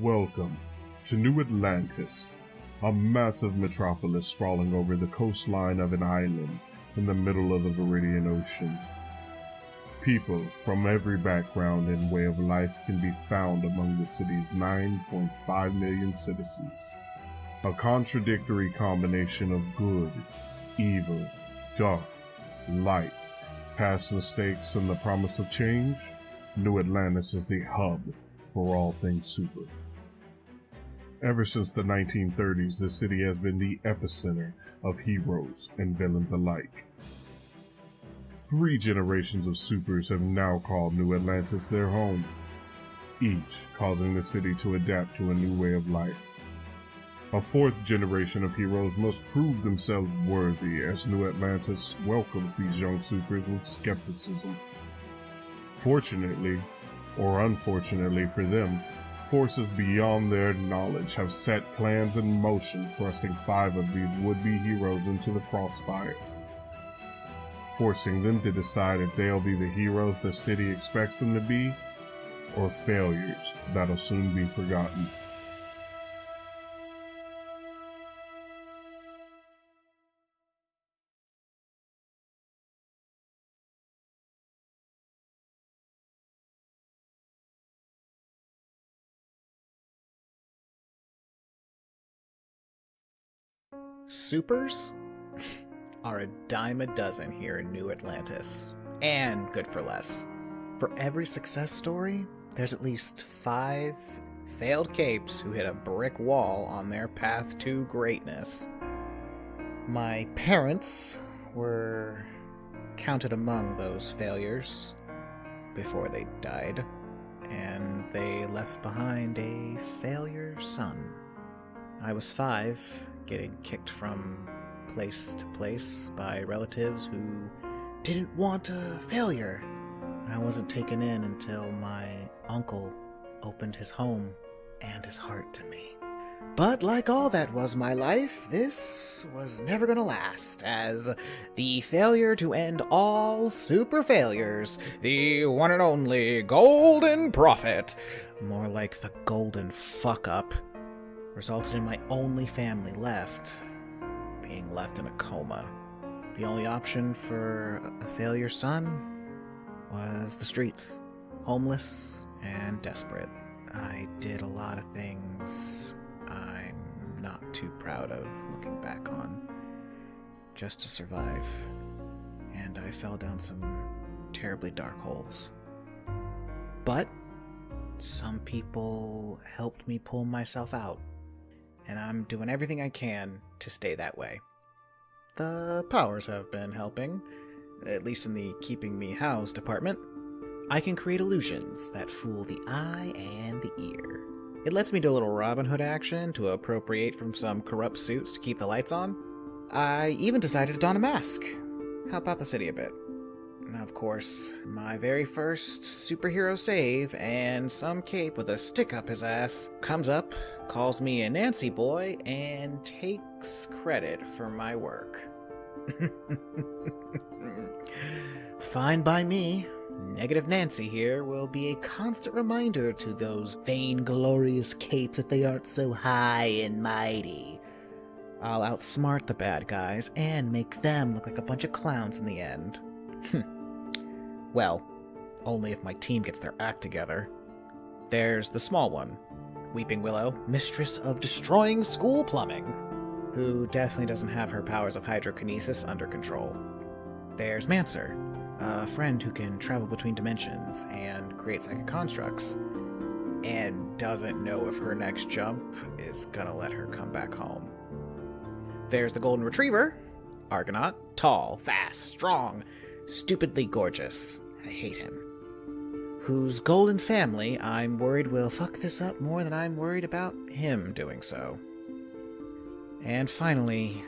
Welcome to New Atlantis, a massive metropolis sprawling over the coastline of an island in the middle of the Viridian Ocean. People from every background and way of life can be found among the city's 9.5 million citizens. A contradictory combination of good, evil, dark, light, past mistakes, and the promise of change, New Atlantis is the hub for all things super. Ever since the 1930s, the city has been the epicenter of heroes and villains alike. 3 generations of supers have now called New Atlantis their home, each causing the city to adapt to a new way of life. A 4th generation of heroes must prove themselves worthy as New Atlantis welcomes these young supers with skepticism. Fortunately, or unfortunately for them, forces beyond their knowledge have set plans in motion, thrusting 5 of these would-be heroes into the crossfire, forcing them to decide if they'll be the heroes the city expects them to be, or failures that'll soon be forgotten. Supers are a dime a dozen here in New Atlantis, and good for less. For every success story, there's at least 5 failed capes who hit a brick wall on their path to greatness. My parents were counted among those failures before they died, and they left behind a failure son. I was 5, getting kicked from place to place by relatives who didn't want a failure. I wasn't taken in until my uncle opened his home and his heart to me. But like all that was my life, this was never gonna last, as the failure to end all super failures, the one and only Golden Prophet, more like the Golden Fuck-Up, resulted in my only family left being left in a coma. The only option for a failure son was the streets, homeless and desperate. I did a lot of things I'm not too proud of looking back on, just to survive, and I fell down some terribly dark holes. But some people helped me pull myself out, and I'm doing everything I can to stay that way. The powers have been helping, at least in the keeping me housed department. I can create illusions that fool the eye and the ear. It lets me do a little Robin Hood action to appropriate from some corrupt suits to keep the lights on. I even decided to don a mask, help out the city a bit. Of course, my very first superhero save, and some cape with a stick up his ass, comes up, calls me a Nancy boy, and takes credit for my work. Fine by me. Negative Nancy here will be a constant reminder to those vainglorious capes that they aren't so high and mighty. I'll outsmart the bad guys and make them look like a bunch of clowns in the end. Well, only if my team gets their act together. There's the small one, Weeping Willow, mistress of destroying school plumbing, who definitely doesn't have her powers of hydrokinesis under control. There's Mancer, a friend who can travel between dimensions and create psychic constructs, and doesn't know if her next jump is gonna let her come back home. There's the Golden Retriever, Argonaut, tall, fast, strong, stupidly gorgeous. I hate him. Whose golden family I'm worried will fuck this up more than I'm worried about him doing so. And finally,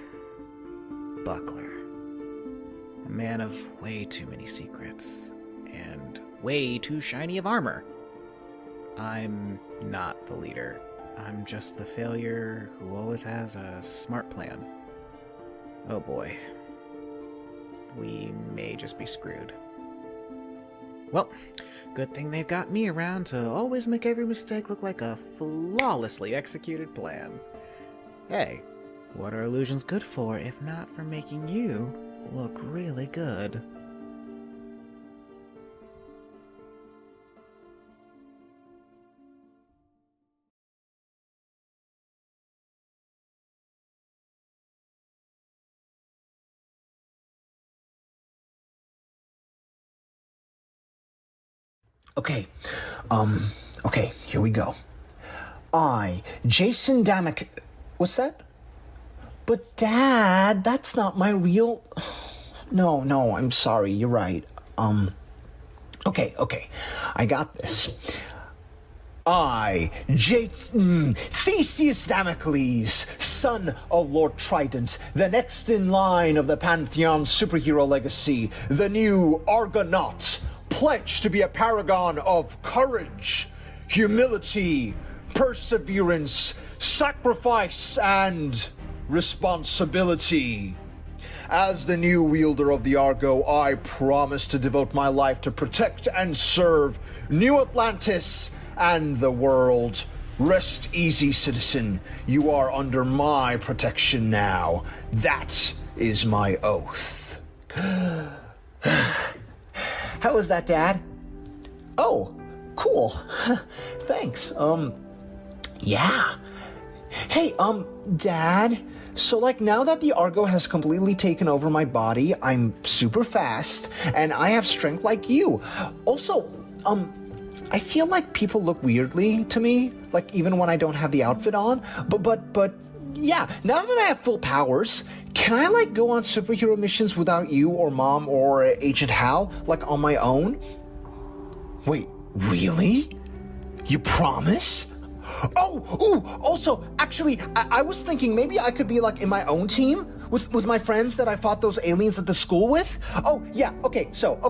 Buckler. A man of way too many secrets, and way too shiny of armor. I'm not the leader. I'm just the failure who always has a smart plan. Oh boy. We may just be screwed. Well, good thing they've got me around to always make every mistake look like a flawlessly executed plan. Hey, what are illusions good for if not for making you look really good? Okay, okay, here we go. I, Jason Damick... What's that? But Dad, that's not my real... No, I'm sorry, you're right. Okay, I got this. I, Theseus Damocles, son of Lord Trident, the next in line of the Pantheon superhero legacy, the new Argonaut, pledge to be a paragon of courage, humility, perseverance, sacrifice, and responsibility. As the new wielder of the Argo, I promise to devote my life to protect and serve New Atlantis and the world. Rest easy, citizen. You are under my protection now. That is my oath. How was that, Dad? Oh, cool. Thanks. Yeah. Hey, Dad, so now that the Argo has completely taken over my body, I'm super fast, and I have strength like you. Also, I feel like people look weirdly to me, even when I don't have the outfit on, but yeah, now that I have full powers, can I go on superhero missions without you or Mom or Agent Hal, on my own? Wait, really? You promise? Also, actually, I was thinking maybe I could be in my own team with my friends that I fought those aliens at the school with. Oh, yeah, okay, so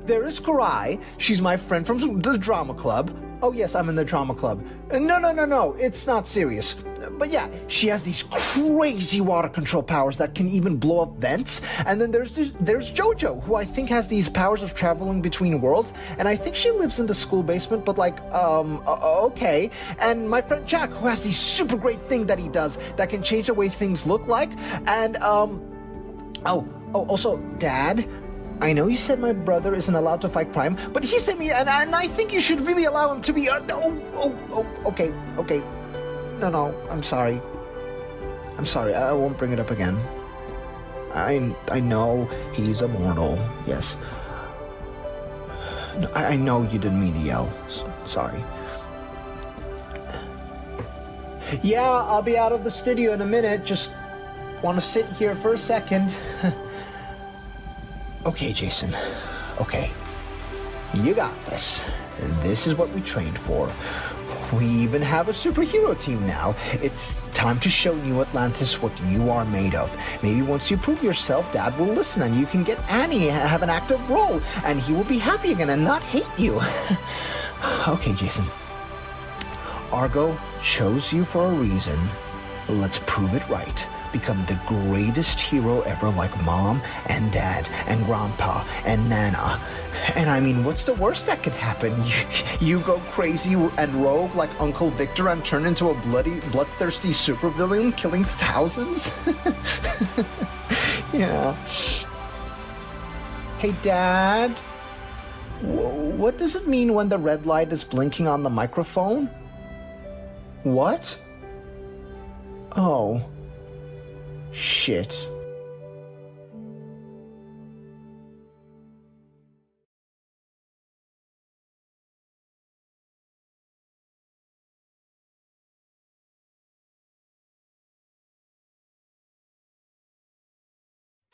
there is Kurai. She's my friend from the drama club. Oh, yes, I'm in the drama club. No, it's not serious. But yeah, she has these crazy water control powers that can even blow up vents. And then there's Jojo, who I think has these powers of traveling between worlds. And I think she lives in the school basement, but okay. And my friend Jack, who has this super great thing that he does that can change the way things look like. And, also, Dad, I know you said my brother isn't allowed to fight crime, but he sent me, and I think you should really allow him to be, okay. No, I'm sorry. I won't bring it up again. I know he's immortal, yes. No, I know you didn't mean to yell. Sorry. Yeah, I'll be out of the studio in a minute. Just want to sit here for a second. Okay, Jason. Okay. You got this. This is what we trained for. We even have a superhero team now. It's time to show New Atlantis what you are made of. Maybe once you prove yourself, Dad will listen and you can get Annie have an active role and he will be happy again and not hate you. Okay, Jason. Argo chose you for a reason. Let's prove it right. Become the greatest hero ever, like Mom and Dad and Grandpa and Nana. And I mean, what's the worst that could happen? You go crazy and rogue like Uncle Victor and turn into a bloodthirsty supervillain killing thousands? Yeah. Hey, Dad? What does it mean when the red light is blinking on the microphone? What? Oh. Shit.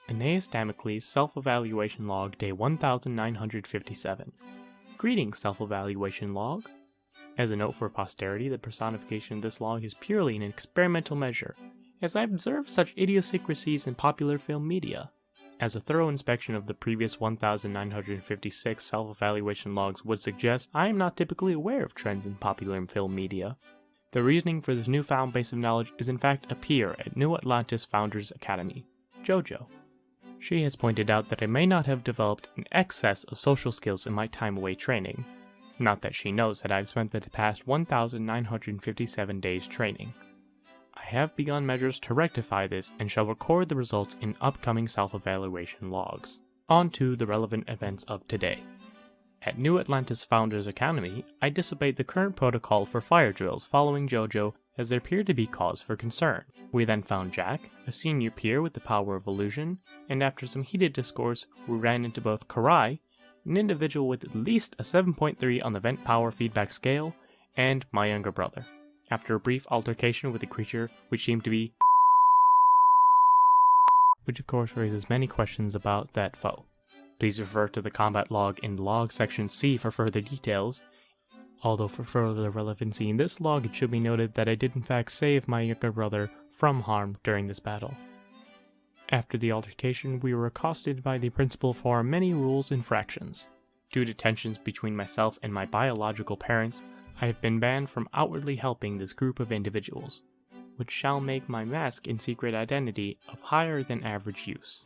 Aeneas Damocles Self-Evaluation Log Day 1957. Greetings, Self-Evaluation Log. As a note for posterity, the personification of this log is purely an experimental measure, as I observed such idiosyncrasies in popular film media. As a thorough inspection of the previous 1956 self-evaluation logs would suggest, I am not typically aware of trends in popular film media. The reasoning for this newfound base of knowledge is in fact a peer at New Atlantis Founders Academy, Jojo. She has pointed out that I may not have developed an excess of social skills in my time away training. Not that she knows that I've spent the past 1,957 days training. I have begun measures to rectify this and shall record the results in upcoming self-evaluation logs. On to the relevant events of today. At New Atlantis Founders Academy, I disobeyed the current protocol for fire drills following Jojo as there appeared to be cause for concern. We then found Jack, a senior peer with the power of illusion, and after some heated discourse, we ran into both Kurai, an individual with at least a 7.3 on the vent power feedback scale, and my younger brother. After a brief altercation with a creature which seemed to be which of course raises many questions about that foe. Please refer to the combat log in log section C for further details. Although for further relevancy in this log, it should be noted that I did in fact save my younger brother from harm during this battle. After the altercation, we were accosted by the principal for our many rules infractions. Due to tensions between myself and my biological parents, I have been banned from outwardly helping this group of individuals, which shall make my mask and secret identity of higher than average use.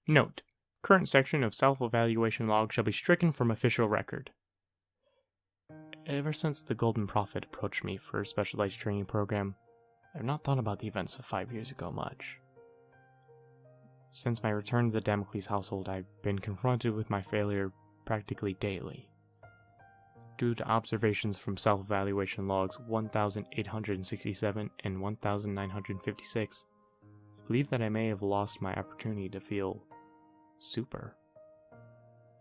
Note: current section of self-evaluation log shall be stricken from official record. Ever since the Golden Prophet approached me for a specialized training program, I have not thought about the events of 5 years ago much. Since my return to the Damocles household, I've been confronted with my failure practically daily. Due to observations from self-evaluation logs 1867 and 1956, I believe that I may have lost my opportunity to feel super.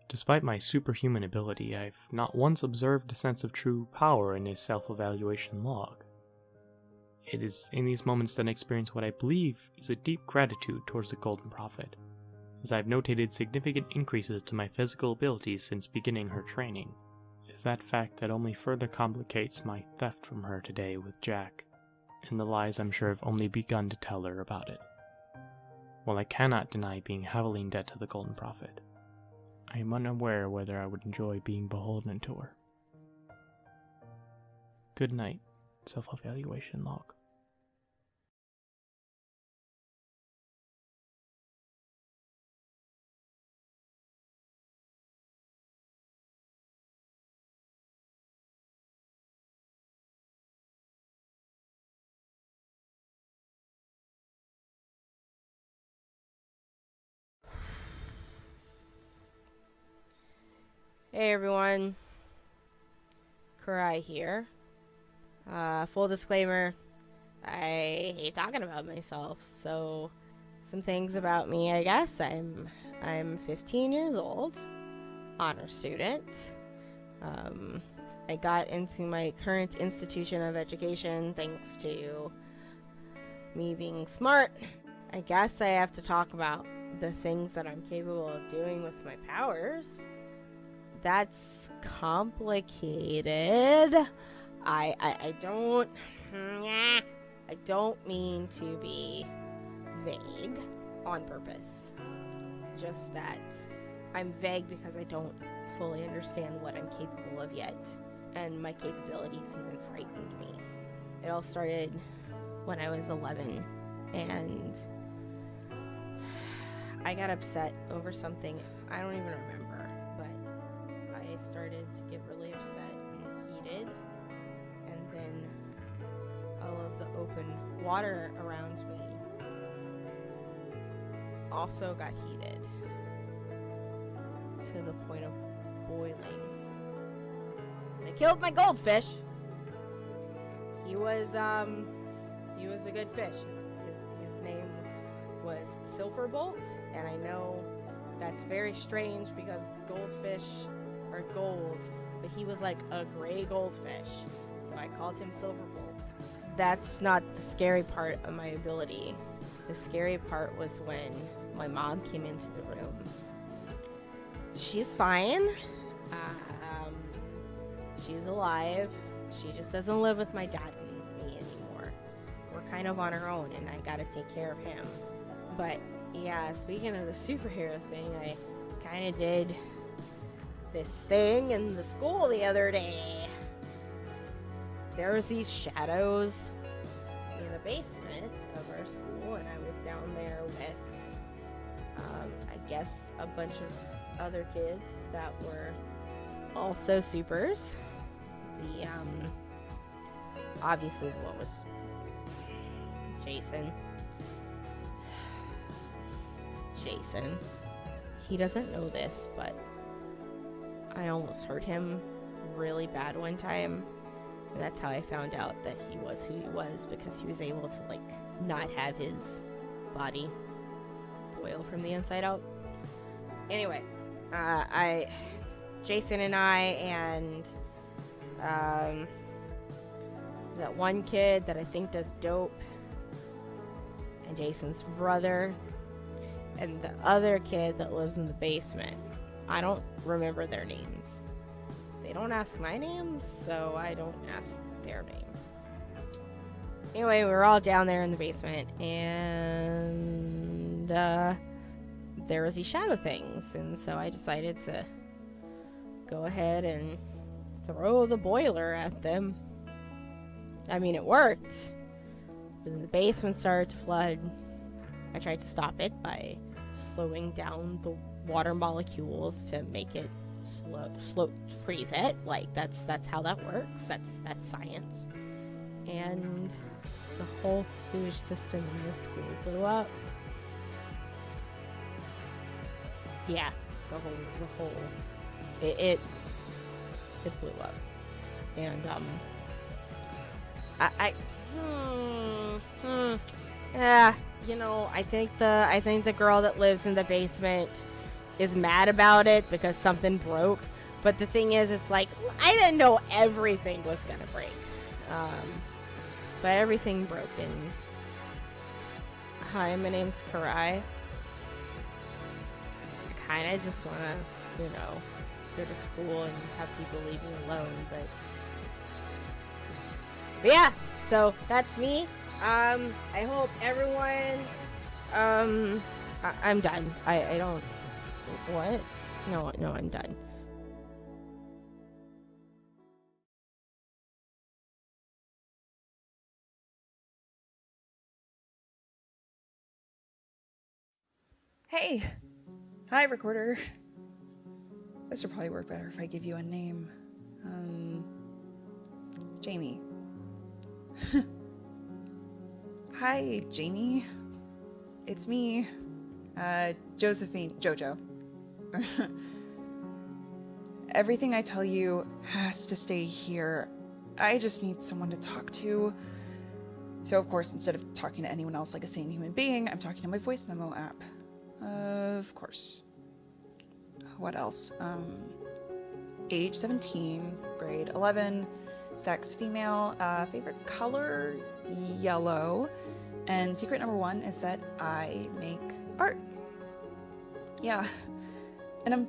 Despite my superhuman ability, I've not once observed a sense of true power in a self-evaluation log. It is in these moments that I experience what I believe is a deep gratitude towards the Golden Prophet, as I've notated significant increases to my physical abilities since beginning her training. It is that fact that only further complicates my theft from her today with Jack, and the lies I'm sure have only begun to tell her about it. While I cannot deny being heavily in debt to the Golden Prophet, I am unaware whether I would enjoy being beholden to her. Good night, self-evaluation log. Hey everyone, Kurai here. Full disclaimer, I hate talking about myself, so some things about me, I guess. I'm 15 years old, honor student. I got into my current institution of education thanks to me being smart. I guess I have to talk about the things that I'm capable of doing with my powers. That's complicated. I don't mean to be vague on purpose. Just that I'm vague because I don't fully understand what I'm capable of yet, and my capabilities even frightened me. It all started when I was 11, and I got upset over something I don't even remember. I started to get really upset and heated, and then all of the open water around me also got heated to the point of boiling. And I killed my goldfish. He was a good fish. His name was Silverbolt, and I know that's very strange because goldfish are gold, but he was like a gray goldfish, so I called him Silverbolt. That's not the scary part of my ability. The scary part was when my mom came into the room. She's fine. She's alive. She just doesn't live with my dad and me anymore. We're kind of on our own, and I gotta take care of him. But yeah, speaking of the superhero thing, I kind of did this thing in the school the other day. There was these shadows in the basement of our school, and I was down there with, I guess, a bunch of other kids that were also supers. The, obviously what was Jason. He doesn't know this, but I almost hurt him really bad one time. And that's how I found out that he was who he was, because he was able to, like, not have his body boil from the inside out. Anyway, Jason and I and that one kid that I think does dope, and Jason's brother, and the other kid that lives in the basement. I don't remember their names. They don't ask my name, so I don't ask their name. Anyway, we were all down there in the basement, and there was these shadow things, and so I decided to go ahead and throw the boiler at them. I mean, it worked. But then the basement started to flood. I tried to stop it by slowing down the water molecules to make it slow freeze it. Like, that's how that works. That's science. And the whole sewage system in this school blew up. Yeah, the whole it blew up. And yeah, you know, I think the girl that lives in the basement is mad about it because something broke. But the thing is, it's like, I didn't know everything was gonna break. But everything broke. And hi, my name's Kurai. I kind of just want to, you know, go to school and have people leave me alone. But yeah, so that's me. I hope everyone. I'm done. I don't. What? No, I'm done. Hey! Hi, recorder. This would probably work better if I give you a name. Jamie. Hi, Jamie. It's me. Jojo. Everything I tell you has to stay here. I just need someone to talk to. So, of course, instead of talking to anyone else like a sane human being, I'm talking to my voice memo app. Of course. What else? Age 17, grade 11, sex female, favorite color yellow, and secret number 1 is that I make art. Yeah, and I'm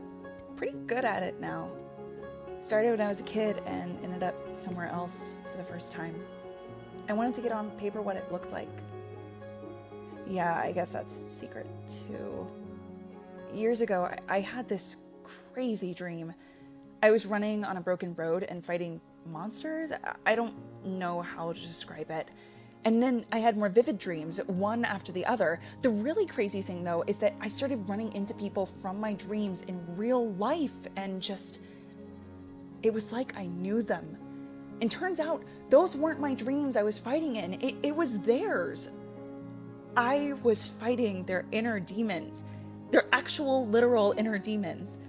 pretty good at it now. Started when I was a kid and ended up somewhere else for the first time. I wanted to get on paper what it looked like. Yeah, I guess that's secret too. Years ago, I had this crazy dream. I was running on a broken road and fighting monsters. I don't know how to describe it. And then I had more vivid dreams, one after the other. The really crazy thing, though, is that I started running into people from my dreams in real life, and just, it was like I knew them. And turns out, those weren't my dreams I was fighting in. It was theirs. I was fighting their inner demons. Their actual, literal inner demons.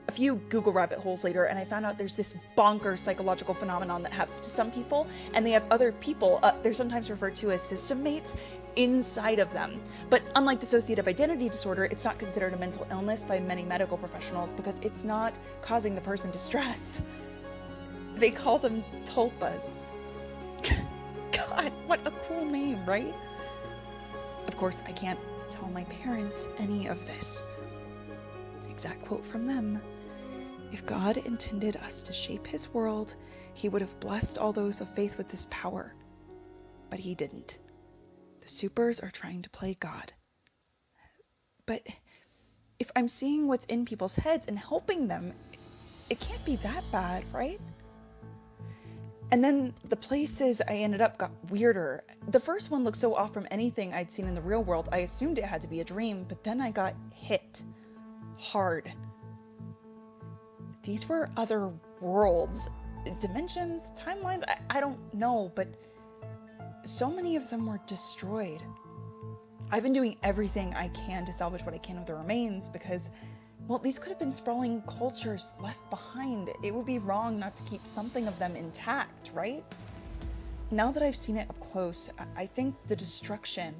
A few Google rabbit holes later, and I found out there's this bonkers psychological phenomenon that happens to some people, and they have other people, they're sometimes referred to as system mates, inside of them. But unlike dissociative identity disorder, it's not considered a mental illness by many medical professionals because it's not causing the person distress. They call them tulpas. God, what a cool name, right? Of course, I can't tell my parents any of this. Exact quote from them. If God intended us to shape his world, he would have blessed all those of faith with this power. But he didn't. The supers are trying to play God. But if I'm seeing what's in people's heads and helping them, it can't be that bad, right? And then the places I ended up got weirder. The first one looked so off from anything I'd seen in the real world, I assumed it had to be a dream, but then I got hit. hard. These were other worlds, dimensions, timelines, I don't know, but so many of them were destroyed. I've been doing everything I can to salvage what I can of the remains because, well, these could have been sprawling cultures left behind. It would be wrong not to keep something of them intact, right? Now that I've seen it up close, I think the destruction,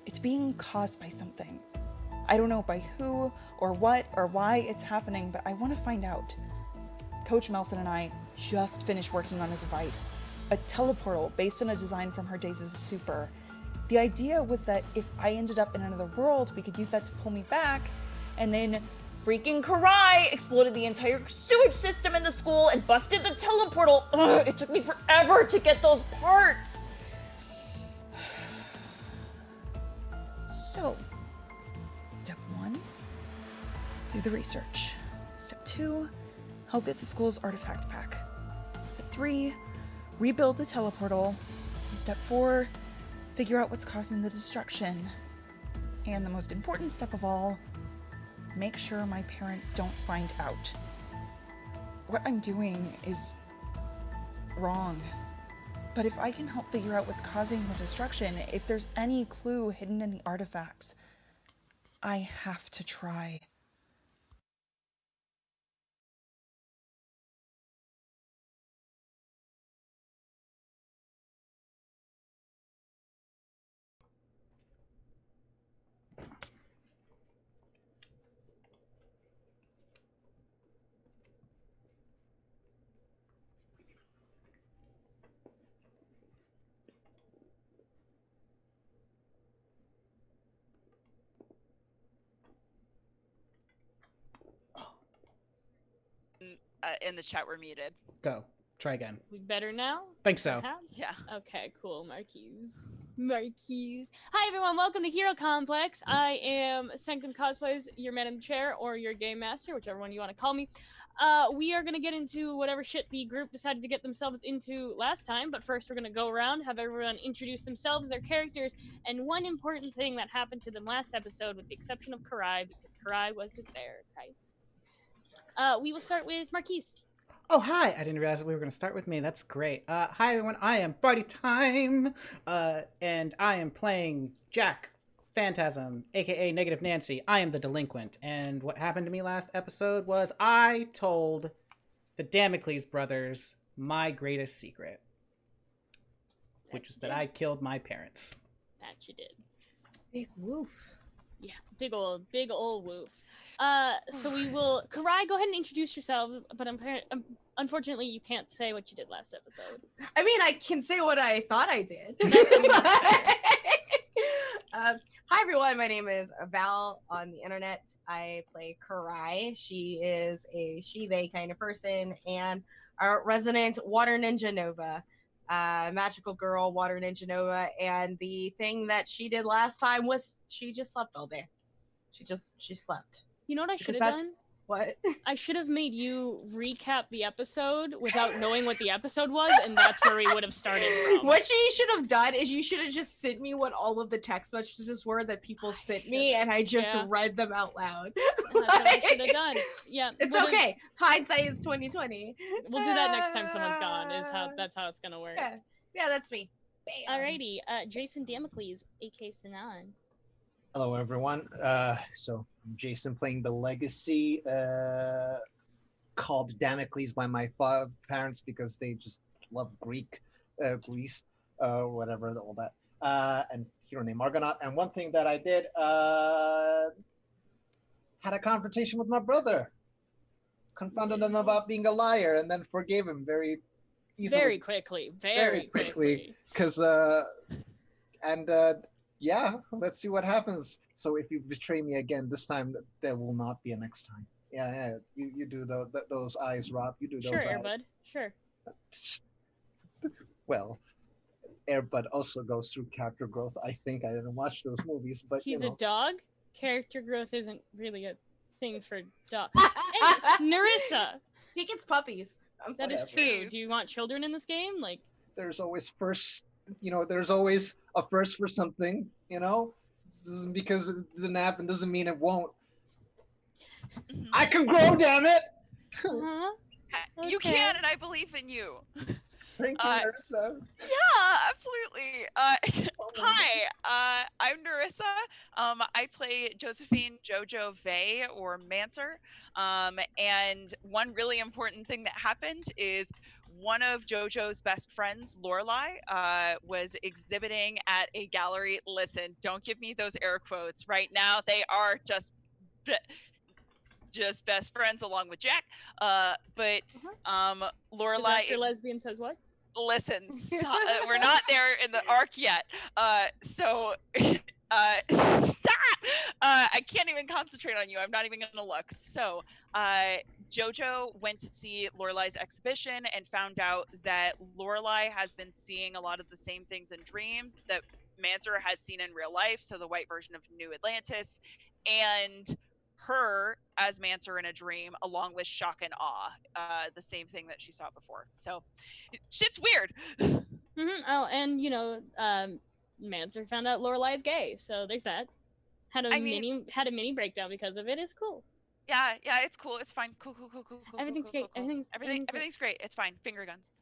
it's being caused by something. I don't know by who or what or why it's happening, but I want to find out. Coach Melson and I just finished working on a device, a teleportal based on a design from her days as a super. The idea was that if I ended up in another world, we could use that to pull me back, and then freaking Kurai exploded the entire sewage system in the school and busted the teleportal. Ugh, it took me forever to get those parts. So, step 1, do the research. Step 2, help get the school's artifact pack. Step 3, rebuild the teleportal. And step 4, figure out what's causing the destruction. And the most important step of all, make sure my parents don't find out. What I'm doing is wrong. But if I can help figure out what's causing the destruction, if there's any clue hidden in the artifacts, I have to try. In the chat we're muted. Go. Try again. We better now? Think so. Perhaps? Yeah. Okay, cool. Marquise. Hi, everyone. Welcome to Hero Complex. I am Sanctum Cosplays, your man in the chair, or your game master, whichever one you want to call me. We are going to get into whatever shit the group decided to get themselves into last time, but first we're going to go around, have everyone introduce themselves, their characters, and one important thing that happened to them last episode, with the exception of Kurai, because Kurai wasn't there, right? We will start with Marquise. Oh, hi! I didn't realize that we were going to start with me. That's great. Hi, everyone. I am Party Time, and I am playing Jack Phantasm, aka Negative Nancy. I am the delinquent, and what happened to me last episode was I told the Damocles brothers my greatest secret, which is that I killed my parents. That you did. Big woof. Yeah, big old woof. So we will... Kurai, go ahead and introduce yourself, but unfortunately you can't say what you did last episode. I mean, I can say what I thought I did. Hi everyone, my name is Val on the internet. I play Kurai. She is a she-they kind of person, and our resident water ninja Nova. Magical girl, water ninja Nova, and the thing that she did last time was she just slept all day. She slept. You know what I should have done? What? I should have made you recap the episode without knowing what the episode was, and that's where we would have started from. What you should have done is you should have just sent me what all of the text messages were that people sent me, and I just read them out loud. That's what I should have done. Yeah, it's okay. Hindsight is 2020. We'll do that next time someone's gone. That's how it's gonna work. Yeah, that's me. Bam. Alrighty, Jason Damocles, aka Sanan. Hello, everyone. So I'm Jason, playing the Legacy, called Damocles by my parents because they just love Greece, whatever, all that, and hero named Argonaut. And one thing that I did, had a confrontation with my brother, confronted him about being a liar, and then forgave him very easily. Very quickly. Because, yeah, let's see what happens. So if you betray me again, this time there will not be a next time. Yeah. You do those eyes, Rob. You do those eyes. Sure, Airbud. Sure. Well, Airbud also goes through character growth. I think I didn't watch those movies, but he's you know. A dog. Character growth isn't really a thing for dogs. Hey, Narissa. He gets puppies. That is true. Do you want children in this game? Like, there's always first. There's always a first for something, because it didn't happen doesn't mean it won't. I can grow, damn it! Uh-huh. You Okay. can, and I believe in you. Thank you, Narissa. Yeah, absolutely. Hi, I'm Narissa. I play Josephine Jojo Vey, or Mancer. And one really important thing that happened is one of Jojo's best friends, Lorelai, was exhibiting at a gallery. Listen, don't give me those air quotes right now. They are just best friends along with Jack. But Lorelai. Disaster lesbian says what? Listen, we're not there in the arc yet. So stop! I can't even concentrate on you. I'm not even gonna look. So Jojo went to see Lorelai's exhibition and found out that Lorelai has been seeing a lot of the same things in dreams that Mancer has seen in real life. So the white version of New Atlantis, and her as Mancer in a dream, along with shock and awe, the same thing that she saw before. So shit's weird. Oh, and Mancer found out Lorelai's gay, so there's that. Had a mini breakdown because of it. It's cool. Yeah, it's cool. It's fine. Cool. Everything's cool, great. Cool. Everything's Everything's great. It's fine. Finger guns.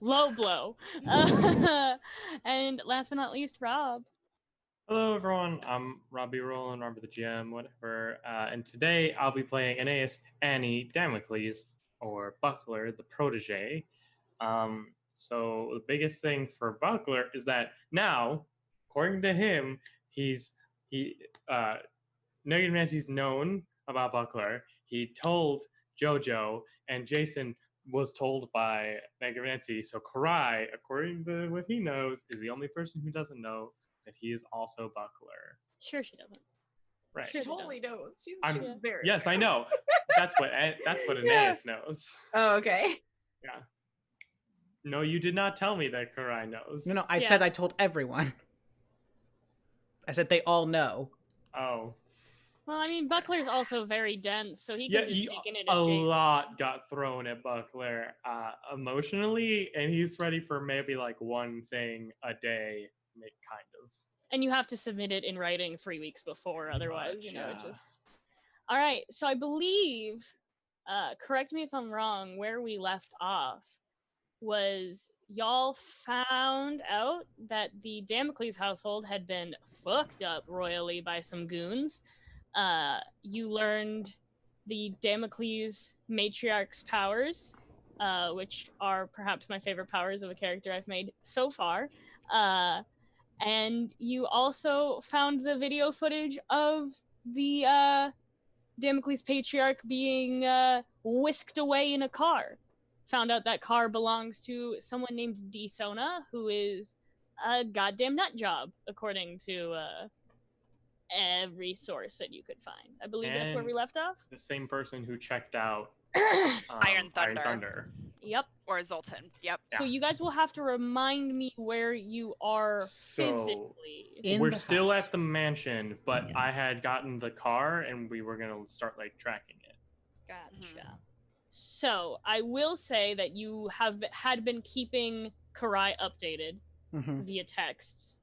Low blow. And last but not least, Rob. Hello everyone, I'm Robbie Rowland, Robert the GM, whatever, and today I'll be playing Aeneas Annie Damocles, or Buckler, the protege. So the biggest thing for Buckler is that now, according to him, Negative Nancy's known about Buckler. He told Jojo, and Jason was told by Negative Nancy. So Kurai, according to what he knows, is the only person who doesn't know that he is also Buckler. Sure, she doesn't. Right. She totally knows. She's very. Yes, I know. That's what Aeneas knows. Oh, okay. Yeah. No, you did not tell me that Kurai knows. No, I said I told everyone. I said they all know. Oh. Well, I mean, Buckler's also very dense, so he could just taken it a shape. lot got thrown at Buckler emotionally, and he's ready for maybe like one thing a day, kind of. And you have to submit it in writing 3 weeks before, otherwise, it just... All right, so I believe, correct me if I'm wrong, where we left off was y'all found out that the Damocles household had been fucked up royally by some goons. You learned the Damocles matriarch's powers, which are perhaps my favorite powers of a character I've made so far. And you also found the video footage of the Damocles patriarch being whisked away in a car. Found out that car belongs to someone named Sona, who is a goddamn nut job, according to every source that you could find. I believe that's where we left off. The same person who checked out Iron Thunder. Yep. Or Zoltan. Yep. So you guys will have to remind me where you are physically. We're still at the mansion, but I had gotten the car and we were gonna start like tracking it. Gotcha. So I will say that you had been keeping Kurai updated via texts.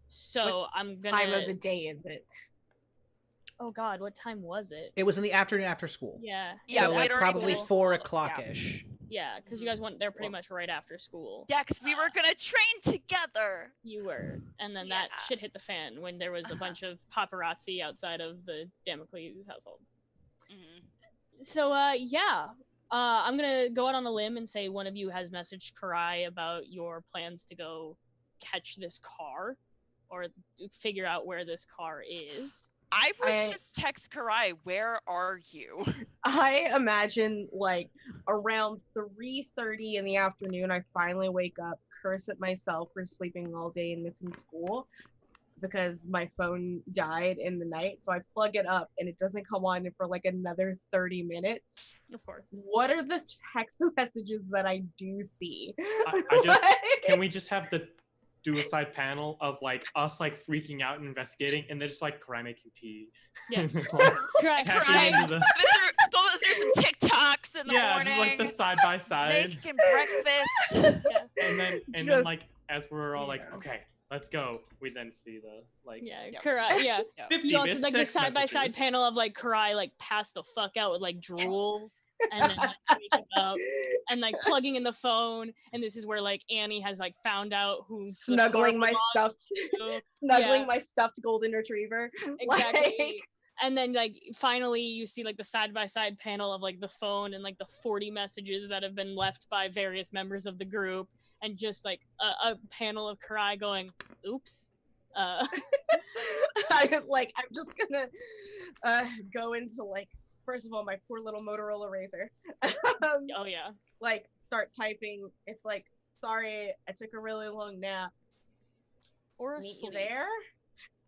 So what I'm gonna. Time of the day is it? Oh God, what time was it? It was in the afternoon after school. Yeah. So like probably 4 o'clock-ish. Yeah, because you guys went there pretty much right after school. Yeah, because we were gonna train together. You were, and then that shit hit the fan when there was a bunch of paparazzi outside of the Damocles household. So I'm gonna go out on a limb and say one of you has messaged Kurai about your plans to go catch this car, or figure out where this car is. I would just text Kurai, where are you? I imagine like around 3:30 in the afternoon, I finally wake up, curse at myself for sleeping all day and missing school because my phone died in the night. So I plug it up and it doesn't come on for like another 30 minutes. Of course. What are the text messages that I do see? Can we just have the do a side panel of like us like freaking out and investigating, and then just like Kurai making tea. Yeah. Kurai. There's some TikToks in the morning. Just like the side by side. Making breakfast. And then like as we're all like, okay, let's go. We then see the Yeah, Yep. Kurai. Yeah, 50 you also missed like the text side-by-side messages. panel of like Kurai like passed the fuck out with like drool, and then like, waking up and like plugging in the phone, and this is where like Annie has like found out who the car Snuggling my belongs stuffed, to. snuggling Yeah. my stuffed golden retriever. Exactly. Like, And then like finally you see like the side-by-side panel of like the phone and like the 40 messages that have been left by various members of the group, and just like a panel of Kurai going, oops. I'm just gonna go into like, first of all, my poor little Motorola Razr. Oh yeah. Like start typing. It's like, sorry, I took a really long nap. Or Meet you sleep. there.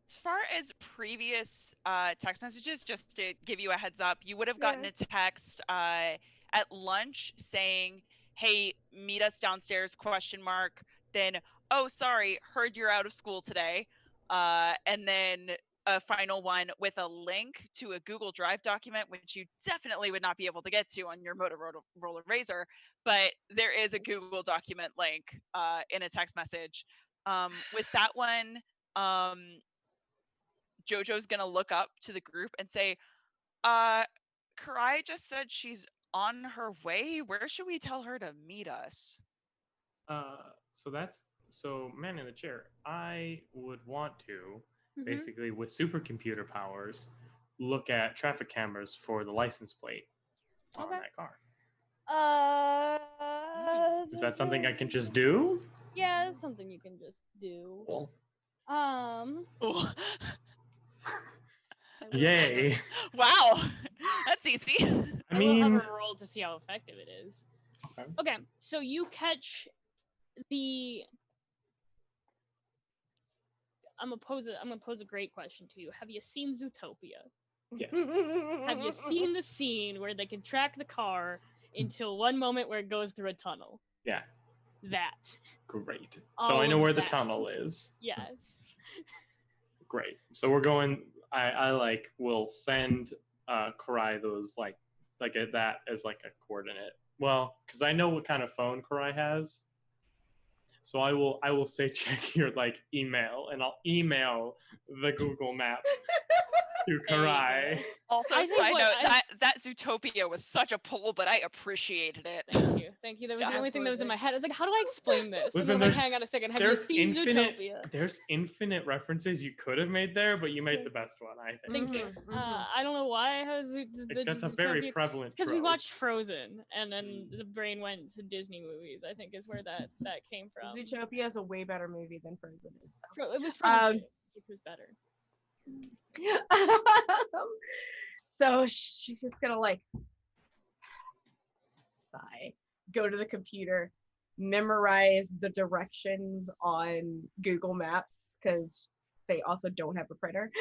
As far as previous text messages, just to give you a heads up, you would have gotten a text at lunch saying, "Hey, meet us downstairs?" ? Then, "Oh, sorry, heard you're out of school today," and then a final one with a link to a Google Drive document, which you definitely would not be able to get to on your Motorola Razr, but there is a Google document link in a text message. With that one, Jojo's gonna look up to the group and say, Kurai just said she's on her way. Where should we tell her to meet us?" So man in the chair, I would want to Mhm. basically with supercomputer powers look at traffic cameras for the license plate on Okay. that car. Is Is that something I can just do? Yeah, it's something you can just do. Cool. Ooh. Yay. Wow, that's easy. I will have a roll to see how effective it is. Okay. Okay, so you catch the. I'm gonna pose a great question to you. Have you seen Zootopia? Yes. Have you seen the scene where they can track the car until one moment where it goes through a tunnel? Yeah. That. Great. All So I know of where the that. tunnel is. Yes. Great. So we're going. I like will send Kurai those like that as like a coordinate. Well, because I know what kind of phone Kurai has. So I will say check your like email, and I'll email the Google map to Kurai. Also, I think side what note, I- that Zootopia was such a pull, but I appreciated it. Thank you. That was Yeah, the only thing that was in absolutely. my head. I was like, how do I explain this? Listen, and then like, there's- hang on a second. Have you There's seen infinite. Zootopia? There's infinite references you could have made there, but you made the best one. I think. Thank you. I don't know why I have That's a very prevalent because we trope. watched Frozen, and then the brain went to Disney movies. I think is where that came from. Zootopia is a way better movie than Frozen is. It was Frozen, too, which was better. So she's just gonna like sigh, go to the computer, memorize the directions on Google Maps because they also don't have a printer.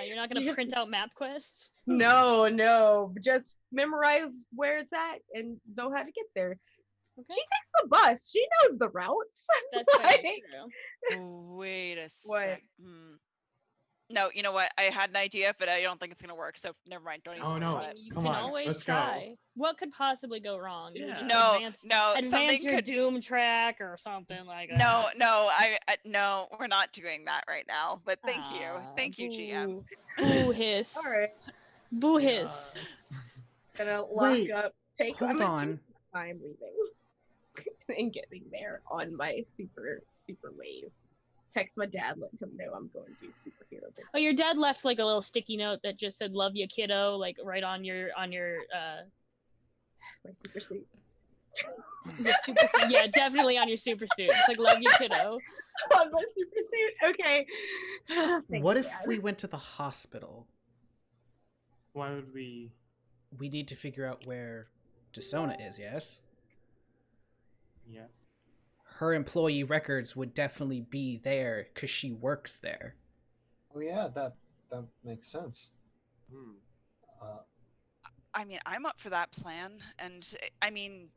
You're not gonna print out MapQuest? No, just memorize where it's at and know how to get there. Okay. She takes the bus. She knows the routes. That's very true. Wait a What? sec. No, you know what? I had an idea, but I don't think it's gonna work. So never mind. Don't even Oh think no! about it. You Come can on, always let's try. go. What could possibly go wrong? You would Yeah. just No, advance something your could. Doom track or something like that. No, we're not doing that right now. But thank you, GM. Boo hiss. All right, Boo hiss. Yes. gonna lock Wait, up. hold I'm gonna on. take time leaving and getting there on my super wave. Text my dad, let him know I'm going to do superhero business. Oh, your dad left like a little sticky note that just said "Love you, kiddo," like right on your my super suit. the super suit. Yeah, definitely on your super suit. It's like "Love you, kiddo." On my super suit. Okay. Thanks, What if Dad. we went to the hospital? Why would we? We need to figure out where Sona is, yes? Yes. Her employee records would definitely be there because she works there. Oh yeah, that makes sense. I mean, I'm up for that plan, and I mean,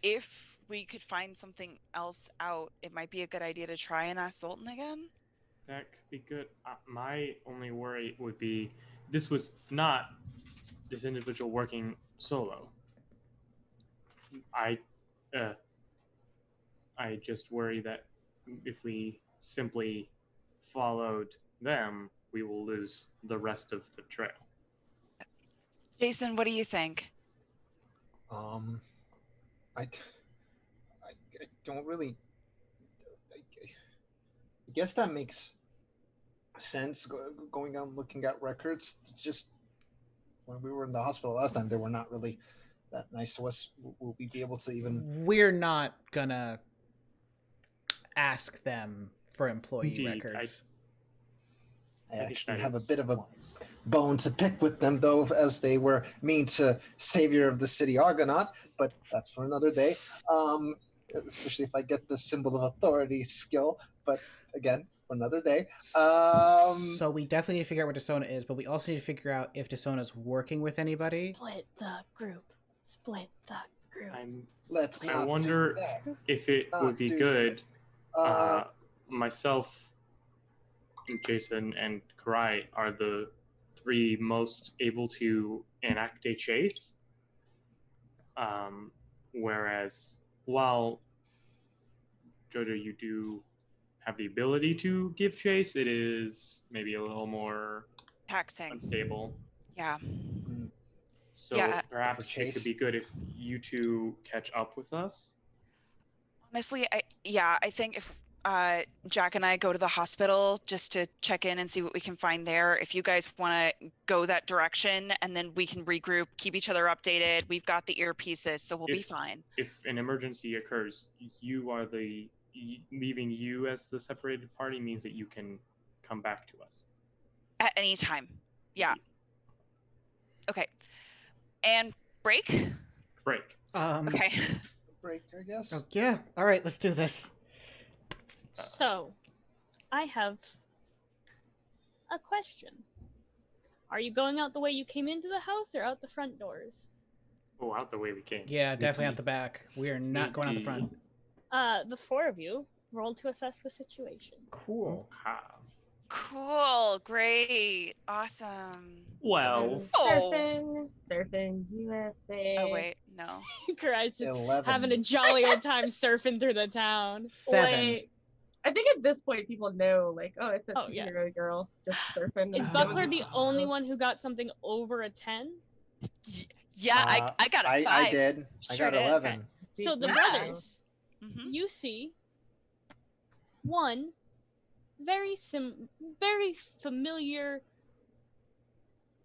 if we could find something else out, it might be a good idea to try and ask Sultan again. That could be good. My only worry would be this was not this individual working solo. I just worry that if we simply followed them, we will lose the rest of the trail. Jason, what do you think? I don't really. I guess that makes sense. Going out and looking at records, just when we were in the hospital last time, they were not really that nice to us. Will we be able to even? We're not gonna ask them for employee Indeed, records. I think actually that have a is bit of a wise. bone to pick with them, though, as they were mean to Savior of the City Argonaut, but that's for another day. Especially if I get the Symbol of Authority skill, but again, for another day. So we definitely need to figure out what Sona is, but we also need to figure out if Sona's working with anybody. Split the group. Split the group. Let's I not wonder do that. if it Not would be do good. that. Myself, Jason, and Kurai are the three most able to enact a chase. Whereas, while Jojo, you do have the ability to give chase, it is maybe a little more Taxing. unstable. Yeah. So Yeah. perhaps For it could chase? be good if you two catch up with us. Honestly, I think if Jack and I go to the hospital just to check in and see what we can find there, if you guys want to go that direction, and then we can regroup, keep each other updated. We've got the earpieces, so we'll be fine. If an emergency occurs, leaving you as the separated party means that you can come back to us At any time. Yeah. Okay. And break? Break. Okay. Break, I guess. Oh, yeah. All right, let's do this. So, I have a question. Are you going out the way you came into the house or out the front doors? Oh, out the way we came. Yeah, definitely out the back. We are not going out the front. The four of you roll to assess the situation. Cool. Cool. Great. Awesome. Well. Surfing USA. Oh, wait. No. Kurai's just 11. having a jolly old time surfing through the town. 7. Wait, I think at this point people know, like, oh, it's a Oh, yeah. 2-year-old girl just surfing. Is Buckler the only one who got something over a 10? Yeah, I got a 5. I did. I Sure got did. 11. So the Yeah. brothers, Mhm. you see one very familiar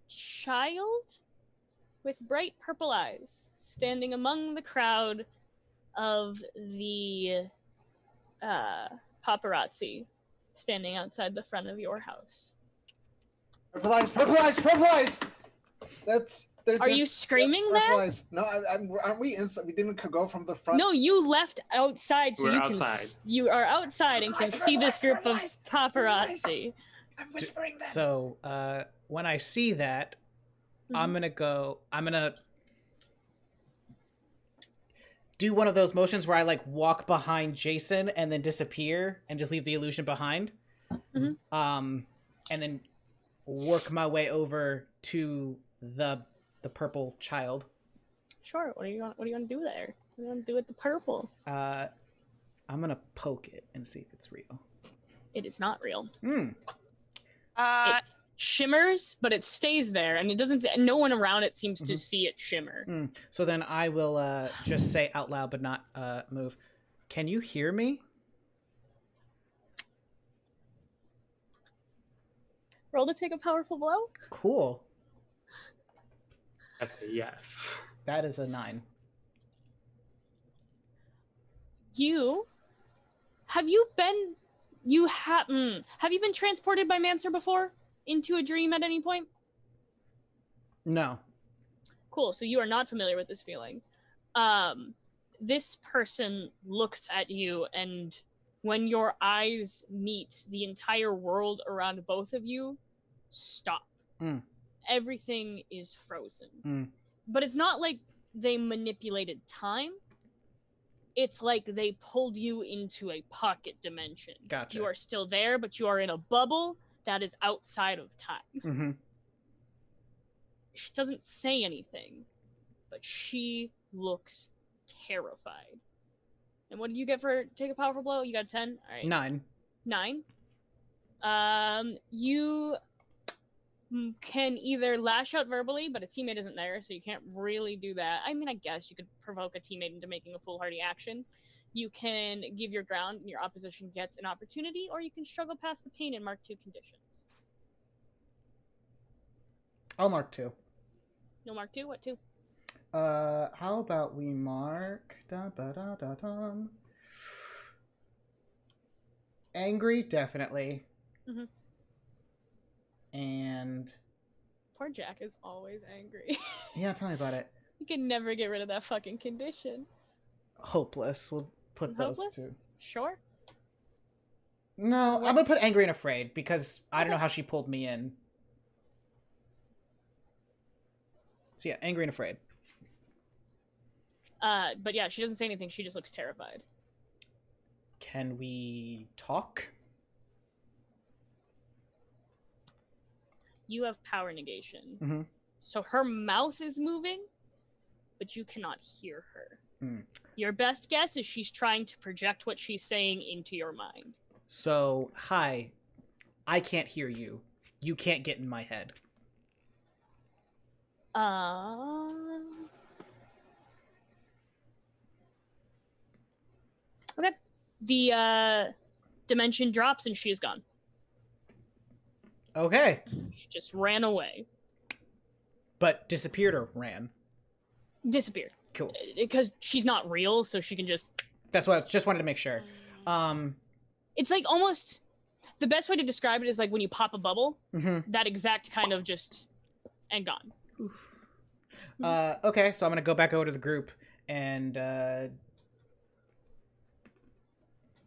child with bright purple eyes standing among the crowd of the paparazzi standing outside the front of your house. Purple eyes, purple eyes, purple eyes! Are you screaming purple that? eyes. No, aren't we inside? We didn't go from the front. No, you left outside, so We're you outside. you are outside and can see this group of paparazzi. I'm whispering that. So, when I see that, I'm gonna do one of those motions where I like walk behind Jason and then disappear and just leave the illusion behind. Mhm. And then work my way over to the purple child. Sure. What do you want to do there? What do you want to do with the purple? I'm gonna poke it and see if it's real. It is not real. Uh, It shimmers, but it stays there, and it doesn't. No one around it seems to Mhm. see it shimmer. So then I will just say out loud, but not move. Can you hear me? Roll to take a powerful blow. Cool. That's a yes. That is a 9. Have you been transported by Mancer before into a dream at any point? No. Cool. So you are not familiar with this feeling. This person looks at you, and when your eyes meet, the entire world around both of you stop. Everything is frozen. But it's not like they manipulated time. It's like they pulled you into a pocket dimension. Gotcha. You are still there, but you are in a bubble that is outside of time. She doesn't say anything, but she looks terrified. And what did you get for take a powerful blow? You got 10? All right. 9. 9. You can either lash out verbally, but a teammate isn't there, so you can't really do that. I mean, I guess you could provoke a teammate into making a foolhardy action. You can give your ground and your opposition gets an opportunity, or you can struggle past the pain and mark 2 conditions. I'll mark 2. You'll mark 2? What 2? How about we mark... Angry, definitely. Mhm. And... Poor Jack is always angry. yeah, tell me about it. You can never get rid of that fucking condition. Hopeless. We'll put those Hopeless? 2. Sure. No, What? I'm gonna put angry and afraid because I don't know how she pulled me in. So yeah, angry and afraid. But yeah, she doesn't say anything. She just looks terrified. Can we talk? You have power negation. Mhm. So her mouth is moving, but you cannot hear her. Hmm. Your best guess is she's trying to project what she's saying into your mind. So, hi. I can't hear you. You can't get in my head. Okay. The dimension drops and she is gone. Okay. She just ran away. But disappeared or ran? Disappeared. Cool. Because she's not real, so she can just... That's what I just wanted to make sure. It's like almost... The best way to describe it is like when you pop a bubble. Mm-hmm. That exact kind of just... and gone. Okay, so I'm gonna go back over to the group and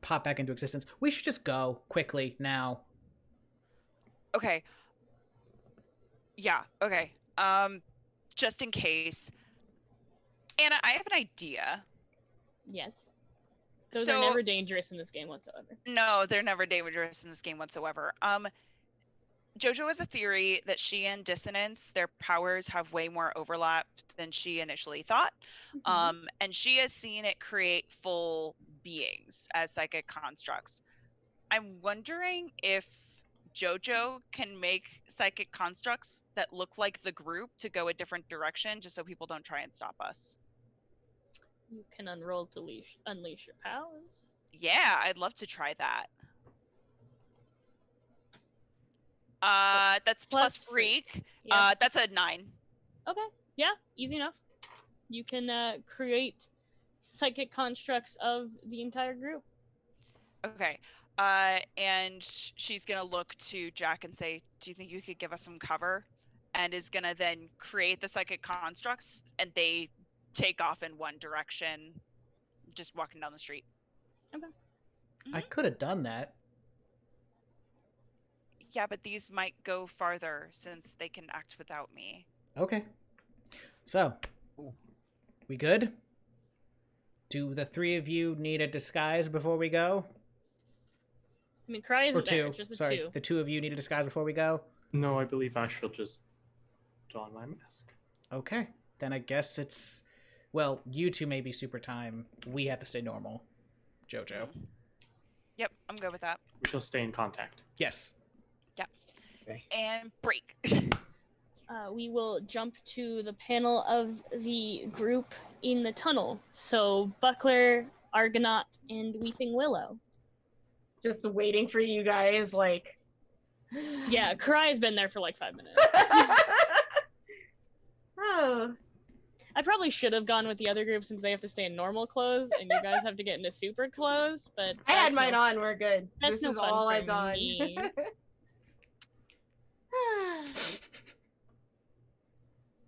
pop back into existence. We should just go quickly now. Okay. Yeah, okay. Just in case. Anna, I have an idea. Yes. Those are never dangerous in this game whatsoever. No, they're never dangerous in this game whatsoever. Jojo has a theory that she and Dissonance, their powers have way more overlap than she initially thought. Mm-hmm. And she has seen it create full beings as psychic constructs. I'm wondering if Jojo can make psychic constructs that look like the group to go a different direction, just so people don't try and stop us. You can unroll to unleash your powers. Yeah, I'd love to try that. That's plus freak. Yeah. That's a 9. Okay. Yeah, easy enough. You can create psychic constructs of the entire group. Okay. And she's gonna look to Jack and say, do you think you could give us some cover? And is gonna then create the psychic constructs, and they take off in one direction, just walking down the street. Okay. I could have done that. Yeah, but these might go farther since they can act without me. Okay. So, we good? Do the 3 of you need a disguise before we go? I mean, Kurai isn't there. It's just the Sorry, 2. the 2 of you need a disguise before we go? No, I believe I shall just don my mask. Okay. Then I guess it's... Well, you 2 may be super time. We have to stay normal. Jojo. Yep, I'm good with that. We shall stay in contact. Yes. Yep. Okay. And break. We will jump to the panel of the group in the tunnel. So, Buckler, Argonaut, and Weeping Willow. Just waiting for you guys, like... Yeah, Kurai has been there for like 5 minutes. Oh. I probably should have gone with the other group since they have to stay in normal clothes and you guys have to get into super clothes, but I had mine on, we're good. That's This no is fun all for I've done. me.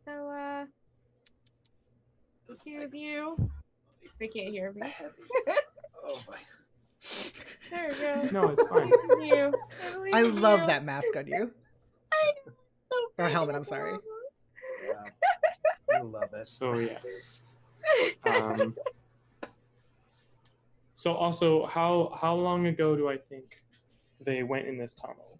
So, two of you. They can't hear me. Oh my. There we go. No, it's fine. You. I love that mask on you. So Or helmet, I'm sorry. Yeah. I love it. So yes. So also, how long ago do I think they went in this tunnel?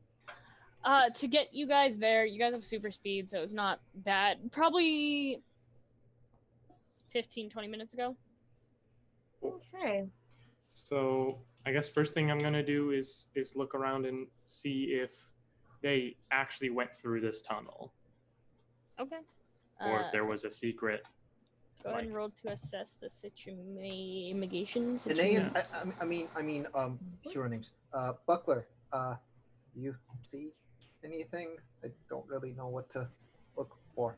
To get you guys there, you guys have super speed, so it's not bad. Probably 15, 20 minutes ago. Okay. So I guess first thing I'm gonna do is look around and see if they actually went through this tunnel, Okay. or if there So was a secret. go ahead and roll to assess the situation. Aeneas, hero names. Buckler, you see anything? I don't really know what to look for.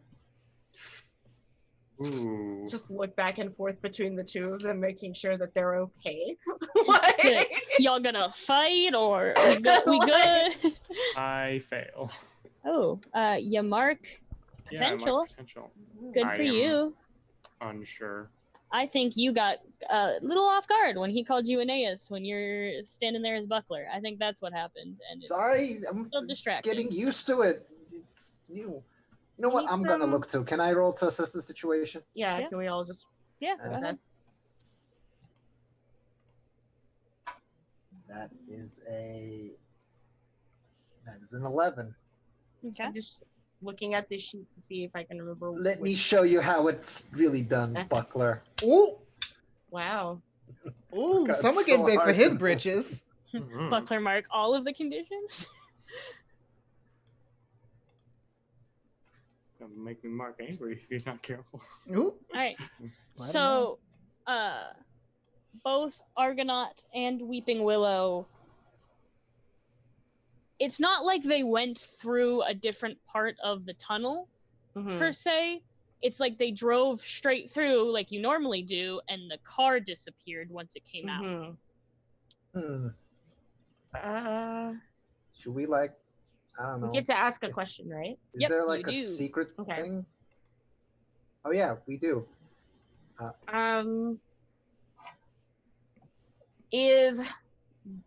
Ooh. Just look back and forth between the two of them, making sure that they're okay. Y'all gonna fight or we good? I fail. Oh, you mark potential. Yeah, I mark potential. Good for you. Unsure. I think you got a little off guard when he called you Aeneas when you're standing there as Buckler. I think that's what happened. And it's Sorry, I'm still distracting. getting used to it. It's new. You know what I'm going to look to? Can I roll to assess the situation? Yeah, can we all just... Yeah, go ahead. That is an 11. Okay. I'm just looking at this sheet to see if I can remember. Let me show you how it's really done, Buckler. Ooh, Wow. ooh, God, someone so getting big for hard his to- britches. Buckler mark all of the conditions. That'll make me mark angry if you're not careful. Ooh. Alright. So both Argonaut and Weeping Willow, it's not like they went through a different part of the tunnel per se. It's like they drove straight through like you normally do, and the car disappeared once it came out. Should we I don't know. We get to ask a question, right? Is there a secret thing? Oh yeah, we do. Is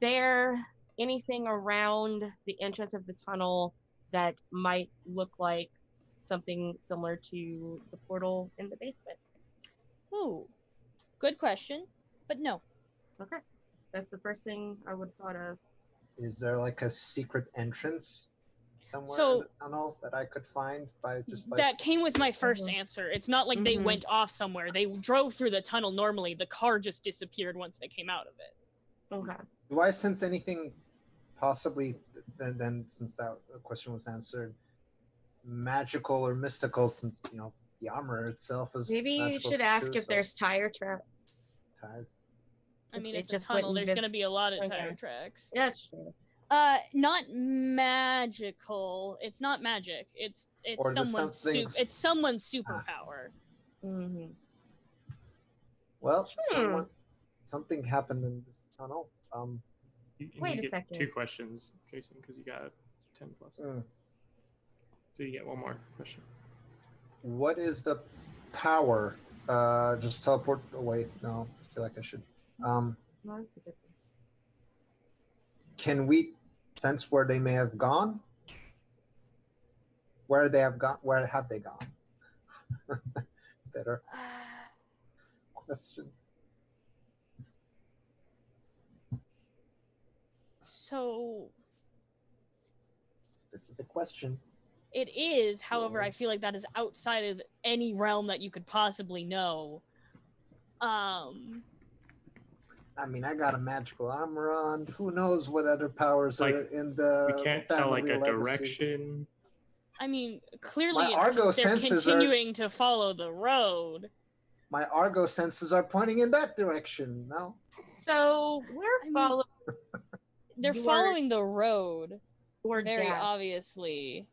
there anything around the entrance of the tunnel that might look like something similar to the portal in the basement? Ooh, good question, but no. Okay, that's the first thing I would have thought of. Is there a secret entrance somewhere So- in the tunnel that I could find by just That came with my first answer. It's not like they went off somewhere. They drove through the tunnel normally. The car just disappeared once they came out of it. Okay. Do I sense anything possibly then since that question was answered, magical or mystical, since the armor itself is Maybe you magical should ask too, if so- there's tire tracks. Tires. I mean, It it's a just tunnel. wouldn't There's going to be a lot of tire Okay. tracks. Yeah, that's true. Not magical. It's not magic. It's Or there's someone's it's someone's superpower. Well, something happened in this tunnel. Wait a get second. 2 questions, Jason, because you got 10 plus. So you get 1 more question. What is the power? Just teleport away. No, I feel like I should. Can we sense where they may have gone? Where they have gone? Where have they gone? Better question. So Specific question. it is, however, I feel like that is outside of any realm that you could possibly know. I mean, I got a magical armor on. Who knows what other powers are in the We can't tell family a legacy. direction. I mean, clearly My Argo they're senses are- continuing to follow the road. My Argo senses are pointing in that direction. No. So we're following. They're following the road. Very Dad. obviously.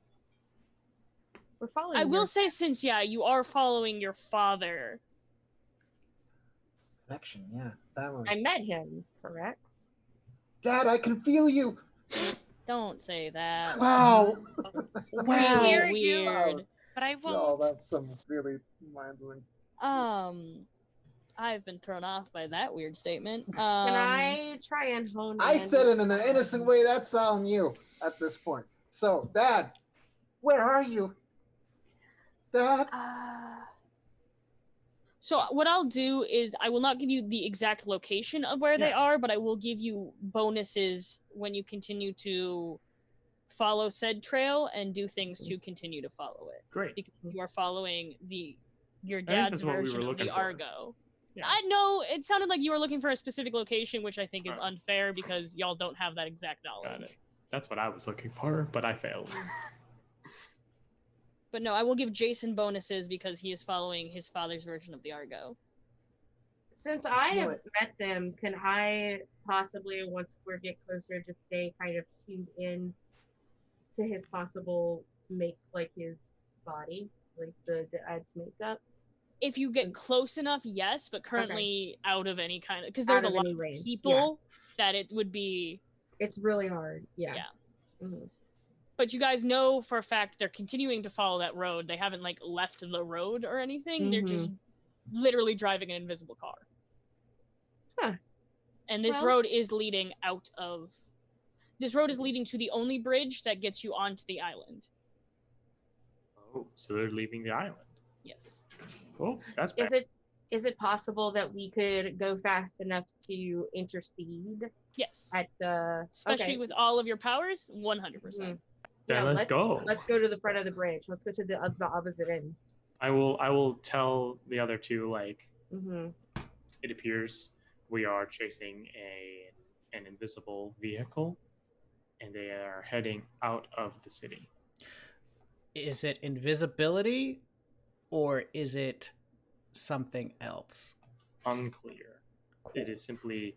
We're following. I will say, since you are following your father. Connection, yeah. That one. I met him, correct? Dad, I can feel you. Don't say that. Wow. Wow. hear you. Weird. But I Oh, won't. that's some really mind-blowing. I've been thrown off by that weird statement. Can I try and hone I in? said it in an innocent way. That's on you at this point. So, Dad, where are you? Dad? So what I'll do is I will not give you the exact location of where they are, but I will give you bonuses when you continue to follow said trail and do things to continue to follow it. Great. Because you are following your think dad's that's what we were version of looking the for. Argo. No, it sounded like you were looking for a specific location, which I think is unfair because y'all don't have that exact knowledge. Got it. That's what I was looking for, but I failed. But no, I will give Jason bonuses because he is following his father's version of the Argo. Since I have met them, can I possibly, once we get closer, just stay kind of tuned in to his possible his body, like the Ed's makeup? If you get close enough, yes, but currently out of any kind of, because there's a lot of people that it would be. It's really hard. Yeah. Mm-hmm. But you guys know for a fact they're continuing to follow that road. They haven't left the road or anything. Mm-hmm. They're just literally driving an invisible car. Huh. And this road is leading out of. This road is leading to the only bridge that gets you onto the island. Oh, so they're leaving the island. Yes. Oh, that's bad. Is it possible that we could go fast enough to intercede? Yes. At the especially with all of your powers, 100%. Mm-hmm. Then let's go. Let's go to the front of the bridge. Let's go to the opposite end. I will tell the other two Mm-hmm. It appears we are chasing an invisible vehicle, and they are heading out of the city. Is it invisibility, or is it something else? Unclear. Cool. It is simply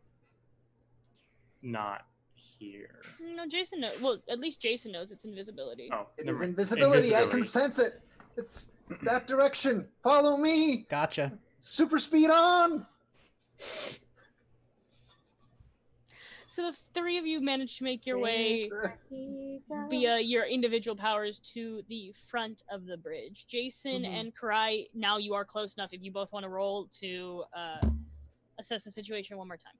not here. No, Jason knows. Well, at least Jason knows it's invisibility. Oh, it is invisibility. I can sense it. It's that direction. Follow me. Gotcha. Super speed on. So the three of you managed to make your way via your individual powers to the front of the bridge. Jason and Kurai, now you are close enough if you both want to roll to assess the situation one more time.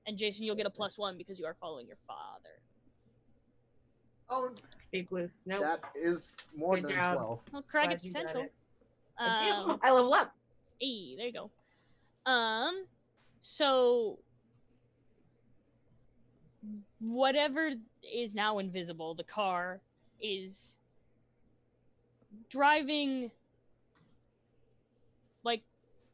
And Jason, you'll get a +1 because you are following your father. Oh, big whiff. Nope. That is more than 12. Well, Kurai gets potential. I level up. Hey, there you go. So whatever is now invisible, the car is driving like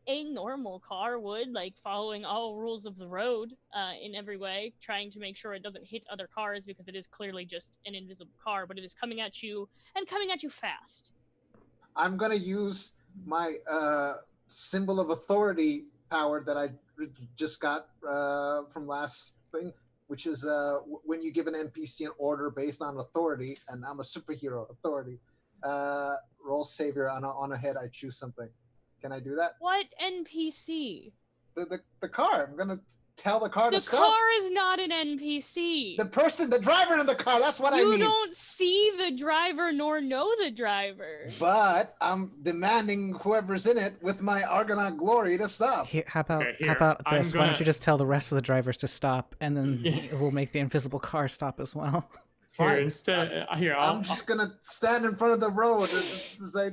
a normal car would, following all rules of the road in every way, trying to make sure it doesn't hit other cars because it is clearly just an invisible car, but it is coming at you and coming at you fast. I'm going to use my symbol of authority power that I just got from last thing, which is when you give an NPC an order based on authority, and I'm a superhero authority, roll savior on a head, I choose something. Can I do that? What NPC? The car. I'm gonna tell the car to stop. The car is not an NPC. The driver in the car. That's what I mean. You don't see the driver nor know the driver. But I'm demanding whoever's in it with my Argonaut glory to stop. How about this? Why don't you just tell the rest of the drivers to stop, and then we'll make the invisible car stop as well. I'm just gonna stand in front of the road and say.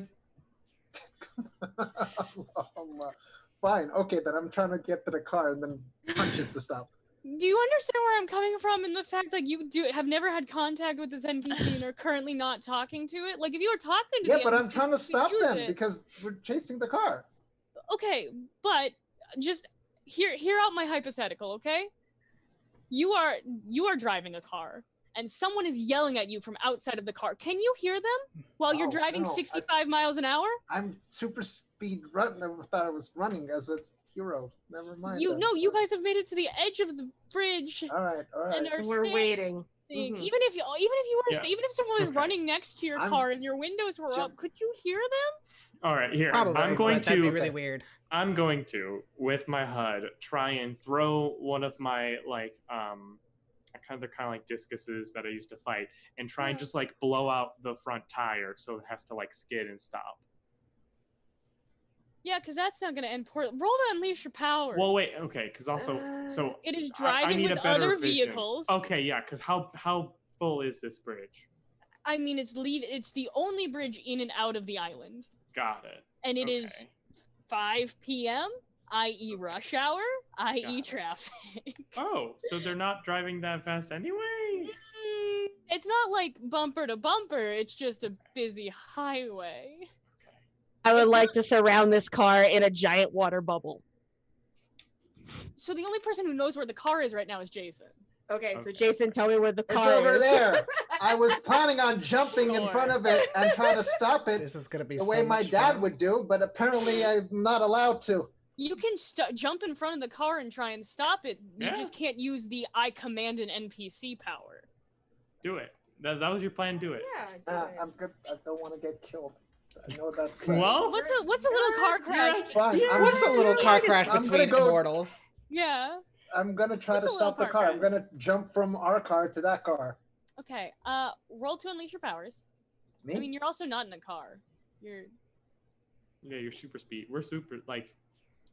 Fine, okay, then I'm trying to get to the car and then punch it to stop. Do you understand where I'm coming from in the fact that you have never had contact with this NPC and are currently not talking to it? If you were talking to the NPC, but I'm trying to stop them because we're chasing the car. Okay, but just hear out my hypothetical, okay? You are driving a car, and someone is yelling at you from outside of the car. Can you hear them while you're driving 65 miles an hour? I'm super speed running. I thought I was running as a hero. Never mind. You guys have made it to the edge of the bridge. All right. And we're waiting. Mm-hmm. Even if someone was running next to your car and your windows were up, could you hear them? All right, here. Probably, that'd be really weird. I'm going to, with my HUD, try and throw one of my they're kind of like discuses that I used to fight, and try and just blow out the front tire so it has to skid and stop. Yeah, because that's not going to end poorly. Roll to unleash your powers. Well, wait, okay, because also, so it is driving with other vehicles. Okay, yeah, because how full is this bridge? I mean, it's the only bridge in and out of the island. Got it. And it is 5 p.m., i.e. rush hour, i.e. traffic. Oh, so they're not driving that fast anyway? It's not bumper to bumper, it's just a busy highway. I would like to surround this car in a giant water bubble. So the only person who knows where the car is right now is Jason. Okay, so Okay. Jason, tell me where the It's car over is. there. I was planning on jumping in front of it and trying to stop it This is gonna be the so way my much dad fun. would do, but apparently I'm not allowed to. You can jump in front of the car and try and stop it. You Yeah. just can't use the I command an NPC power. Do it. That was your plan. Do it. Yeah, do I'm it. good. I don't want to get killed. I know that. Well, What's a little car crash? Fine. Yeah, What's a little car crash I'm gonna between go- mortals? Yeah. I'm gonna try What's to a little stop the car car. I'm crash? gonna jump from our car to that car. Okay. Roll to unleash your powers. Me? I mean, you're also not in a car. You're. Yeah, you're super speed. We're super like,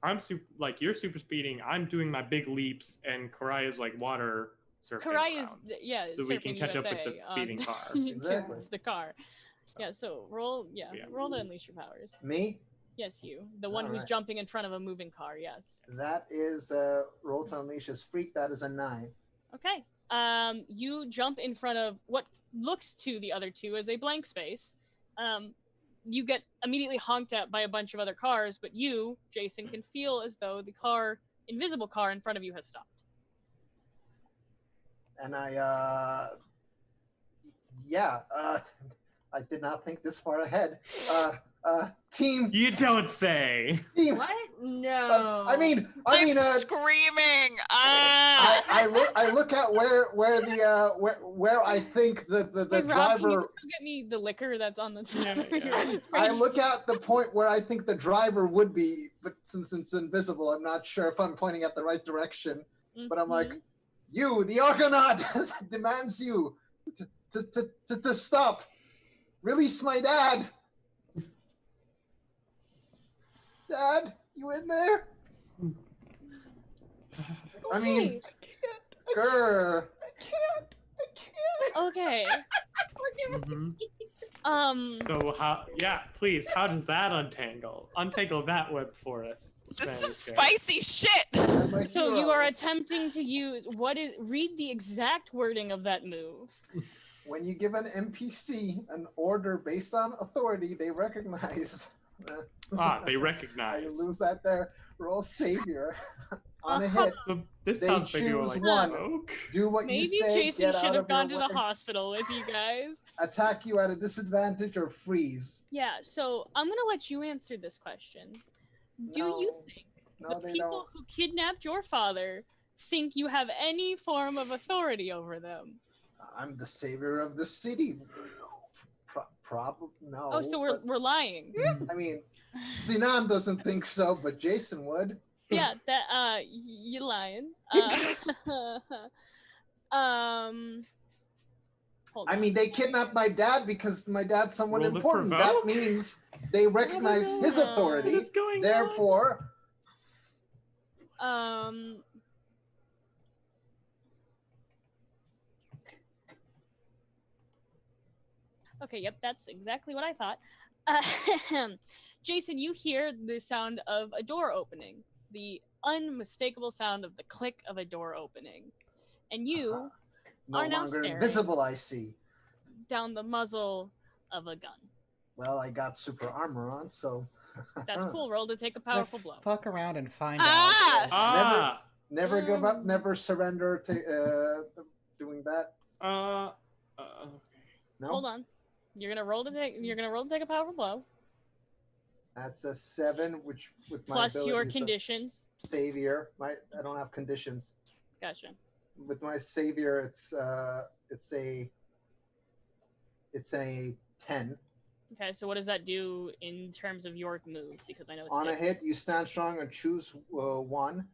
I'm super like you're super speeding. I'm doing my big leaps, and Kurai is like water surfing Kurai is around. yeah. So we can surfing catch up with USA the speeding on- car. Exactly. towards the car. Yeah. So roll. Yeah. Yeah. Roll to unleash your powers. Me? Yes, you. The one who's Alright. jumping in front of a moving car. Yes. That is roll to unleash his freak. That is a 9. Okay. You jump in front of what looks to the other two as a blank space. You get immediately honked at by a bunch of other cars, but you, Jason, can feel as though the invisible car in front of you has stopped. And I did not think this far ahead. Team. You don't say. Team. What? No. I'm screaming. I look at where I think the Hey, Rob, can you driver. just go get me the liquor that's on the Yeah. I look at the point where I think the driver would be, but since it's invisible, I'm not sure if I'm pointing at the right direction. But I'm like, you, the Argonaut, demands you to stop. Release my dad. Dad, you in there? I mean, grr. Okay. Mhm. So how? Yeah, please. How does that untangle? Untangle that web for us. This is some Vanisher. spicy shit. So you are attempting to use read the exact wording of that move. When you give an NPC an order based on authority, they recognize. They I recognize. lose that there. Roll savior on a hit. So this They sounds maybe more choose like one. rogue. Do what Maybe you say. Jason Get should out have of gone to your the way. hospital with you guys. Attack you at a disadvantage or freeze. Yeah, so I'm gonna let you answer this question. Do you think No, the they people don't. who kidnapped your father think you have any form of authority over them? I'm the savior of the city. Probably no. Oh, so we're lying. I mean, Sinan doesn't think so, but Jason would. Yeah, that you lying. Hold I on. mean, they kidnapped my dad because my dad's someone Roll to important. That provoke? means they recognize his God. authority. What is going on? Therefore, Okay, yep, that's exactly what I thought. Jason, you hear the sound of a door opening, the unmistakable sound of the click of a door opening, and you no are now longer staring invisible, I see. down the muzzle of a gun. Well, I got super armor on, so. That's cool. Roll to take a Let's powerful blow. fuck around and find Ah! Ah. Never give up, never surrender to doing that. Okay. No, Hold on. You're gonna roll to take a powerful blow. that's a 7, which with my Plus your abilities of conditions. savior. I don't have conditions. Gotcha. With my savior, it's a 10. Okay, so what does that do in terms of your move? Because I know it's On a different. hit, you stand strong and choose one.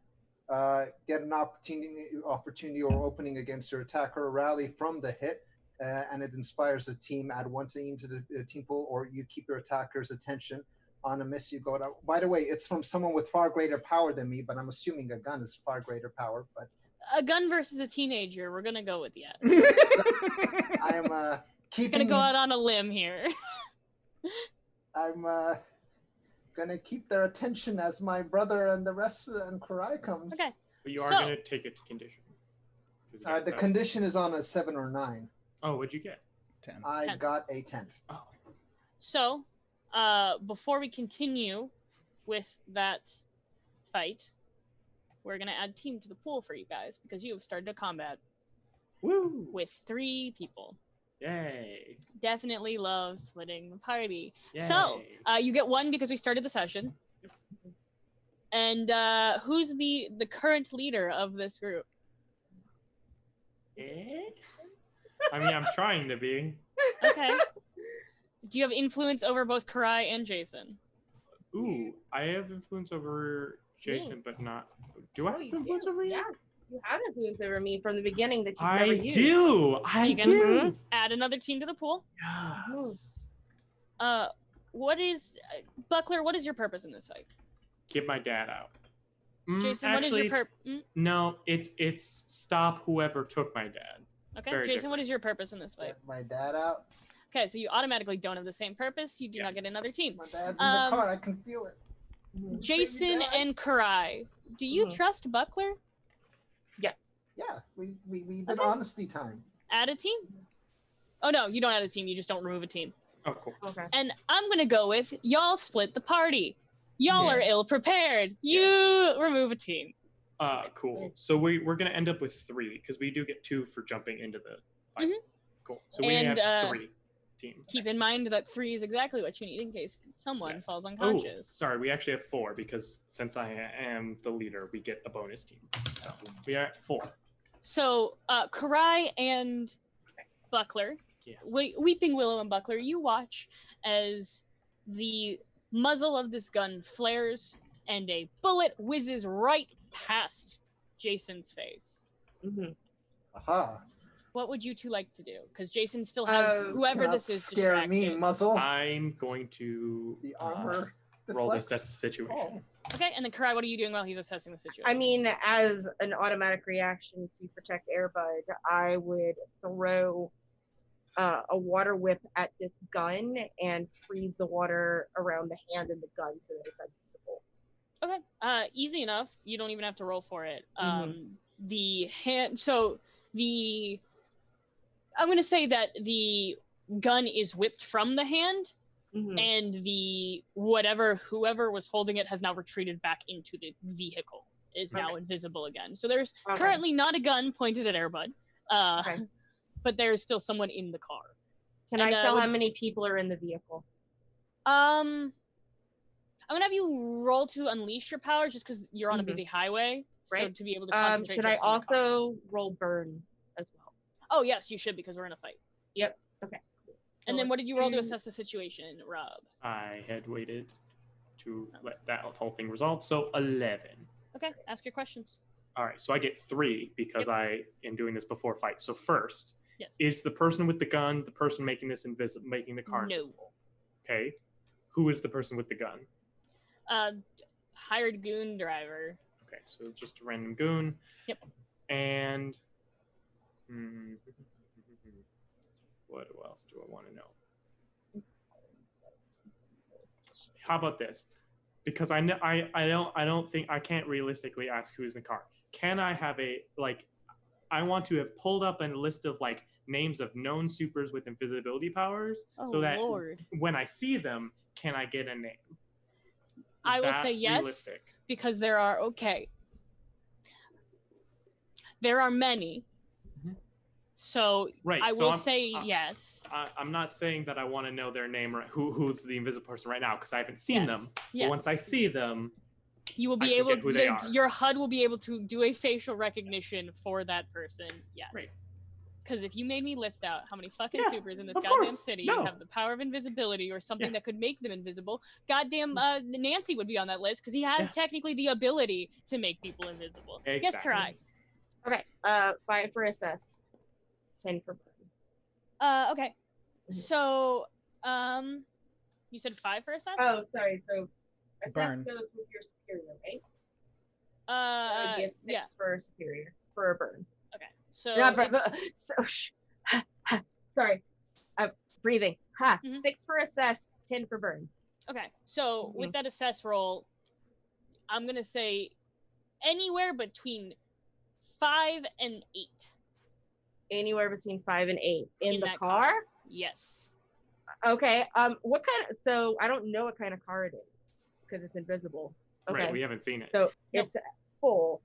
Get an opportunity or opening against your attacker. Rally from the hit, and it inspires the team. Add one team to the team pool, or you keep your attacker's attention. On a miss, you go down. By the way, it's from someone with far greater power than me, but I'm assuming a gun is far greater power. But A gun versus a teenager. We're gonna go with that. I am keeping. Gonna go out on a limb here. I'm gonna keep their attention as my brother and the rest and Kurai comes. Okay. But you are So- gonna take it to condition. 'Cause you got The seven. condition is on a 7 or 9. Oh, what'd you get? 10. I 10. got a 10. Oh. So, before we continue with that fight, we're gonna add team to the pool for you guys because you have started a combat Woo! with 3 people. Yay! Definitely love splitting the party. Yay. So you get 1 because we started the session. And who's the current leader of this group? I mean, I'm trying to be. Okay. Do you have influence over both Kurai and Jason? Ooh, I have influence over Jason, but not. Do I have Oh, you influence do. over you? Yeah, you have influence over me from the beginning that you've I never used. do. I You can do. add another team to the pool. Yes. What is Buckler? What is your purpose in this fight? Get my dad out. Jason, actually, what is your purpose? No, it's stop whoever took my dad. Okay, Very Jason, different. what is your purpose in this fight? Get my dad out. Okay, so you automatically don't have the same purpose. You do not get another team. My dad's in the car. I can feel it. Jason and Kurai, do you trust Buckler? Yes. Yeah, we did honesty time. Add a team? Oh no, you don't add a team. You just don't remove a team. Oh, cool. Okay. And I'm gonna go with y'all split the party. Y'all are ill prepared. You remove a team. Cool. So we're gonna end up with 3 because we do get 2 for jumping into the fight. Cool. So we And, have 3 teams. Keep in mind that 3 is exactly what you need in case someone falls unconscious. Oh, sorry, we actually have 4 because since I am the leader, we get a bonus team. So we are at 4. So Kurai and Buckler, Yes. Weeping Willow and Buckler, you watch as the muzzle of this gun flares and a bullet whizzes right past Jason's face. Aha. What would you 2 like to do? Because Jason still has whoever this is Scare distracted. me, muzzle. I'm going to The armor. roll to deflects. assess the situation. Oh. Okay, and then Kurai, what are you doing while he's assessing the situation? I mean, as an automatic reaction to protect Airbud, I would throw a water whip at this gun and freeze the water around the hand and the gun so that it's unusable. Okay, easy enough. You don't even have to roll for it. The hand, so I'm going to say that the gun is whipped from the hand, and whoever was holding it has now retreated back into the vehicle, is now invisible again. So there's currently not a gun pointed at Airbud, but there's still someone in the car. Can I tell how many people are in the vehicle? I'm gonna have you roll to unleash your powers just because you're on a busy highway, so to be able to concentrate. Should I also roll burn as well? Oh yes, you should because we're in a fight. Yep. Okay. Cool. So And then what did you roll to assess the situation, Rob? I had waited to let that whole thing resolve. So 11. Okay, ask your questions. All right, so I get 3 because I am doing this before fight. So first, Yes. is the person with the gun the person making this invisible, making the car invisible? Okay. Who is the person with the gun? Hired goon driver. Okay, so just a random goon. Yep. And what else do I want to know? How about this? Because I know I don't think I can't realistically ask who's in the car. Can I have I want to have pulled up a list of names of known supers with invisibility powers, so that when I see them, can I get a name? I will say yes, realistic? Because there are many. So I will say yes. I'm not saying that I want to know their name or who's the invisible person right now because I haven't seen them. But once I see them, you will be able to. Your HUD will be able to do a facial recognition for that person. Yes. Right. Because if you made me list out how many fucking supers in this goddamn city have the power of invisibility or something that could make them invisible, goddamn Nancy would be on that list because he has technically the ability to make people invisible. Exactly. Yes, Kurai. Okay. 5 for assess. 10 for burn. Okay. So, you said 5 for assess? Oh, sorry. So, assess burn goes with your superior, right? Would be a 6 for superior for a burn. Okay. So, sorry. Breathing. 6 for assess, 10 for burn. Okay. So, with that assess roll, I'm gonna say anywhere between 5 and 8. Anywhere between 5 and 8 in the car? Yes. Okay. What kind of? So I don't know what kind of car it is because it's invisible. Okay. Right. We haven't seen it. So it's full.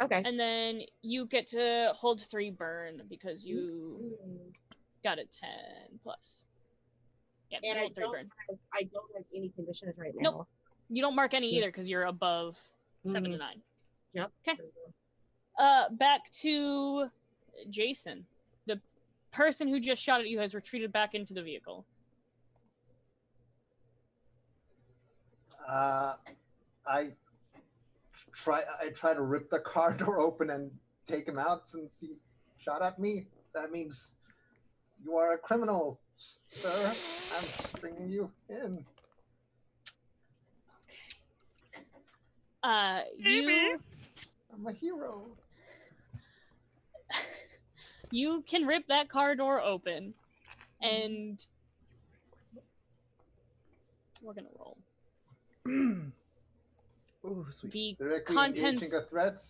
Okay. And then you get to hold 3 burn because you got a 10 plus. Yeah, And hold 3 burn. I don't have any conditions right now. Nope. You don't mark any either because you're above 7 to 9. Yep. Okay. Back to Jason. The person who just shot at you has retreated back into the vehicle. I try to rip the car door open and take him out since he's shot at me. That means you are a criminal, sir. I'm bringing you in. You I'm a hero. you can rip that car door open, and we're gonna roll. Ooh, sweet. The Directly contents. engaging a threat?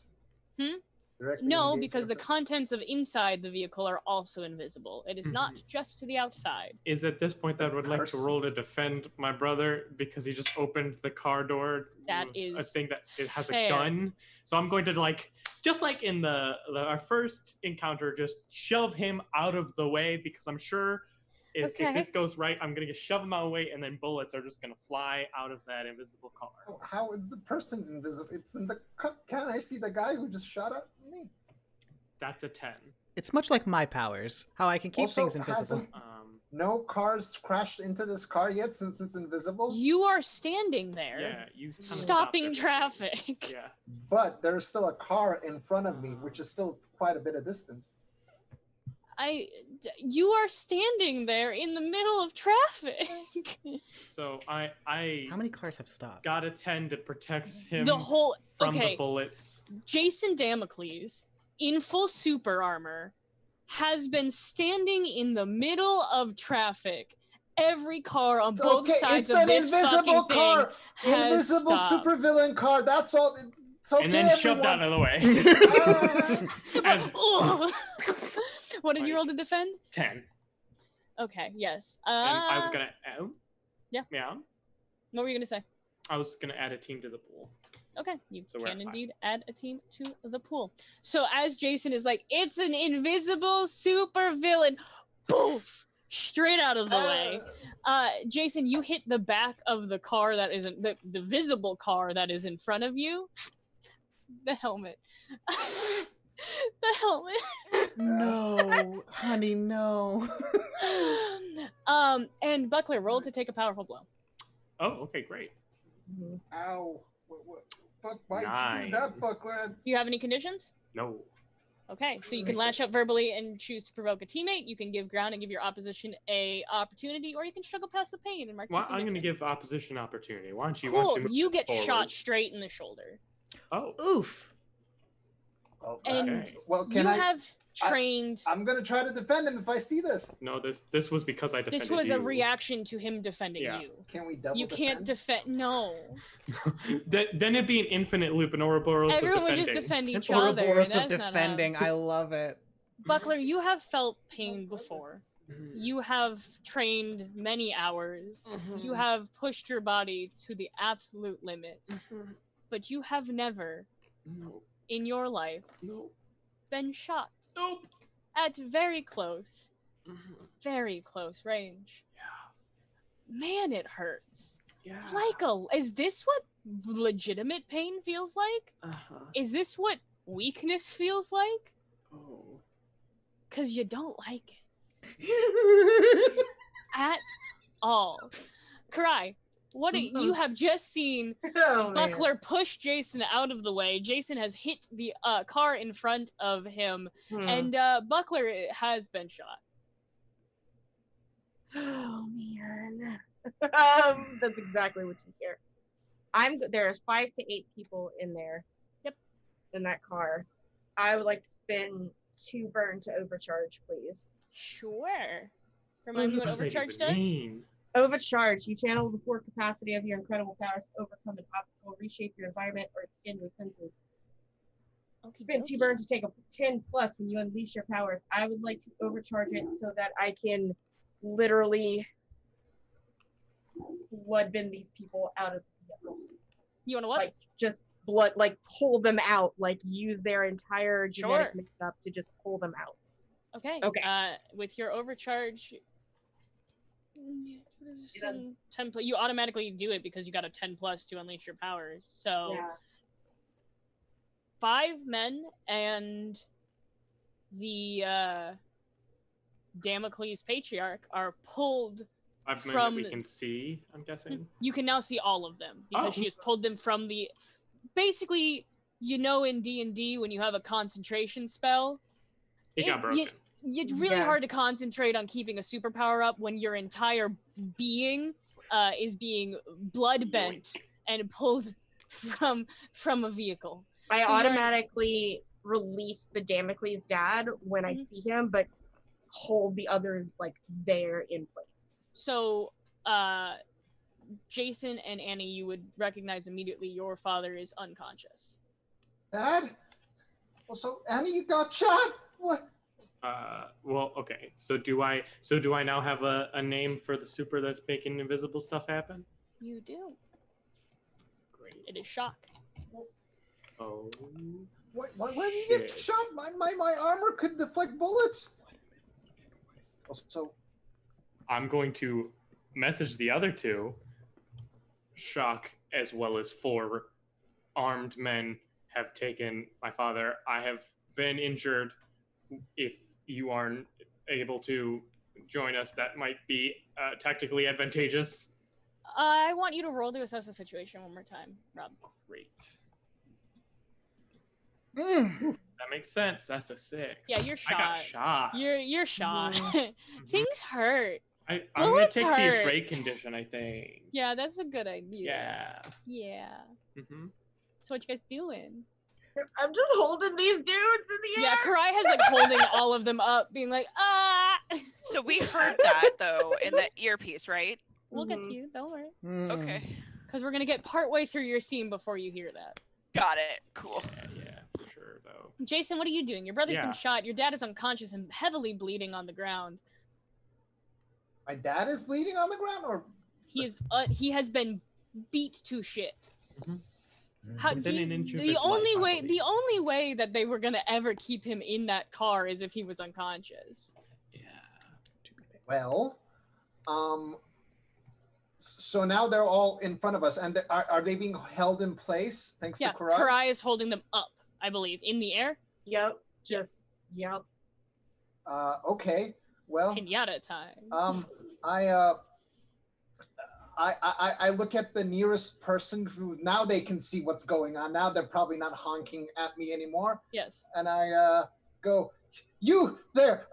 Directly No, engaging because a the threat? contents of inside the vehicle are also invisible. It is not just to the outside. Is at this point that I would like to roll to defend my brother because he just opened the car door. That with is a thing that it has fair. a gun. So I'm going to just like in our first encounter, just shove him out of the way because I'm sure if this goes right, I'm gonna shove him out of the way and then bullets are just gonna fly out of that invisible car. Oh, how is the person invisible? It's in the can I see the guy who just shot at me? That's a 10. It's much like my powers, how I can keep Also, things invisible. No cars crashed into this car yet since it's invisible? You are standing there, Yeah, you kinda stopping traffic. Yeah. But there's still a car in front of me, which is still quite a bit of distance. You are standing there in the middle of traffic. So I How many cars have stopped? got a 10 to protect him The whole from the bullets. Jason Damocles, in full super armor, has been standing in the middle of traffic. Every car on both sides of this invisible fucking car. thing has Invisible stopped. supervillain car. That's all. It's okay, And then shoved everyone. out of the way. What did you roll to defend? 10. Okay, yes. And I'm gonna Yeah. What were you gonna say? I was gonna add a team to the pool. Okay, you So we're can at 5. indeed add a team to the pool. So as Jason is like, it's an invisible super villain, poof, straight out of the way. Jason, you hit the back of the car that isn't the visible car that is in front of you. The helmet. The helmet. No, honey, no. And Buckler, roll to take a powerful blow. Oh, okay, great. Ow. Why did you 9. do that, Buckler? Do you have any conditions? No. Okay, so you can lash out verbally and choose to provoke a teammate. You can give ground and give your opposition a opportunity, or you can struggle past the pain and mark. Well, I'm going to give opposition opportunity. Why don't you? Cool. move You get forward? shot straight in the shoulder. Oh. Oof. Oh, And okay. Well, you have trained. I'm gonna try to defend him if I see this. No, this was because I defended This was you. a reaction to him defending you. Can we double? You can't defend. No. then it'd be an infinite loop, an Ouroboros Everyone of would defending. just defend each An other. Ouroboros and of that's defending. Not how... I love it. Buckler, you have felt pain before. You have trained many hours. You have pushed your body to the absolute limit. But you have never, in your life, been shot. Nope. At very close range. Yeah. Man, it hurts. Yeah. Is this what legitimate pain feels like? Is this what weakness feels like? Oh. 'Cause you don't like it. At all. Kurai, what you have just seen Buckler push Jason out of the way. Jason has hit the car in front of him, and Buckler has been shot. Oh man. That's exactly what you hear. There's 5 to 8 people in there. Yep. In that car. I would like to spend 2 burn to overcharge, please. Sure. Remind me what overcharge does? Overcharge. You channel the full capacity of your incredible powers to overcome an obstacle, reshape your environment, or extend your senses. Spend 2 burn to take a 10 plus when you unleash your powers. I would like to overcharge it so that I can literally bloodbend these people out of the vehicle. You want to what? Like just blood, like pull them out, like use their entire genetic Sure. makeup to just pull them out. Okay. Okay. With your overcharge, 10 you automatically do it because you got a 10+ to unleash your powers. So Yeah. 5 men and the Damocles Patriarch are pulled I've made from. that we can see, I'm guessing. You can now see all of them because she has pulled them from the. Basically, in D&D when you have a concentration spell, It got broken. It's really hard to concentrate on keeping a superpower up when your entire being is being blood bent and pulled from a vehicle. I automatically release the Damocles dad when I see him, but hold the others like there in place. So, Jason and Annie, you would recognize immediately your father is unconscious. Dad? Well, so Annie, you got shot? What? Well, okay. So do I now have a name for the super that's making invisible stuff happen? You do. Great. It is Shock. Oh. Why did you get shot? My armor could deflect bullets. So I'm going to message the other 2. Shock, as well as 4 armed men, have taken my father. I have been injured. If you aren't able to join us, that might be tactically advantageous. I want you to roll to assess the situation one more time, Rob. Great. That makes sense. That's a 6. Yeah, you're shot. I got shot. You're shot. Things hurt. I'm gonna take the afraid condition, I think. Yeah, that's a good idea. Yeah. Yeah. Mm-hmm. So what you guys doing? I'm just holding these dudes in the air. Yeah, Kurai has like holding all of them up, being like, ah. So we heard that though in the earpiece, right? We'll get to you. Don't worry. Okay. Because we're gonna get partway through your scene before you hear that. Got it. Cool. Yeah, for sure though. Jason, what are you doing? Your brother's been shot. Your dad is unconscious and heavily bleeding on the ground. My dad is bleeding on the ground, or he has been beat to shit. Mm-hmm. The only way that they were gonna ever keep him in that car is if he was unconscious. Yeah. Well, so now they're all in front of us, and are they being held in place thanks to Kurai? Kurai is holding them up, I believe, in the air. Yep. Yep. Okay. Well. Pinata time. I look at the nearest person who now they can see what's going on. Now they're probably not honking at me anymore. Yes. And I go, you there,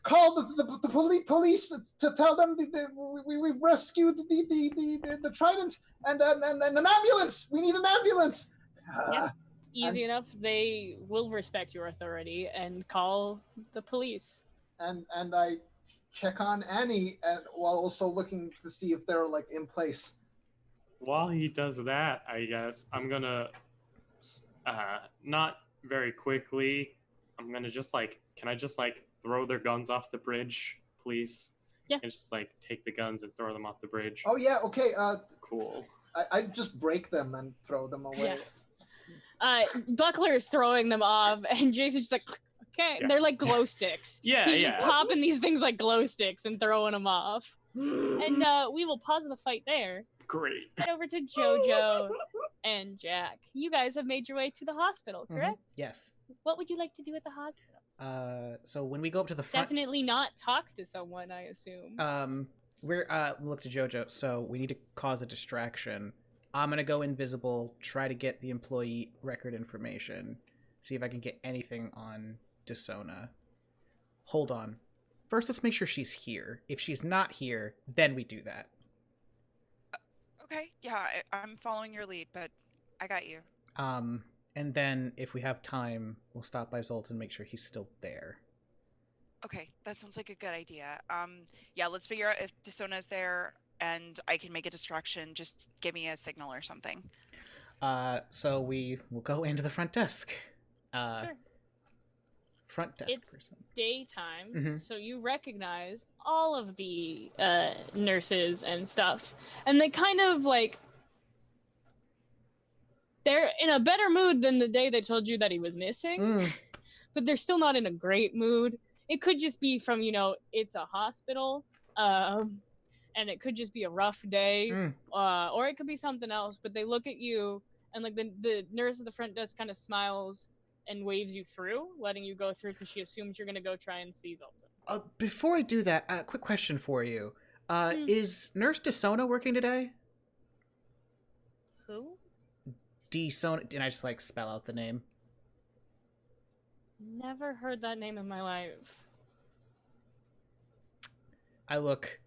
call the police to tell them we rescued the Trident and an ambulance. We need an ambulance. Yeah. Easy enough. They will respect your authority and call the police. And I check on Annie, and while also looking to see if they're like in place. While he does that, I guess I'm gonna not very quickly. I'm gonna just can I just throw their guns off the bridge, please? Yeah. And just take the guns and throw them off the bridge. Oh yeah, okay. Cool. I just break them and throw them away. Yeah. Buckler is throwing them off, and Jason's just like, okay. Yeah. They're like glow sticks. He's just popping these things like glow sticks and throwing them off. And we will pause the fight there. Great. Head over to Jojo and Jack. You guys have made your way to the hospital, correct? Yes. What would you like to do at the hospital? So when we go up to the front, definitely not talk to someone, I assume. We're look to Jojo. So we need to cause a distraction. I'm gonna go invisible, try to get the employee record information, see if I can get anything on Sona. Hold on. First, let's make sure she's here. If she's not here, then we do that. Okay, yeah, I'm following your lead, but I got you. And then if we have time, we'll stop by Zolt and make sure he's still there. Okay, that sounds like a good idea. Yeah, let's figure out if Sona's there and I can make a distraction. Just give me a signal or something. So we will go into the front desk. Sure. Front desk it's person. Daytime, so you recognize all of the nurses and stuff, and they kind of they're in a better mood than the day they told you that he was missing, but they're still not in a great mood. It could just be from, it's a hospital, and it could just be a rough day, or it could be something else, but they look at you, and like the nurse at the front desk kind of smiles and waves you through, letting you go through because she assumes you're going to go try and see Zoltan. Before I do that, quick question for you. Is Nurse Sona working today? Who? Sona. Did I just like spell out the name? Never heard that name in my life. I look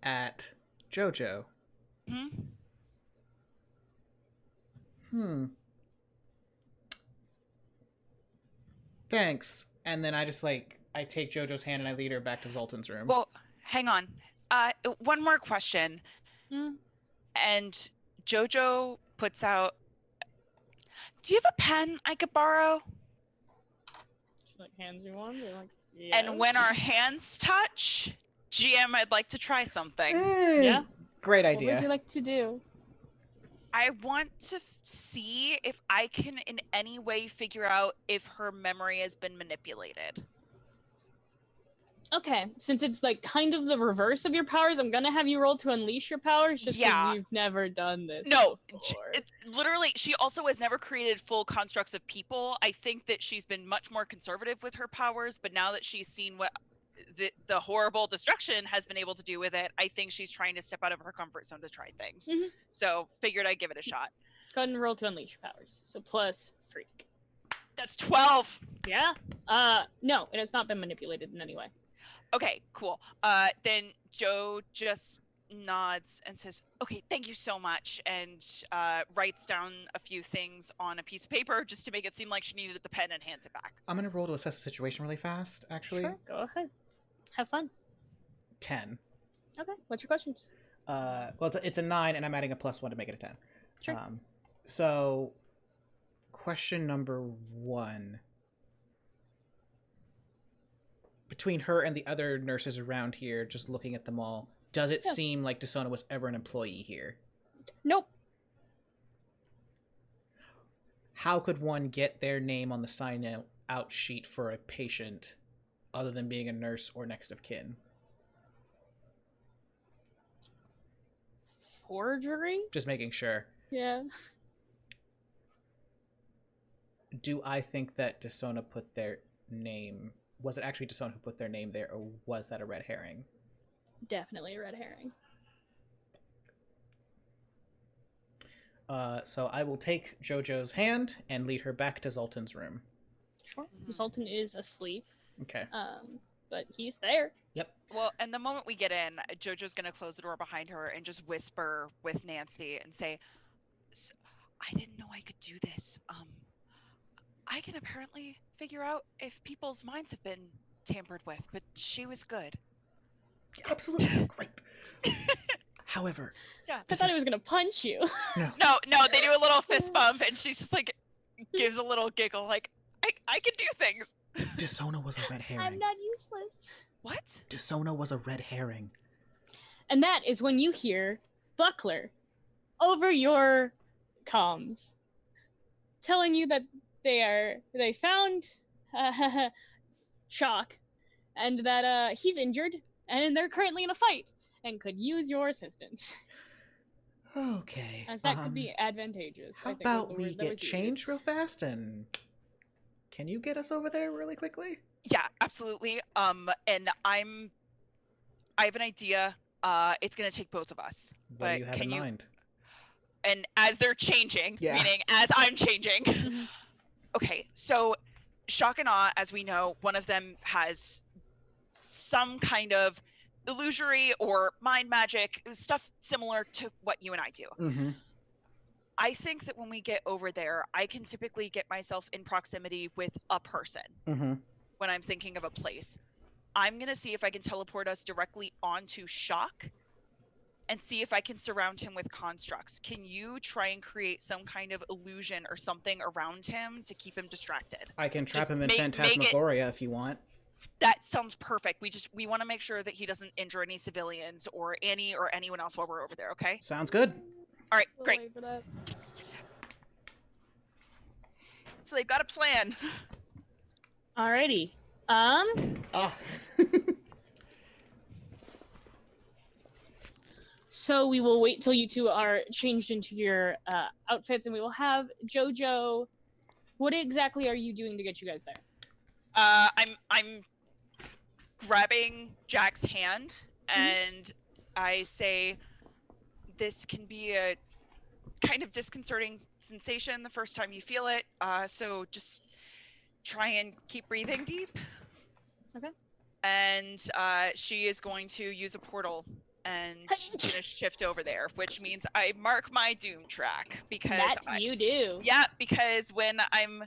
at Jojo. Thanks. And then I just I take Jojo's hand and I lead her back to Zoltan's room. Well, hang on. One more question. And Jojo puts out, do you have a pen I could borrow? She hands you one. You're like, yes. And when our hands touch, GM, I'd like to try something. Yeah. Great idea. What would you like to do? I want to see if I can in any way figure out if her memory has been manipulated. Okay, since it's kind of the reverse of your powers, I'm gonna have you roll to unleash your powers just because you've never done this before. Literally, she also has never created full constructs of people. I think that she's been much more conservative with her powers, but now that she's seen what the horrible destruction has been able to do with it, I think she's trying to step out of her comfort zone to try things. So figured I'd give it a shot. Go ahead and roll to unleash powers. So plus freak. That's 12. Yeah? No, it has not been manipulated in any way. Okay, cool. Then Joe just nods and says, okay, thank you so much, and writes down a few things on a piece of paper just to make it seem like she needed the pen and hands it back. I'm going to roll to assess the situation really fast, actually. Sure, go ahead. Have fun. 10. Okay, what's your questions? Well, it's a 9, and I'm adding a +1 to make it a 10. Sure. So, question number 1. Between her and the other nurses around here, just looking at them all, does it seem like Sona was ever an employee here? Nope. How could one get their name on the sign-out sheet for a patient other than being a nurse or next of kin? Forgery? Just making sure. Yeah. Do I think that Sona put their name... Was it actually Sona who put their name there, or was that a red herring? Definitely a red herring. So I will take Jojo's hand and lead her back to Zoltan's room. Sure. Zoltan is asleep. Okay. But he's there. Yep. Well, and the moment we get in, Jojo's gonna close the door behind her and just whisper with Nancy and say, I didn't know I could do this. I can apparently figure out if people's minds have been tampered with, but she was good. Absolutely great. However, I thought he was gonna punch you. No, they do a little fist bump, and she's just gives a little giggle, I can do things. Sona was a red herring. I'm not useless. What? Sona was a red herring. And that is when you hear Buckler over your comms telling you that they found Shock, and that he's injured, and they're currently in a fight, and could use your assistance. Okay. As that could be advantageous. How about we get changed real fast, and can you get us over there really quickly? Yeah, absolutely. And I have an idea. It's gonna take both of us. What do you have in mind? And as they're changing, meaning as I'm changing. Okay, so Shock and Awe, as we know, one of them has some kind of illusory or mind magic, stuff similar to what you and I do. Mm-hmm. I think that when we get over there, I can typically get myself in proximity with a person when I'm thinking of a place. I'm going to see if I can teleport us directly onto Shock and see if I can surround him with constructs. Can you try and create some kind of illusion or something around him to keep him distracted? I can trap him in Phantasmagoria if you want. That sounds perfect. We want to make sure that he doesn't injure any civilians or Annie or anyone else while we're over there, okay? Sounds good. All right, great. So they've got a plan. Alrighty. So we will wait till you two are changed into your outfits, and we will have Jojo. What exactly are you doing to get you guys there? I'm grabbing Jack's hand, and I say, this can be a kind of disconcerting sensation the first time you feel it, so just try and keep breathing deep. Okay. And she is going to use a portal, and she's gonna shift over there, which means I mark my doom track, because you do. Yeah, because when I'm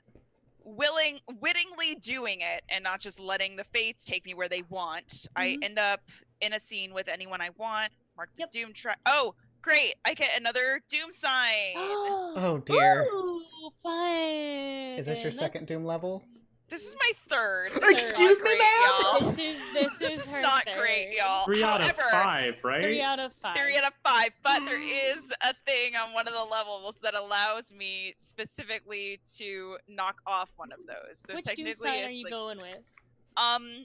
wittingly doing it and not just letting the fates take me where they want, I end up in a scene with anyone I want. Mark the doom track. Oh, great! I get another doom sign. Oh dear. Ooh, fun. Is this your second doom level? This is my third. Excuse me, ma'am. This is her not third. great, y'all. 3 out of However, 5, right? 3 out of 5. 3 out of 5, but there is a thing on one of the levels that allows me specifically to knock off one of those. So Which technically, doom sign are it's you like going 6. with? I'm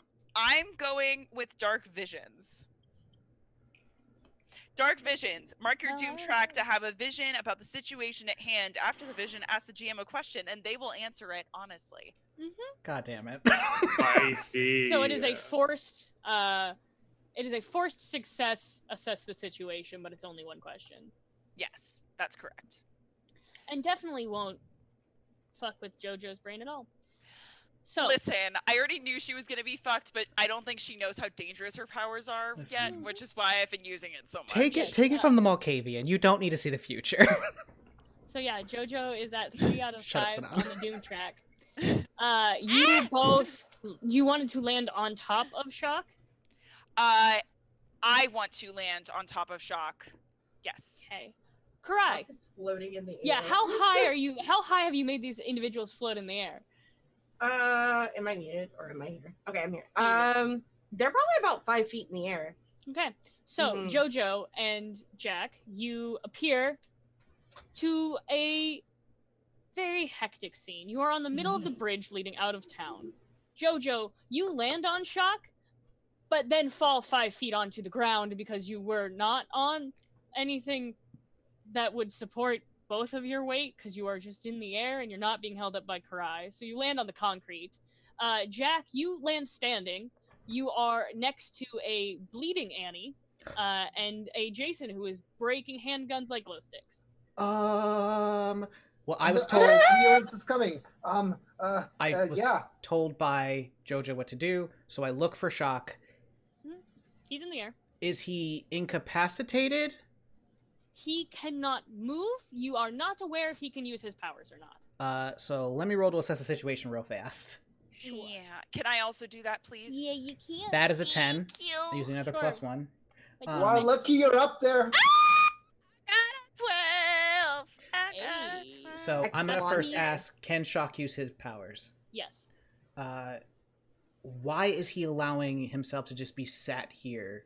going with Dark Visions. Dark Visions. Mark your doom track to have a vision about the situation at hand. After the vision, ask the GM a question, and they will answer it honestly. God damn it. I see. So it is a forced success. Assess the situation, but it's only one question. Yes, that's correct. And definitely won't fuck with JoJo's brain at all. So listen, I already knew she was gonna be fucked, but I don't think she knows how dangerous her powers are yet, which is why I've been using it so much. Take it from the Malkavian. You don't need to see the future. So yeah, JoJo is at 3 out of 5 Sona. on the doom track. You wanted to land on top of Shock? I want to land on top of Shock. Yes. Okay. Kurai. It's floating in the air. Yeah, how high have you made these individuals float in the air? Am I muted or am I here? Okay, I'm here. They're probably about 5 feet in the air. Okay. So Jojo and Jack, you appear to a very hectic scene. You are on the middle of the bridge leading out of town. Jojo, you land on Shock, but then fall 5 feet onto the ground because you were not on anything that would support both of your weight, because you are just in the air and you're not being held up by Kurai. So you land on the concrete. Jack, you land standing. You are next to a bleeding Annie and a Jason who is breaking handguns like glow sticks. Well, I was told. Ambulance is coming. I was told by Jojo what to do, so I look for Shock. He's in the air. Is he incapacitated? He cannot move. You are not aware if he can use his powers or not. So let me roll to assess the situation real fast. Sure. Yeah. Can I also do that, please? Yeah, you can. That is a 10. Using another +1. Wow, lucky you're up there. I got a 12. So I'm gonna first ask, can Shock use his powers? Yes. Why is he allowing himself to just be sat here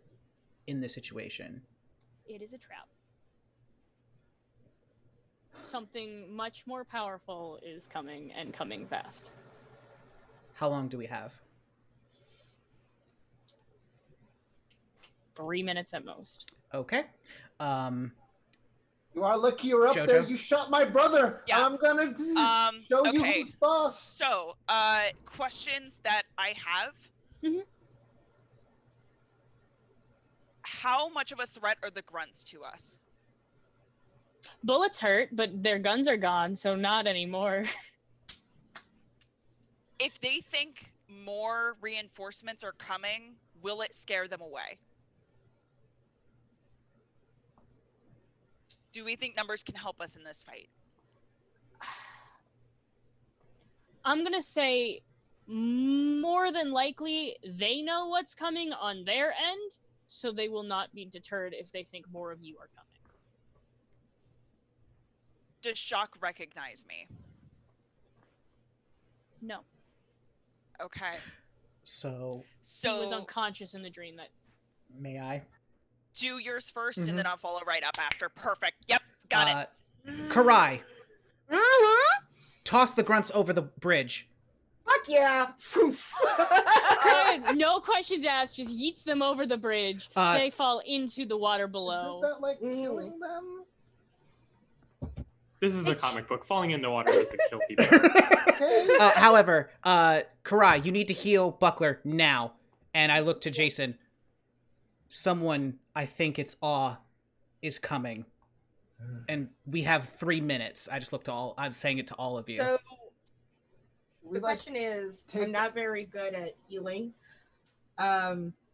in this situation? It is a trap. Something much more powerful is coming, and coming fast. How long do we have? 3 minutes at most. Okay. You are lucky you're up Jojo? there. You shot my brother. Yeah. I'm gonna show you who's boss. So, questions that I have. How much of a threat are the grunts to us? Bullets hurt, but their guns are gone, so not anymore. If they think more reinforcements are coming, will it scare them away? Do we think numbers can help us in this fight? I'm gonna say more than likely they know what's coming on their end, so they will not be deterred if they think more of you are coming. Does Shock recognize me? No. Okay. So he was unconscious in the dream. That. May I? Do yours 1st, and then I'll follow right up after. Perfect. Yep, got it. Kurai. toss the grunts over the bridge. Fuck yeah! Kurai, no questions asked, just yeets them over the bridge. They fall into the water below. Isn't that like killing them? This is a comic book. Falling into water doesn't kill people. However, Kurai, you need to heal Buckler now. And I look to Jason. Someone, I think it's Awe, is coming. And we have 3 minutes. I just looked to all. I'm saying it to all of you. So the question is, I'm not very good at healing.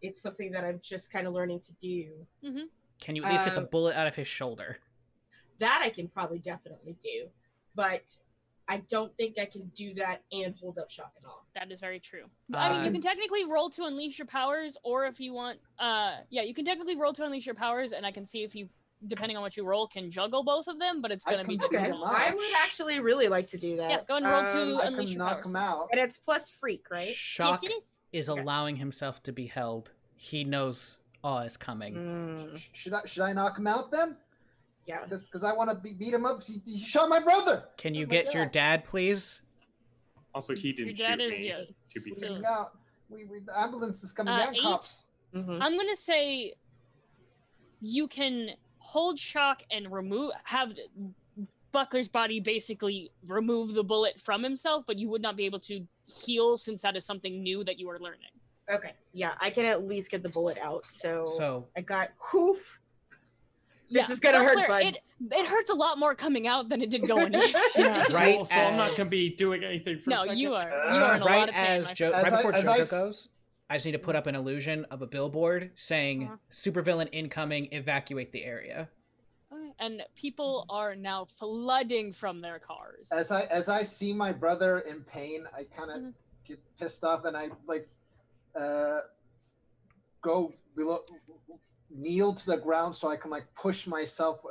It's something that I'm just kind of learning to do. Mm-hmm. Can you at least get the bullet out of his shoulder? That I can probably definitely do, but I don't think I can do that and hold up shock and awe. That is very true. I mean, you can technically roll to unleash your powers, or if you want, yeah, you can technically roll to unleash your powers, and I can see if you, depending on what you roll, can juggle both of them, but it's going to be difficult. I would actually really like to do that. Yeah, go ahead and roll to unleash your knock powers. him out. And it's plus freak, right? Shock is allowing himself to be held. He knows Awe is coming. Should I knock him out then? Yeah. Because I want to beat him up. He shot my brother. Can you get your dad, please? Also, he didn't Your dad shoot is, me, yeah, to be still- fair. The ambulance is coming down, 8. cops. I'm going to say you can hold shock and have Buckler's body basically remove the bullet from himself, but you would not be able to heal since that is something new that you are learning. Okay, yeah, I can at least get the bullet out. So I got hoof. This is gonna hurt, bud. It hurts a lot more coming out than it did going in. Right, Cool, so I'm not going to be doing anything for a No, second. you are. You are in a lot of pain. Right before Jojo goes, I just need to put up an illusion of a billboard saying "Supervillain incoming, evacuate the area." Okay. And people are now flooding from their cars. As I see my brother in pain, I kind of get pissed off, and I go below, kneel to the ground so I can push myself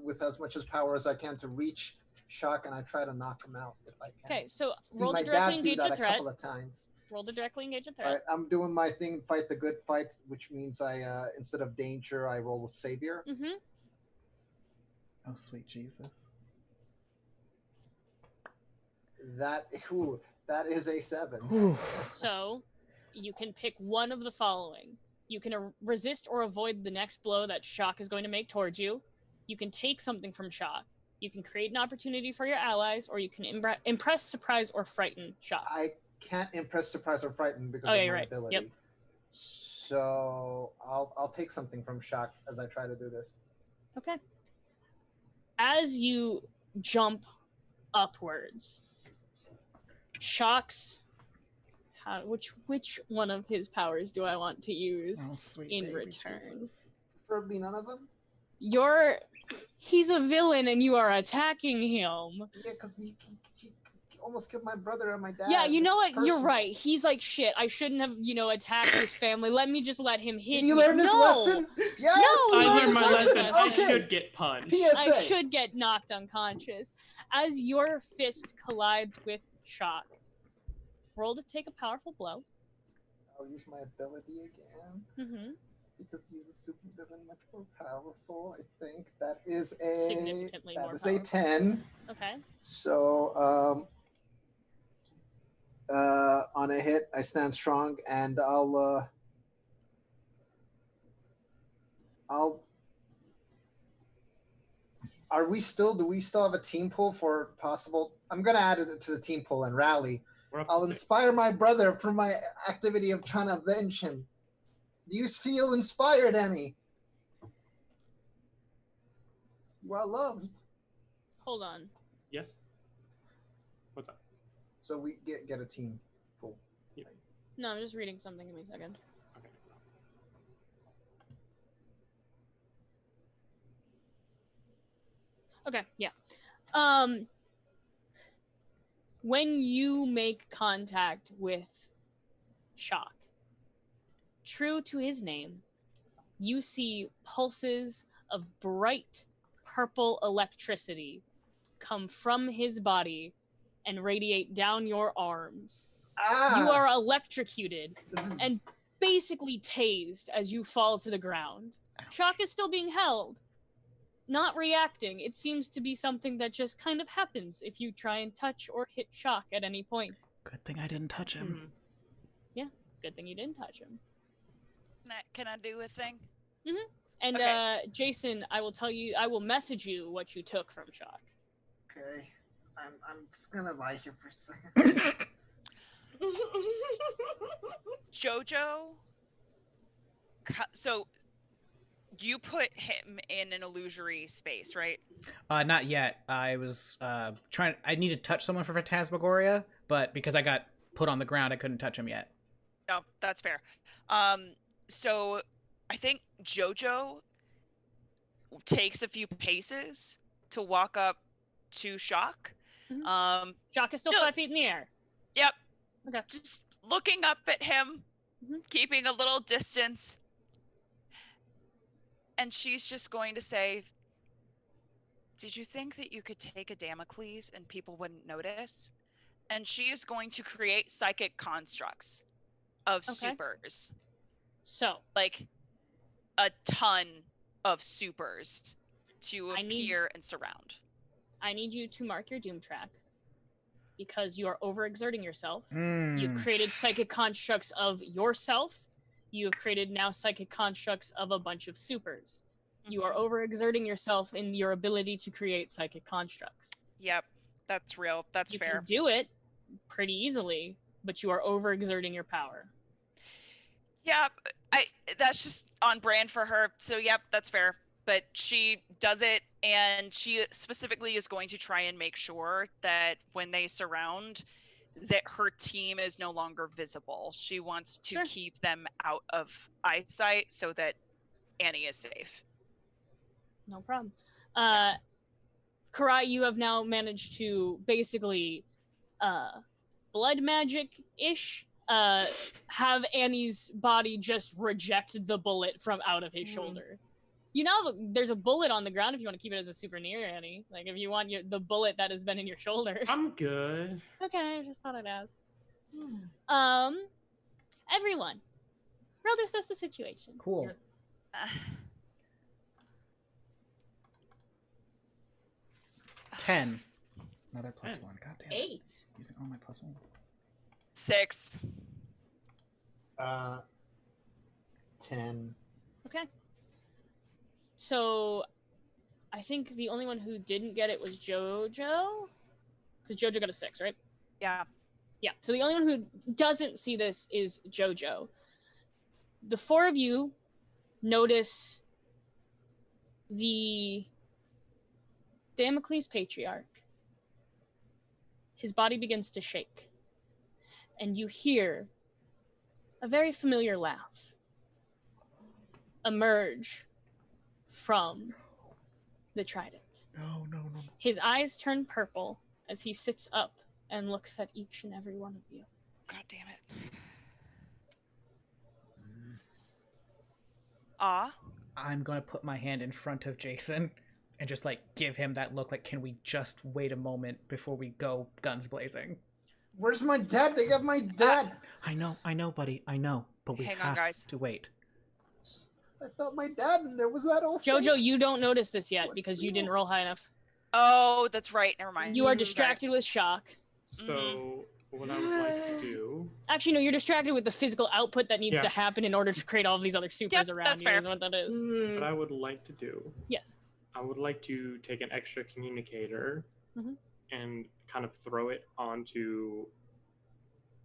with as much power as I can to reach Shock, and I try to knock him out if I can. Okay, so See roll my to directly dad do engage that a a threat. couple of times. Roll to directly engage a threat. All right, I'm doing my thing, fight the good fight, which means I instead of danger, I roll with savior. Mm-hmm. Oh, sweet Jesus! That is a 7. So, you can pick one of the following. You can resist or avoid the next blow that Shock is going to make towards you. You can take something from Shock. You can create an opportunity for your allies, or you can impress, surprise, or frighten Shock. I can't impress, surprise, or frighten because Oh, yeah, of you're my right. ability. Yep. So I'll take something from Shock as I try to do this. Okay. As you jump upwards, Shock's which one of his powers do I want to use in return? Preferably none of them. He's a villain and you are attacking him. Yeah, because he almost killed my brother and my dad. Yeah, you know what? It's You're personal. right. He's like, shit, I shouldn't have, attacked his family. Let me just let him hit Did you me. learn this No! lesson? Yes. No, I you learned my lesson. I Okay. should get punched. I PSA. should get knocked unconscious. As your fist collides with Shock, roll to take a powerful blow. I'll use my ability again. Mm-hmm. Because he's a super villain, much more powerful. I think that is a Significantly more a powerful. 10. Okay. So on a hit, I stand strong, and I'll. Do we still have a team pool for possible? I'm gonna add it to the team pool and rally. I'll inspire my brother for my activity of trying to avenge him. Do you feel inspired, Annie? You are loved. Hold on. Yes? What's up? So we get a team pool. No, I'm just reading something. Give me a second. Okay. Okay, yeah. When you make contact with Shock, true to his name, you see pulses of bright purple electricity come from his body and radiate down your arms. You are electrocuted and basically tased as you fall to the ground. Shock is still being held, not reacting. It seems to be something that just kind of happens if you try and touch or hit shock at any point. Good thing I didn't touch him. Yeah, good thing you didn't touch him. Can I do a thing? And Okay. Jason, I will message you what you took from shock. Okay. I'm just gonna lie here for a second. Jojo. So you put him in an illusory space, right? Not yet. I was trying. I need to touch someone for Phantasmagoria, but because I got put on the ground, I couldn't touch him yet. No, that's fair. So I think Jojo takes a few paces to walk up to Shock. Shock is still 5 feet in the air. Yep. Okay. Just looking up at him, keeping a little distance. And she's just going to say, did you think that you could take a Damocles and people wouldn't notice? And she is going to create psychic constructs of supers. So, like a ton of supers to appear and surround. I need you to mark your doom track because you are overexerting yourself. You've created psychic constructs of yourself. You have created now psychic constructs of a bunch of supers. You are overexerting yourself in your ability to create psychic constructs. Yep, that's real. That's fair. You can do it pretty easily, but you are overexerting your power. Yeah, that's just on brand for her. So yep, that's fair. But she does it, and she specifically is going to try and make sure that when they surround, that her team is no longer visible. She wants to keep them out of eyesight so that Annie is safe. No problem. Kurai, you have now managed to basically blood magic-ish have Annie's body just reject the bullet from out of his shoulder. You know, there's a bullet on the ground if you want to keep it as a souvenir, Annie. Like, if you want the bullet that has been in your shoulder. I'm good. Okay, I just thought I'd ask. Everyone, roll to assess the situation. Cool. 10. Another +1. God damn it. 8. Using all my +1. 6. 10. Okay. So, I think the only one who didn't get it was Jojo. Because Jojo got a 6, right? Yeah. Yeah, so the only one who doesn't see this is Jojo. The four of you notice the Damocles Patriarch. His body begins to shake. And you hear a very familiar laugh emerge from the trident. No. His eyes turn purple as he sits up and looks at each and every one of you. God damn it. I'm going to put my hand in front of Jason and just, like, give him that look, like, can we just wait a moment before we go guns blazing? Where's my dad? They got my dad! I know, buddy, I know, but we Hang have on, guys. to wait. I felt my dad and there was that old Jojo, thing. you don't notice this yet because you didn't roll high enough. Oh, that's right. Never mind. You are distracted with shock. So, what I would like to do... Actually, no, you're distracted with the physical output that needs to happen in order to create all of these other supers around you, is what that is. What I would like to do... Yes. I would like to take an extra communicator and kind of throw it onto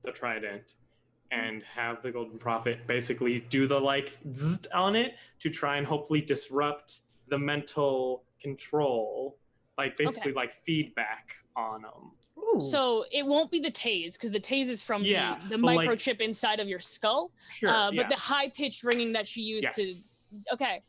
the trident and have the Golden Prophet basically do the, like, zzzt on it to try and hopefully disrupt the mental control, like, basically, like, feedback on them. Ooh. So it won't be the tase, because the tase is from the microchip inside of your skull. But the high-pitched ringing that she used to... Okay.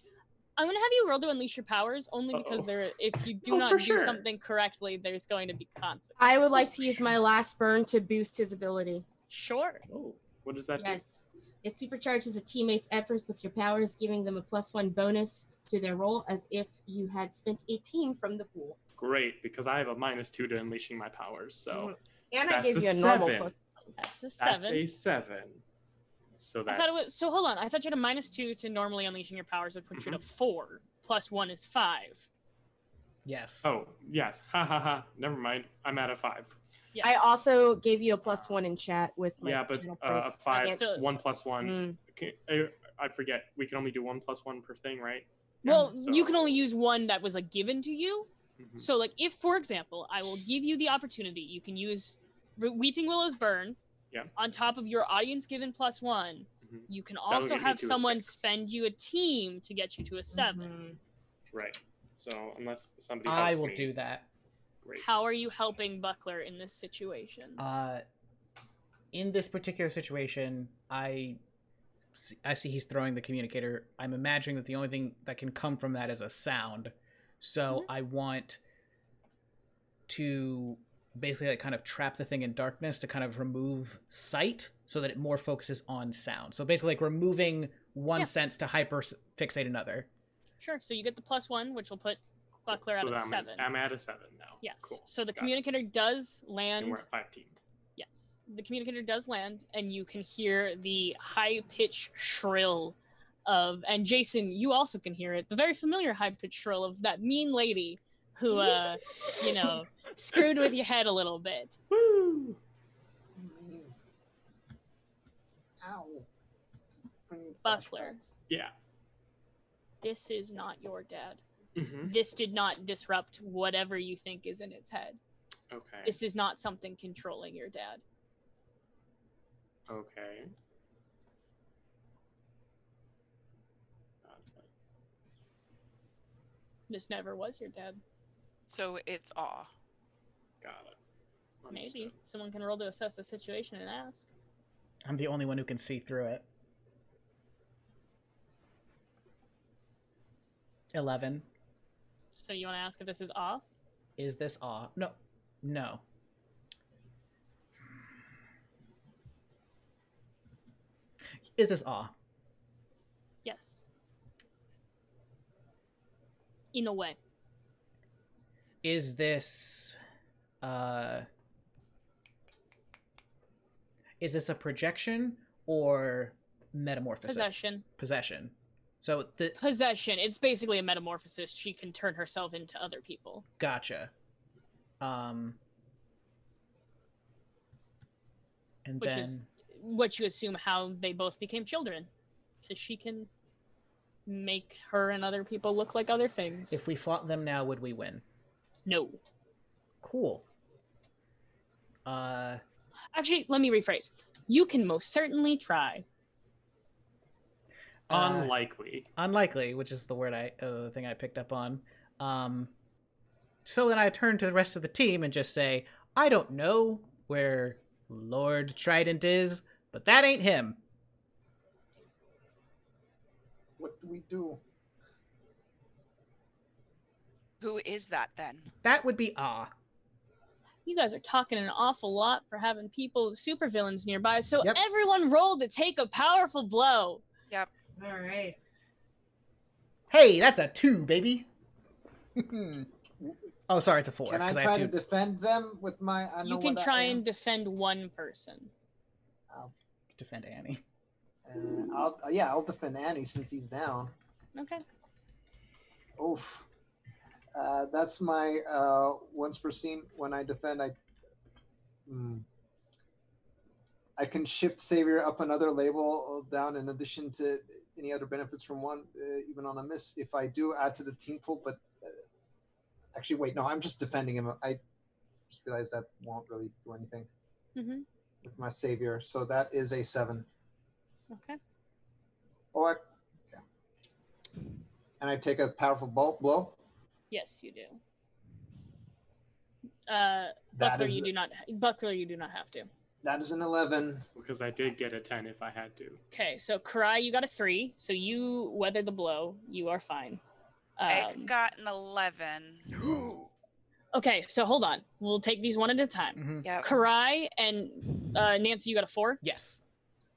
I'm going to have you roll to unleash your powers, only because if you do not do something correctly, there's going to be consequences. I would like to use my last burn to boost his ability. Sure. Oh, what does that do? Yes. It supercharges a teammate's efforts with your powers, giving them a +1 bonus to their roll as if you had spent a team from the pool. Great, because I have a -2 to unleashing my powers, so And I that's gave you a 7. normal +1. That's a 7. That's a 7. So that's... I thought it was, hold on. I thought you had a -2 to normally unleashing your powers would put you to 4. +1 is 5. Yes. Oh, yes. Ha ha ha. Never mind. I'm at a 5. Yes. I also gave you a +1 in chat with my Yeah, but channel a points. 5, still- 1 + 1. Mm. Okay, I forget. We can only do 1 + 1 per thing, right? Well, So- you can only use one that was like given to you. Mhm. So like if, for example, I will give you the opportunity, you can use Weeping Willow's Burn Yeah. on top of your audience given +1. Mhm. You can That'll also get me have to a someone 6. spend you a team to get you to a 7. Mhm. Right. So unless somebody I helps will me, do that. great. How are you helping Buckler in this situation? In this particular situation, I see he's throwing the communicator. I'm imagining that the only thing that can come from that is a sound. So I want to basically like kind of trap the thing in darkness to kind of remove sight so that it more focuses on sound. So basically like removing one sense to hyper fixate another. Sure. So you get the +1, which will put Buckler at a 7. I'm at a 7 now. Yes. Cool. So the Got communicator does land. And we're at 15. Yes. The communicator does land, and you can hear the high-pitched shrill of, and Jason, you also can hear it, the very familiar high-pitched shrill of that mean lady who, you know, screwed with your head a little bit. Woo! Ow. Buckler, Yeah. this is not your dad. Mm-hmm. This did not disrupt whatever you think is in its head. Okay. This is not something controlling your dad. Okay. Gotcha. This never was your dad. So it's awe. Got it. Maybe. Someone can roll to assess the situation and ask. I'm the only one who can see through it. 11. So you want to ask if this is awe? Is this awe? No. No. Is this awe? Yes. In a way. Is this is this a projection or metamorphosis? Possession. So the possession. It's basically a metamorphosis. She can turn herself into other people. Gotcha. And which then is what you assume how they both became children, because she can make her and other people look like other things. if we fought them now, would we win? No. Cool. Actually, let me rephrase. You can most certainly try. Unlikely, which is the word the thing I picked up on. So then I turn to the rest of the team and just say, I don't know where Lord Trident is, but that ain't him. What do we do? Who is that then? That would be Ah. You guys are talking an awful lot for having people, supervillains nearby, so Yep. everyone roll to take a powerful blow. Yep. All right. Hey, that's a 2, baby. Oh, sorry, it's a 4. Can I 'cause try have to to defend them with my? I know You can what try I am. and defend one person. defend Annie. I'll defend Annie since he's down. Okay. Oof. That's my once per scene. When I defend, I can shift Savior up another label down in addition to any other benefits from one, even on a miss. If I do, add to the team pool. But actually, wait, no, I'm just defending him. I just realized that won't really do anything with my Savior. So that is a 7. Okay. Or, yeah. And I take a powerful blow. Yes, you do. That Buckler, is- you do not. Buckler, you do not have to. That is an 11. Because I did get a 10 if I had to. Okay, so Kurai, you got a 3, so you weathered the blow. You are fine. I got an 11. Okay, so hold on. We'll take these one at a time. Yep. Kurai and Nancy, you got a 4. Yes.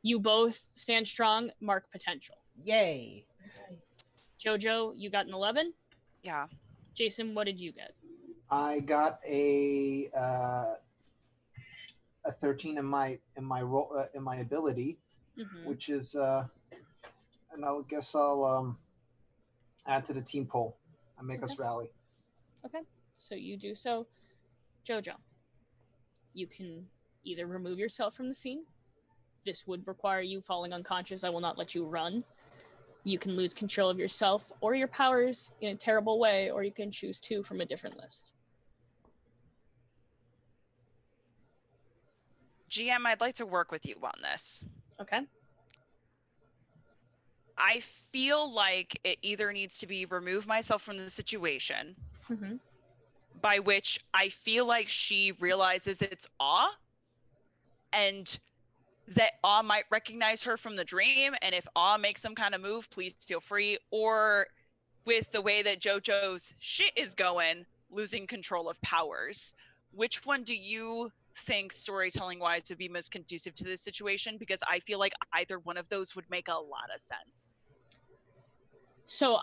You both stand strong. Mark potential. Yay. Jojo, you got an 11. Yeah. Jason, what did you get? I got a 13 in my role in my ability, which is and I'll add to the team poll and make us rally. Okay, so you do so. Jojo, you can either remove yourself from the scene. This would require you falling unconscious. I will not let you run. You can lose control of yourself or your powers in a terrible way, or you can choose two from a different list. GM, I'd like to work with you on this. Okay. I feel like it either needs to be remove myself from the situation, Mm-hmm. by which I feel like she realizes it's Awe, and that Awe might recognize her from the dream, and if Awe makes some kind of move, please feel free, or with the way that Jojo's shit is going, losing control of powers. Which one do you think, storytelling-wise, would be most conducive to this situation? Because I feel like either one of those would make a lot of sense. So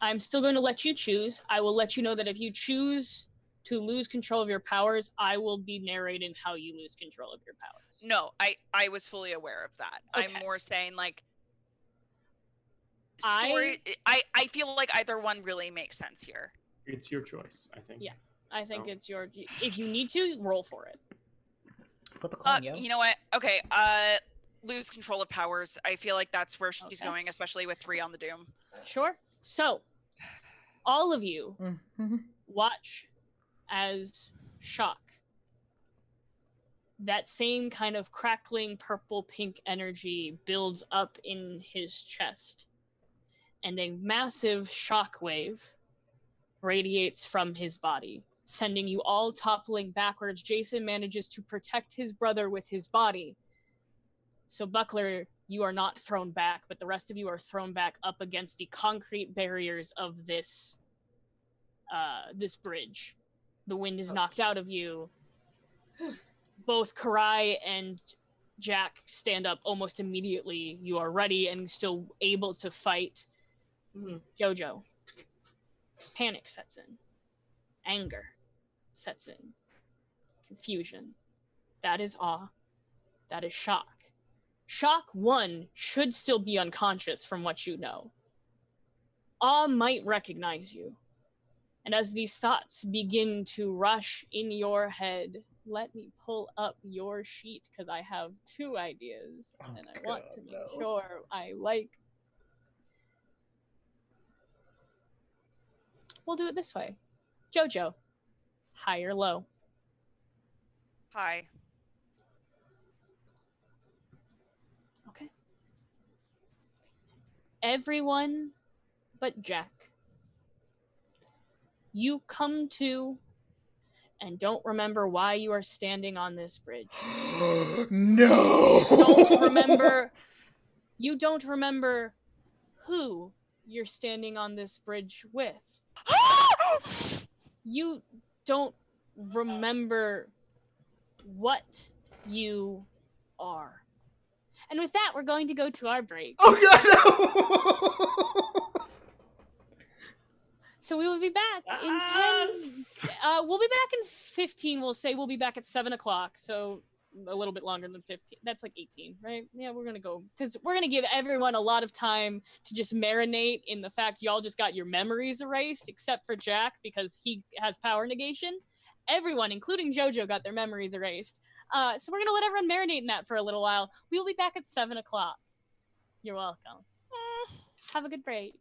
I'm still going to let you choose. I will let you know that if you choose to lose control of your powers, I will be narrating how you lose control of your powers. No, I was fully aware of that. Okay. I'm more saying, like, I feel like either one really makes sense here. It's your choice, I think. Yeah, I think it's your... If you need to, roll for it. Flip a coin, yo. You know what? Okay, lose control of powers. I feel like that's where she's going, especially with 3 on the doom. Sure. So, all of you watch as Shock, that same kind of crackling purple-pink energy builds up in his chest, and a massive shockwave radiates from his body, sending you all toppling backwards. Jason manages to protect his brother with his body. So Buckler, you are not thrown back, but the rest of you are thrown back up against the concrete barriers of this this bridge. The wind is knocked out of you. Both Kurai and Jack stand up almost immediately. You are ready and still able to fight. Jojo. Panic sets in. Anger sets in. Confusion. That is awe. That is shock. Shock 1 should still be unconscious from what you know. Awe might recognize you. And as these thoughts begin to rush in your head, let me pull up your sheet because I have 2 ideas and I want to make sure I like. We'll do it this way. Jojo, high or low? Hi. Okay. Everyone but Jack. You come to and don't remember why you are standing on this bridge. No! You don't remember who you're standing on this bridge with. You don't remember what you are. And with that, we're going to go to our break. Oh god, no! So we will be back in 10. We'll be back in 15. We'll say we'll be back at 7 o'clock. So a little bit longer than 15. That's like 18, right? Yeah, we're going to go. Because we're going to give everyone a lot of time to just marinate in the fact y'all just got your memories erased, except for Jack, because he has power negation. Everyone, including Jojo, got their memories erased. So we're going to let everyone marinate in that for a little while. We will be back at 7 o'clock. You're welcome. Have a good break.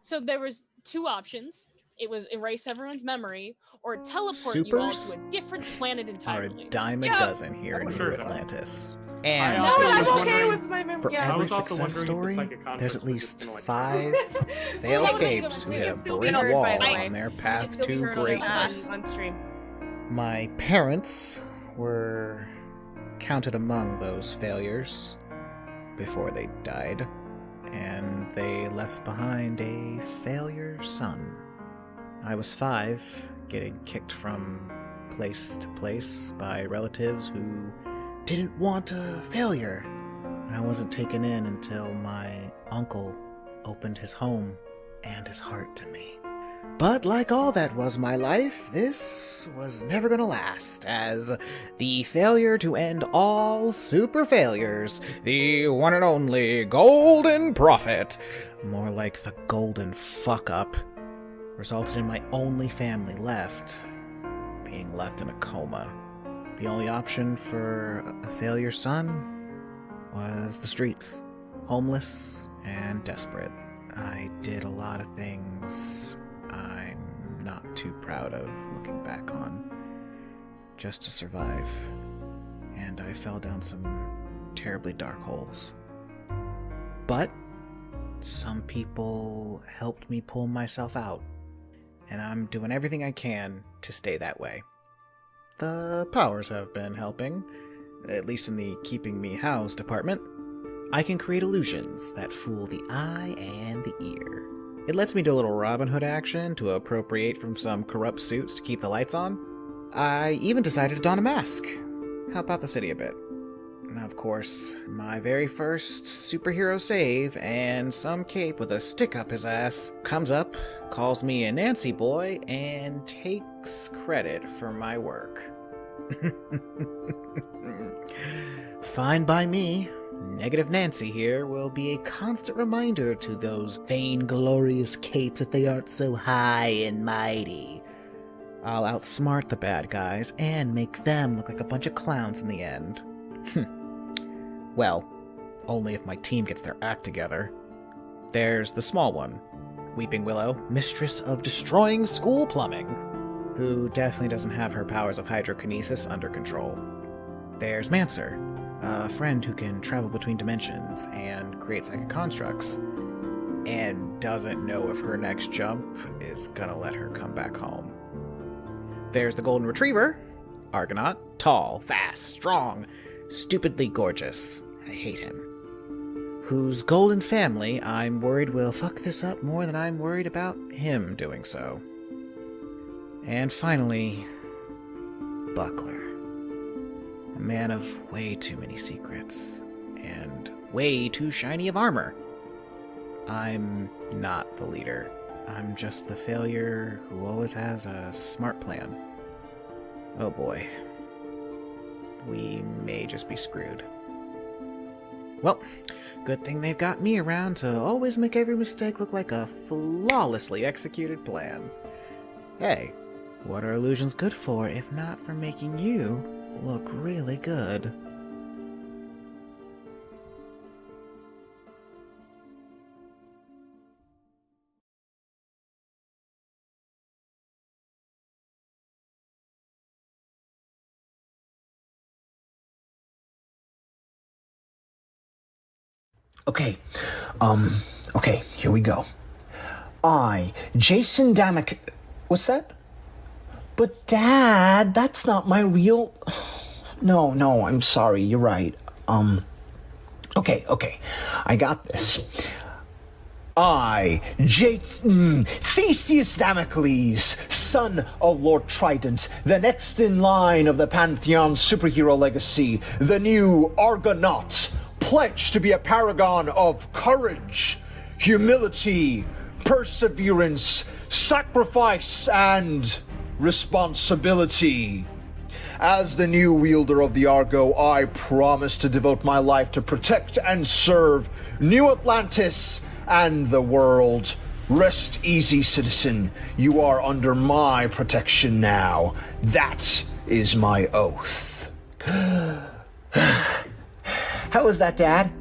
So there was 2 options. It was erase everyone's memory or teleport you all to a different planet Are entirely. a dime a dozen here in New Atlantis. And No, I'm okay with my memory. for Yeah. every success story, there's at least 5 failed capes who hit a brick wall on their path to greatness. On stream. My parents were counted among those failures before they died, and they left behind a failure son. I was 5, getting kicked from place to place by relatives who didn't want a failure. I wasn't taken in until my uncle opened his home and his heart to me. But like all that was my life, this was never gonna last, as the failure to end all super failures, the one and only Golden Prophet, more like the Golden Fuck-Up, resulted in my only family left being left in a coma. The only option for a failure son was the streets, homeless and desperate. I did a lot of things I'm not too proud of looking back on, just to survive, and I fell down some terribly dark holes. But some people helped me pull myself out, and I'm doing everything I can to stay that way. The powers have been helping, at least in the keeping me housed department. I can create illusions that fool the eye and the ear. It lets me do a little Robin Hood action to appropriate from some corrupt suits to keep the lights on. I even decided to don a mask, help out the city a bit. And of course, my very first superhero save and some cape with a stick up his ass comes up, calls me a Nancy boy, and takes credit for my work. Fine by me. Negative Nancy here will be a constant reminder to those vainglorious capes that they aren't so high and mighty. I'll outsmart the bad guys and make them look like a bunch of clowns in the end. Well, only if my team gets their act together. There's the small one, Weeping Willow, mistress of destroying school plumbing, who definitely doesn't have her powers of hydrokinesis under control. There's Mancer, a friend who can travel between dimensions and create psychic constructs, and doesn't know if her next jump is gonna let her come back home. There's the Golden Retriever, Argonaut, tall, fast, strong, stupidly gorgeous. I hate him. Whose golden family I'm worried will fuck this up more than I'm worried about him doing so. And finally, Buckler. A man of way too many secrets, and way too shiny of armor. I'm not the leader. I'm just the failure who always has a smart plan. Oh boy. We may just be screwed. Well, good thing they've got me around to always make every mistake look like a flawlessly executed plan. Hey, what are illusions good for if not for making you look really good? Okay, here we go. I, Jason Damick... What's that? But Dad, that's not my real... No, I'm sorry, you're right. Okay, I got this. I, Theseus Damocles, son of Lord Trident, the next in line of the Pantheon superhero legacy, the new Argonaut, pledged to be a paragon of courage, humility, perseverance, sacrifice, and responsibility. As the new wielder of the Argo, I promise to devote my life to protect and serve New Atlantis and the world. Rest easy, citizen. You are under my protection now. That is my oath. How was that, Dad?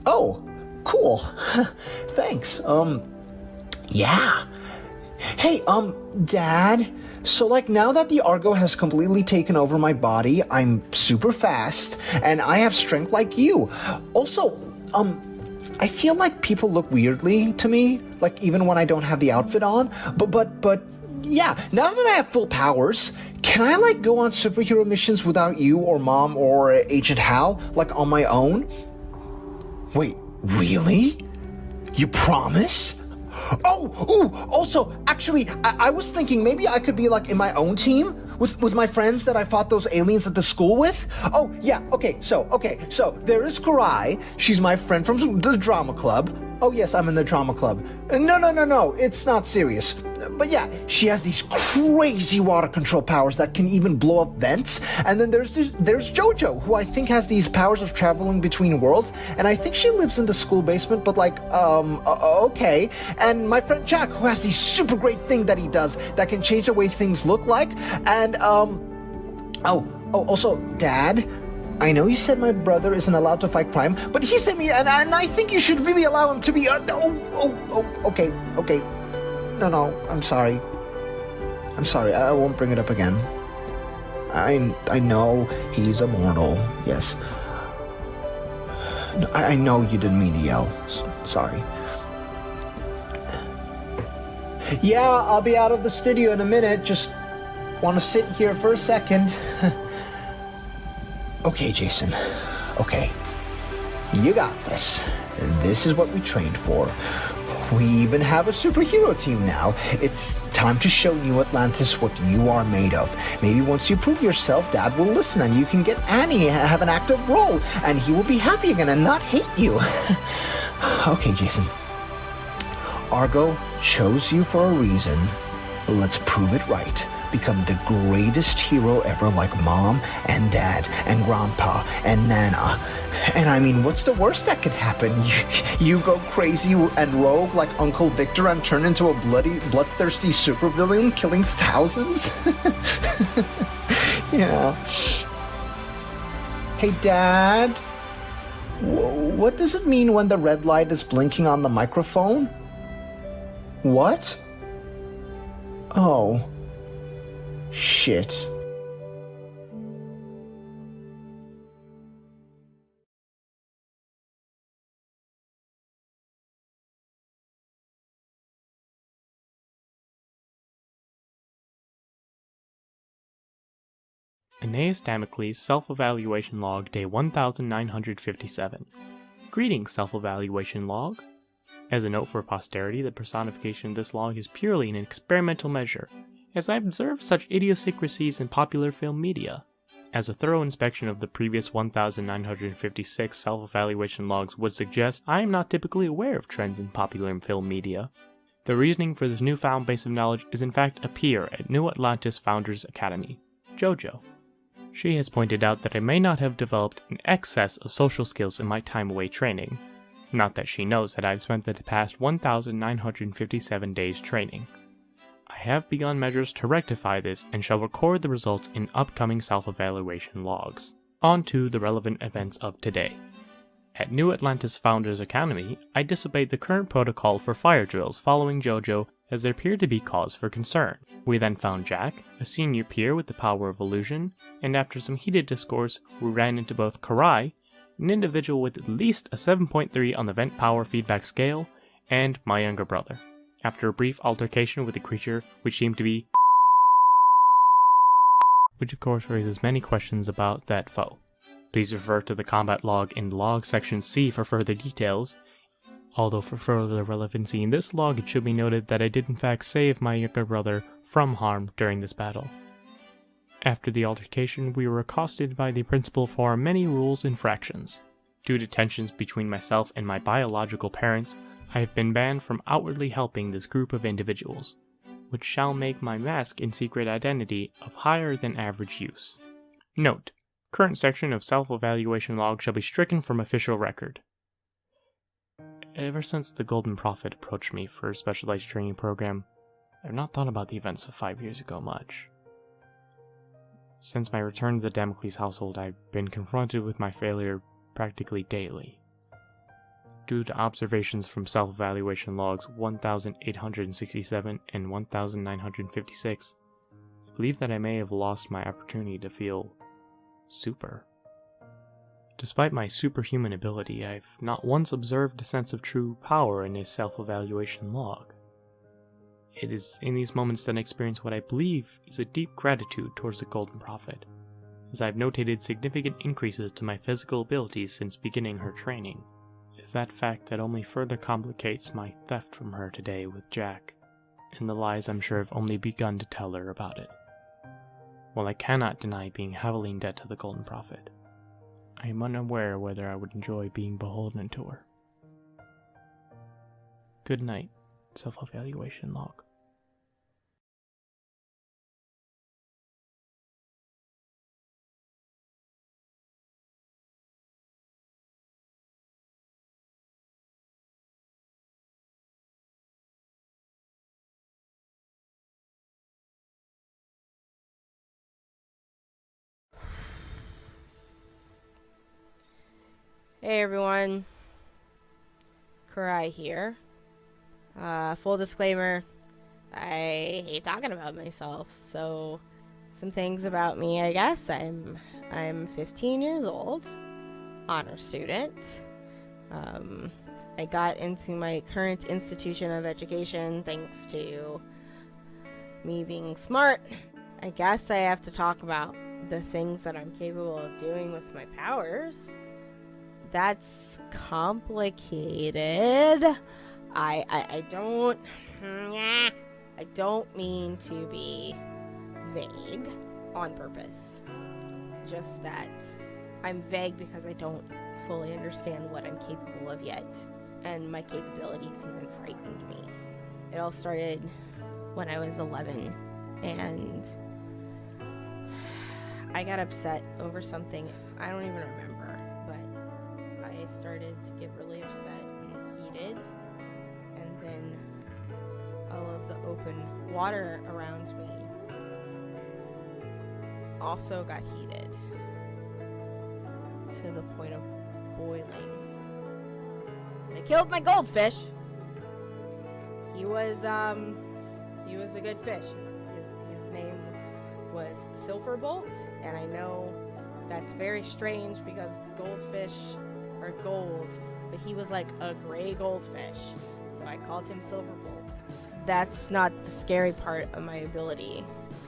Oh, cool. Thanks. Yeah. Hey, Dad, so now that the Argo has completely taken over my body, I'm super fast, and I have strength like you. Also, I feel like people look weirdly to me, even when I don't have the outfit on, but yeah, now that I have full powers, can I go on superhero missions without you or Mom or Agent Hal, on my own? Wait, really? You promise? Also, actually, I was thinking maybe I could be in my own team with my friends that I fought those aliens at the school with. Oh, yeah, okay, so there is Kurai. She's my friend from the drama club. Oh yes, I'm in the drama club. No, it's not serious. But yeah, she has these crazy water control powers that can even blow up vents. And then there's Jojo, who I think has these powers of traveling between worlds. And I think she lives in the school basement, but okay. And my friend Jack, who has this super great thing that he does that can change the way things look like. And, also, Dad, I know you said my brother isn't allowed to fight crime, but he sent me, and I think you should really allow him to be, okay. No, I'm sorry. I won't bring it up again. I know he's immortal, yes. No, I know you didn't mean to yell. Sorry. Yeah, I'll be out of the studio in a minute. Just want to sit here for a second. Okay, Jason. Okay. You got this. This is what we trained for. We even have a superhero team now. It's time to show New Atlantis what you are made of. Maybe once you prove yourself, Dad will listen and you can get Annie have an active role and he will be happy again and not hate you. Okay, Jason. Argo chose you for a reason. Let's prove it right. Become the greatest hero ever, like Mom and Dad and Grandpa and Nana. And I mean, what's the worst that could happen? You go crazy and rogue like Uncle Victor and turn into a bloodthirsty supervillain killing thousands? Yeah. Hey, Dad. What does it mean when the red light is blinking on the microphone? What? Oh. Shit. Aeneas Damocles Self-Evaluation Log Day 1957. Greetings, Self-Evaluation Log. As a note for posterity, the personification of this log is purely an experimental measure, as I observed such idiosyncrasies in popular film media. As a thorough inspection of the previous 1956 self-evaluation logs would suggest, I am not typically aware of trends in popular film media. The reasoning for this newfound base of knowledge is in fact a peer at New Atlantis Founders Academy, Jojo. She has pointed out that I may not have developed an excess of social skills in my time away training. Not that she knows that I've spent the past 1957 days training. I have begun measures to rectify this and shall record the results in upcoming self-evaluation logs. On to the relevant events of today. At New Atlantis Founders Academy, I disobeyed the current protocol for fire drills following Jojo as there appeared to be cause for concern. We then found Jack, a senior peer with the power of illusion, and after some heated discourse, we ran into both Kurai, an individual with at least a 7.3 on the vent power feedback scale, and my younger brother. After a brief altercation with a creature which seemed to be which of course raises many questions about that foe. Please refer to the combat log in log section C for further details. Although for further relevancy in this log, it should be noted that I did in fact save my younger brother from harm during this battle. After the altercation, we were accosted by the principal for our many rules infractions. Due to tensions between myself and my biological parents, I have been banned from outwardly helping this group of individuals, which shall make my mask and secret identity of higher than average use. Note: current section of self-evaluation log shall be stricken from official record. Ever since the Golden Prophet approached me for a specialized training program, I have not thought about the events of 5 years ago much. Since my return to the Damocles household, I've been confronted with my failure practically daily. Due to observations from self-evaluation logs 1867 and 1956, I believe that I may have lost my opportunity to feel super. Despite my superhuman ability, I've not once observed a sense of true power in a self-evaluation log. It is in these moments that I experience what I believe is a deep gratitude towards the Golden Prophet, as I've notated significant increases to my physical abilities since beginning her training. It is that fact that only further complicates my theft from her today with Jack, and the lies I'm sure have only begun to tell her about it. While I cannot deny being heavily in debt to the Golden Prophet, I am unaware whether I would enjoy being beholden to her. Good night. Self-evaluation log. Hey everyone, Kurai here. Full disclaimer, I hate talking about myself, so some things about me, I guess. I'm 15 years old, honor student. I got into my current institution of education thanks to me being smart. I guess I have to talk about the things that I'm capable of doing with my powers. That's complicated. I don't mean to be vague on purpose. Just that I'm vague because I don't fully understand what I'm capable of yet, and my capabilities even frightened me. It all started when I was 11, and I got upset over something. I don't even remember. I started to get really upset and heated, and then all of the open water around me also got heated to the point of boiling. And I killed my goldfish. He was a good fish. His name was Silverbolt, and I know that's very strange because goldfish are gold, but he was like a gray goldfish, so I called him Silverbolt. That's not the scary part of my ability.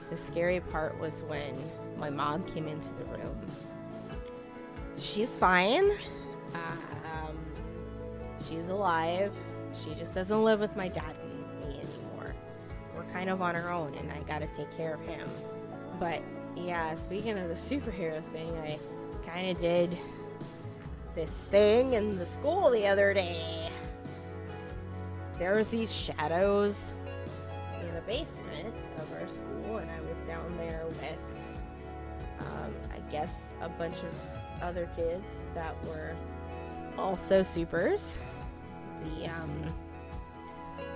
The scary part was when my mom came into the room. She's fine. She's alive. She just doesn't live with my dad and me anymore. We're kind of on our own, and I gotta take care of him. But yeah, speaking of the superhero thing, I kind of did this thing in the school the other day. There was these shadows in the basement of our school, and I was down there with I guess a bunch of other kids that were also supers. The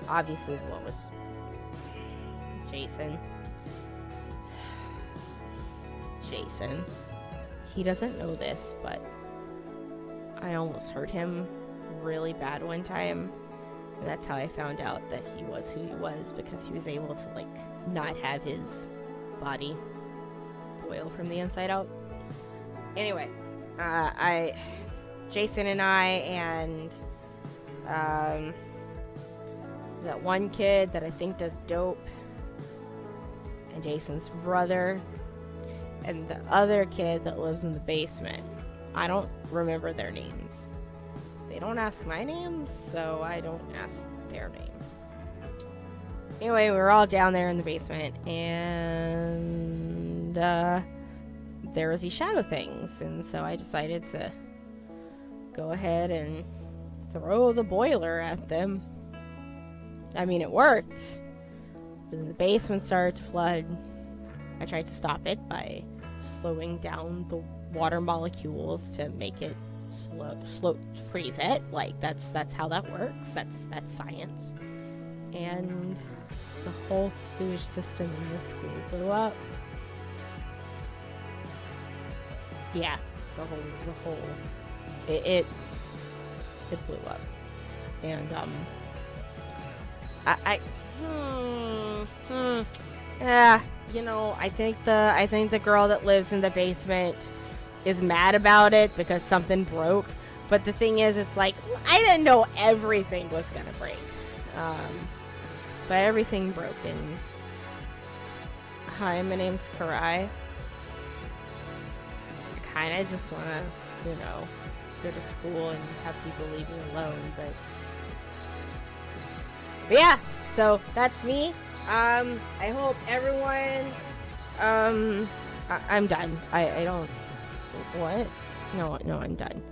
obviously what was Jason. He doesn't know this, but I almost hurt him really bad one time. And that's how I found out that he was who he was, because he was able to, like, not have his body boil from the inside out. Anyway, Jason and I and that one kid that I think does dope, and Jason's brother, and the other kid that lives in the basement. I don't remember their names. They don't ask my name, so I don't ask their name. Anyway, we were all down there in the basement, and there was these shadow things, and so I decided to go ahead and throw the boiler at them. I mean, it worked. But then the basement started to flood. I tried to stop it by slowing down the water molecules to make it slow freeze it. Like, that's how that works. That's science. And the whole sewage system in the school blew up. Yeah, the whole it blew up. And yeah, you know, I think the girl that lives in the basement is mad about it because something broke. But the thing is, it's like, I didn't know everything was gonna break. But everything broke. And hi, my name's Kurai. I kind of just want to, you know, go to school and have people leave me alone, but yeah, so that's me. I hope everyone, I'm done. I don't, what? No, I'm done.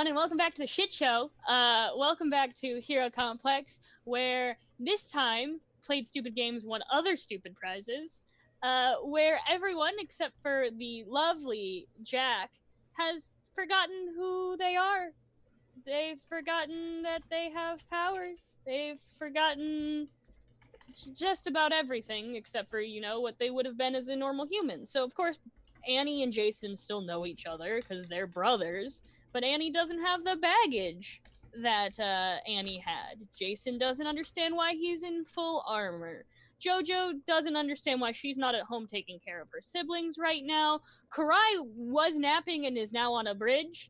everyone, and welcome back to the shit show. Welcome back to Hero Complex, where this time Played Stupid Games won other stupid prizes, where everyone except for the lovely Jack has forgotten who they are. They've forgotten that they have powers. They've forgotten just about everything except for, what they would have been as a normal human. So, of course, Annie and Jason still know each other because they're brothers, but Annie doesn't have the baggage that Annie had. Jason doesn't understand why he's in full armor. Jojo doesn't understand why she's not at home taking care of her siblings right now. Kurai was napping and is now on a bridge.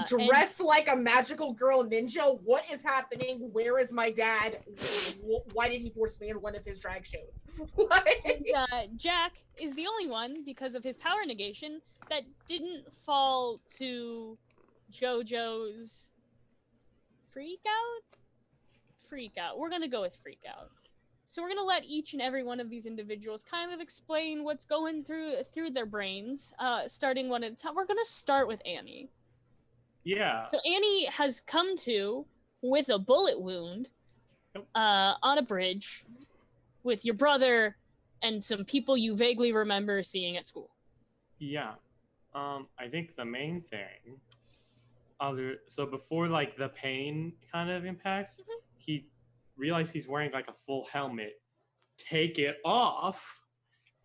Dressed like a magical girl ninja. What is happening? Where is my dad? Why did he force me in one of his drag shows? And Jack is the only one, because of his power negation, that didn't fall to Jojo's freak out. We're gonna go with freak out. So we're gonna let each and every one of these individuals kind of explain what's going through their brains, starting one at a time. We're gonna start with Annie. Yeah. So Annie has come to with a bullet wound on a bridge with your brother and some people you vaguely remember seeing at school. Yeah. I think the main thing, so before like the pain kind of impacts, he realized he's wearing like a full helmet. Take it off,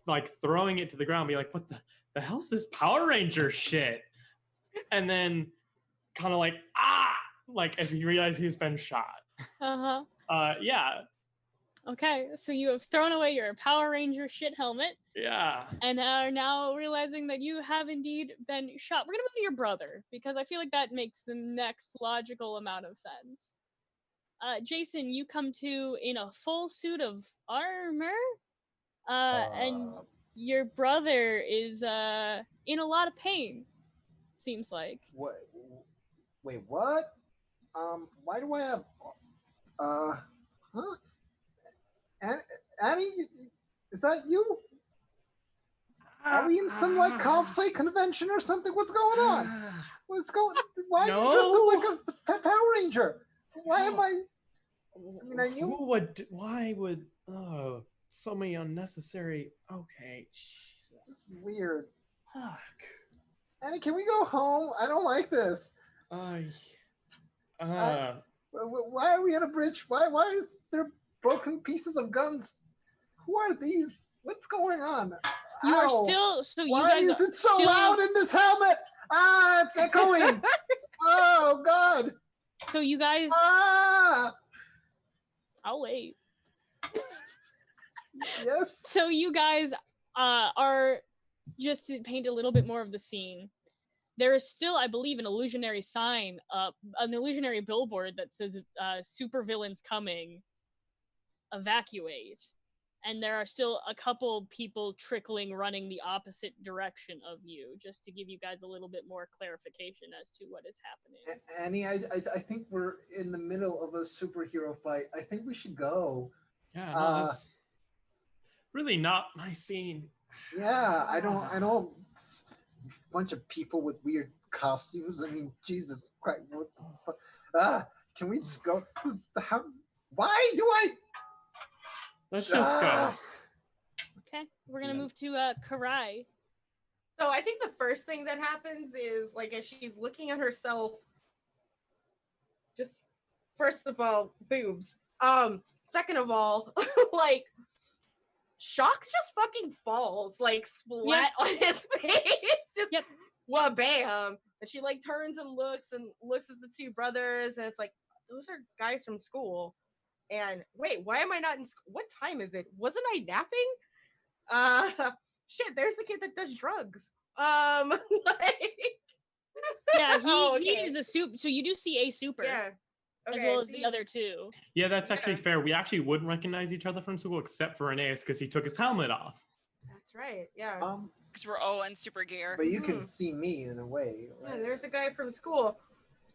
like throwing it to the ground, be like, what the hell's this Power Ranger shit? And then kind of like, like as he realized he's been shot. Yeah. Okay, so you have thrown away your Power Ranger shit helmet. Yeah. And are now realizing that you have indeed been shot. We're gonna move to your brother, because I feel like that makes the next logical amount of sense. Jason, you come to in a full suit of armor, and your brother is in a lot of pain, seems like. What? Wait, what? Why do I have? Huh? Annie, is that you? Are we in some like cosplay convention or something? What's going on? What's going? Why are you dressed up like a Power Ranger? Why am I? I mean, I knew. Why would? Oh, so many unnecessary. Okay, Jesus. This is weird. Fuck. Annie, can we go home? I don't like this. Why are we on a bridge? Why is there broken pieces of guns? Who are these? What's going on? You are still. So you Why guys is it so still... loud in this helmet? It's echoing. Oh God. So you guys. I'll wait. Yes. So you guys are, just to paint a little bit more of the scene, there is still, I believe, an illusionary sign up, an illusionary billboard that says supervillains coming, evacuate. And there are still a couple people trickling, running the opposite direction of you, just to give you guys a little bit more clarification as to what is happening. Annie, I think we're in the middle of a superhero fight. I think we should go. Yeah, no, that's really not my scene. Yeah, I don't. Bunch of people with weird costumes. I mean, Jesus Christ! Can we just go? How? Why do I? Let's just go. Okay, we're gonna move to Kurai. So I think the first thing that happens is, like, as she's looking at herself, just first of all, boobs. Second of all, like, Shock just fucking falls, like, splat on his face. Just bam. And she like turns and looks at the two brothers, and it's like, those are guys from school. And wait, why am I not in school? What time is it? Wasn't I napping? Shit, there's a kid that does drugs. Yeah, he is a super. So you do see a super, as well as the other two. Yeah, that's actually fair. We actually wouldn't recognize each other from school except for Aeneas because he took his helmet off. That's right. Yeah. Because we're all in super gear. But you can see me in a way. Right? Yeah, there's a guy from school.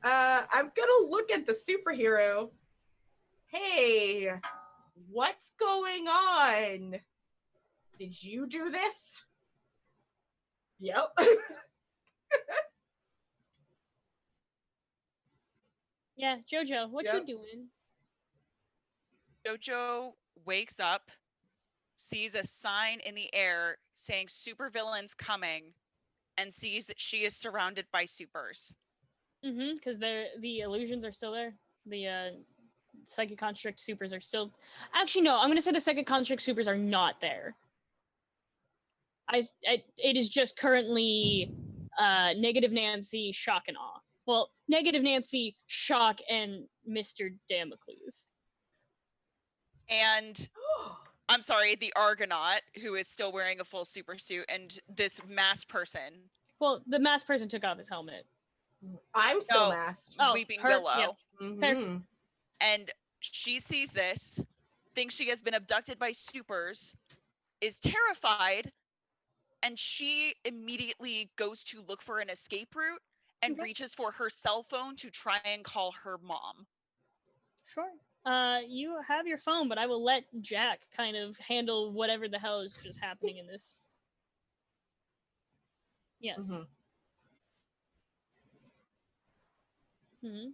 I'm gonna look at the superhero. Hey, what's going on? Did you do this? Yep. Yeah, Jojo, what Yep. you doing? Jojo wakes up, sees a sign in the air saying supervillains coming, and sees that she is surrounded by supers. Mm-hmm, because the illusions are still there. The psychic construct supers are still. Actually, no. I'm gonna say the psychic construct supers are not there. It is just currently Negative Nancy, Shock, and Awe. Well, Negative Nancy, Shock, and Mr. Damocles. And I'm sorry, the Argonaut, who is still wearing a full super suit, and this masked person. Well, the masked person took off his helmet. I'm still No, masked. Weeping her- Willow. yeah. Fair. Mhm. And she sees this, thinks she has been abducted by supers, is terrified, and she immediately goes to look for an escape route and Okay. reaches for her cell phone to try and call her mom. Sure. You have your phone, but I will let Jack kind of handle whatever the hell is just happening in this. Yes. Mhm. Mm-hmm.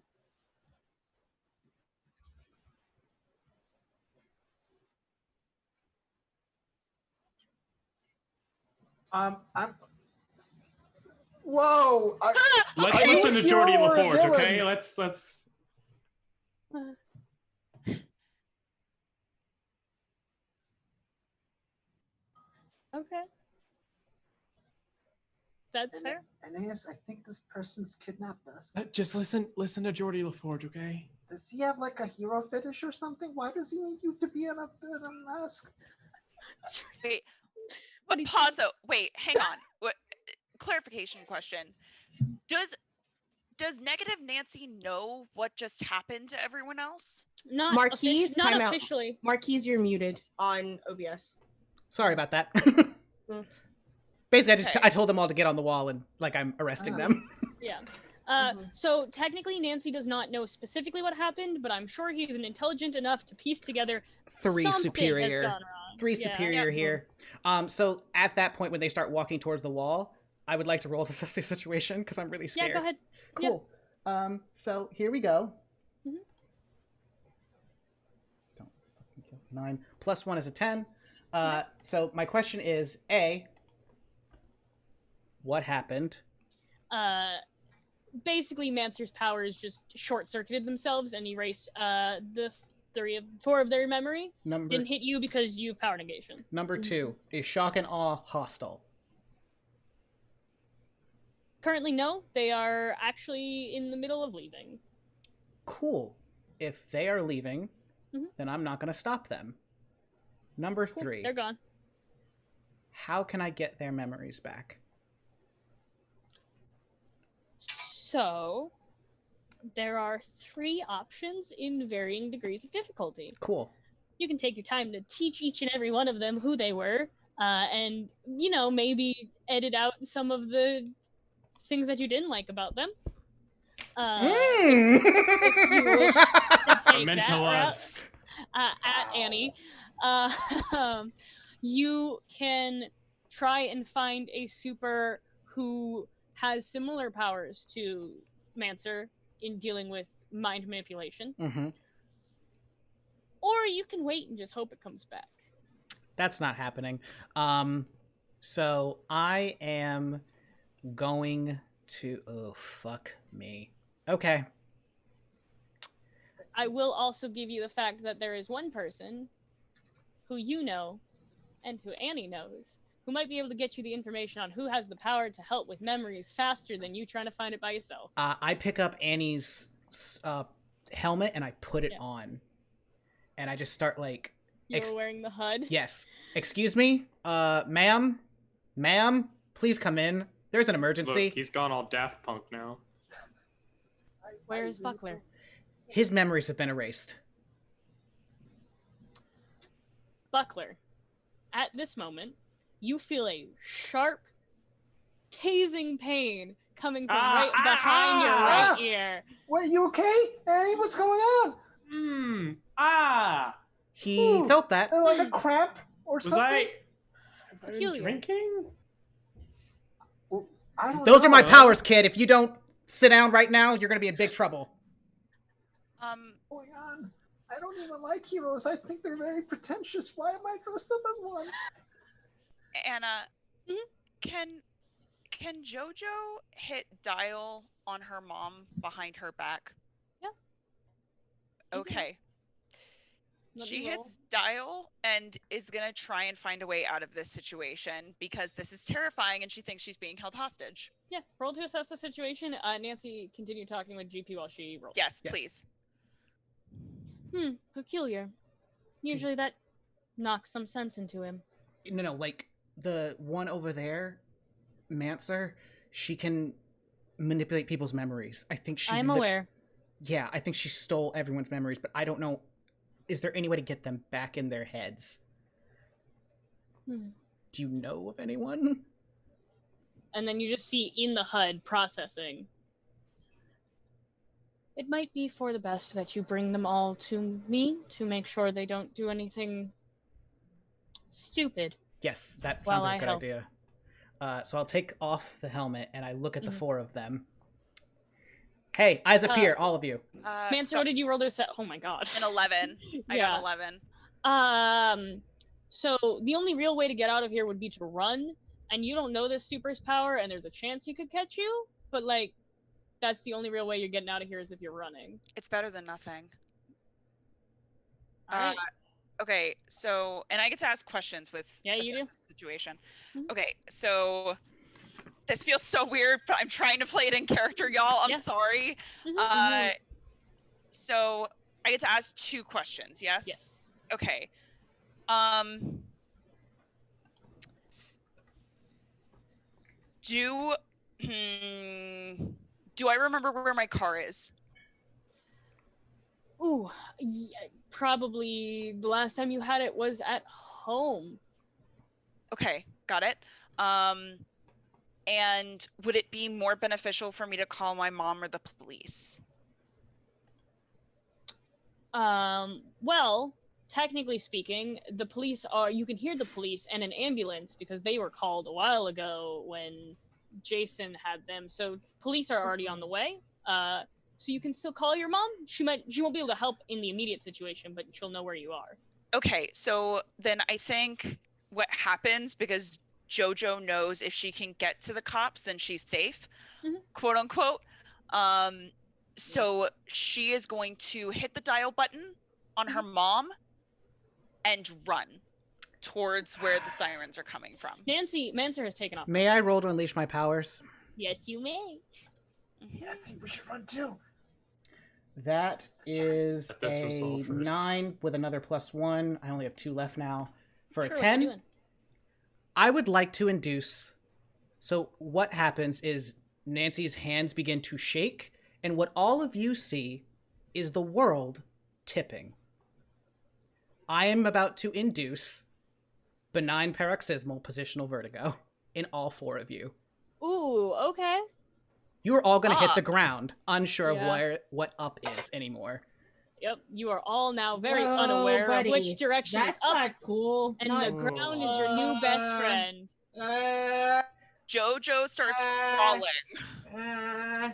I'm. Whoa! Let's Are you listen a to Jordy hero or a LaForge, okay? villain? Let's. Okay. That's fair. Aeneas, I think this person's kidnapped us. Just listen to Jordy LaForge, okay? Does he have like a hero fetish or something? Why does he need you to be in a mask? Wait, but pause though. Wait, hang on. What? Clarification question. Does Negative Nancy know what just happened to everyone else? Not Marquise, not time out. officially. Marquise, you're muted on OBS. Sorry about that. Mm. Basically, Okay. I told them all to get on the wall and like I'm arresting them. Yeah. Mm-hmm. So technically, Nancy does not know specifically what happened, but I'm sure he's intelligent enough to piece together Three something superior. has gone wrong. Three Yeah. superior here. So at that point, when they start walking towards the wall, I would like to roll to assess the situation because I'm really scared. Yeah, go ahead. Cool. So here we go. Mhm. Don't fucking kill. 9 plus 1 is a 10. So my question is, A, what happened? Basically, Mancer's powers just short-circuited themselves and erased the 4 of their memory. Didn't hit you because you have power negation. Number 2, is Shock and Awe hostile? Currently, no. They are actually in the middle of leaving. Cool. If they are leaving, Mhm. then I'm not going to stop them. Number Cool. 3, They're gone. how can I get their memories back? So, there are 3 options in varying degrees of difficulty. Cool. You can take your time to teach each and every one of them who they were, and, maybe edit out some of the things that you didn't like about them. If you wish to take Meant that to route, us. at Annie, you can try and find a super who has similar powers to Mancer in dealing with mind manipulation. Mm-hmm. Or you can wait and just hope it comes back. That's not happening. So I am going to... Oh, fuck me. Okay. I will also give you the fact that there is one person who you know and who Annie knows who might be able to get you the information on who has the power to help with memories faster than you trying to find it by yourself. I pick up Annie's helmet and I put it on. And I just start like... You're wearing the HUD? Yes. Excuse me? Ma'am? Ma'am? Please come in. There's an emergency. Look, he's gone all Daft Punk now. Where is Buckler? His memories have been erased. Buckler, at this moment, you feel a sharp, tasing pain coming from right behind your right ear. Wait, you okay? Annie, what's going on? He felt that. Or like a cramp or Was something? I Peculiar. drinking? I don't Those know. are my powers, kid. If you don't sit down right now, you're going to be in big trouble. going on? I don't even like heroes. I think they're very pretentious. Why am I dressed up as one? Anna, can Jojo hit dial on her mom behind her back? Yeah. Okay. Let She me roll. hits dial and is gonna try and find a way out of this situation because this is terrifying and she thinks she's being held hostage. Yeah, roll to assess the situation. Nancy, continue talking with GP while she rolls. Yes, please. Peculiar. Usually that knocks some sense into him. No, like the one over there, Mancer, she can manipulate people's memories. I think she. I'm aware. Yeah, I think she stole everyone's memories, but I don't know. Is there any way to get them back in their heads? Do you know of anyone? And then you just see in the HUD processing. It might be for the best that you bring them all to me to make sure they don't do anything stupid. Yes, that sounds like a good idea. So I'll take off the helmet and I look at the four of them. Hey, eyes up here, all of you. Mancer, what did you roll to set? Oh my god. An 11. I got an 11. So the only real way to get out of here would be to run, and you don't know this super's power, and there's a chance he could catch you, but like, that's the only real way you're getting out of here is if you're running. It's better than nothing. Alright. Okay, so, and I get to ask questions with this situation. Okay, so this feels so weird, but I'm trying to play it in character, y'all. I'm sorry. So I get to ask 2 questions, yes? Yes. Okay. Do I remember where my car is? Ooh, yeah, probably the last time you had it was at home. Okay, got it. And would it be more beneficial for me to call my mom or the police? Well, technically speaking, the police you can hear the police and an ambulance because they were called a while ago when Jason had them. So police are already on the way. So you can still call your mom. She won't be able to help in the immediate situation, but she'll know where you are. Okay, so then I think what happens, because Jojo knows if she can get to the cops, then she's safe, quote unquote. So she is going to hit the dial button on her mom and run towards where the sirens are coming from. Mancer has taken off. May I roll to unleash my powers? Yes, you may. Yeah, I think we should run too. That is a 9 with another +1. I only have 2 left now. For a 10, I would like to induce. So what happens is Nancy's hands begin to shake, and what all of you see is the world tipping. I am about to induce benign paroxysmal positional vertigo in all 4 of you. Ooh, okay. You are all going to hit the ground, unsure of what up is anymore. Yep, you are all now very unaware of which direction is up. That's not cool. And the ground is your new best friend. Jojo starts crawling.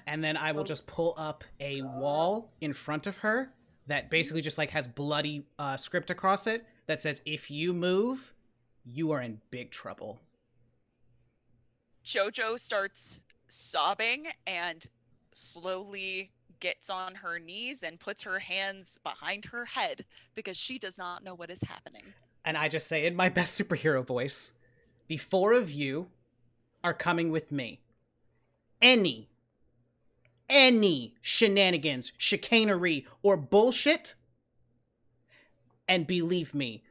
And then I will just pull up a wall in front of her that basically just like has bloody script across it that says, if you move, you are in big trouble. Jojo starts sobbing and slowly gets on her knees and puts her hands behind her head because she does not know what is happening. And I just say in my best superhero voice, the 4 of you are coming with me. Any shenanigans, chicanery, or bullshit, and believe me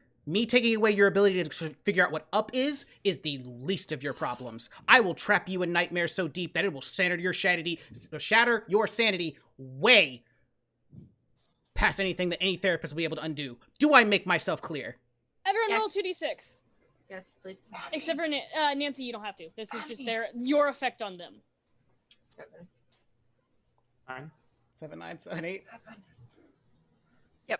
taking away your ability to figure out what up is the least of your problems. I will trap you in nightmares so deep that it will shatter your sanity way past anything that any therapist will be able to undo. Do I make myself clear? Everyone roll 2d6. Yes, please. Except for Nancy, you don't have to. This is just your effect on them. 7. 9. 7, 9, 7, 8. 7. Yep.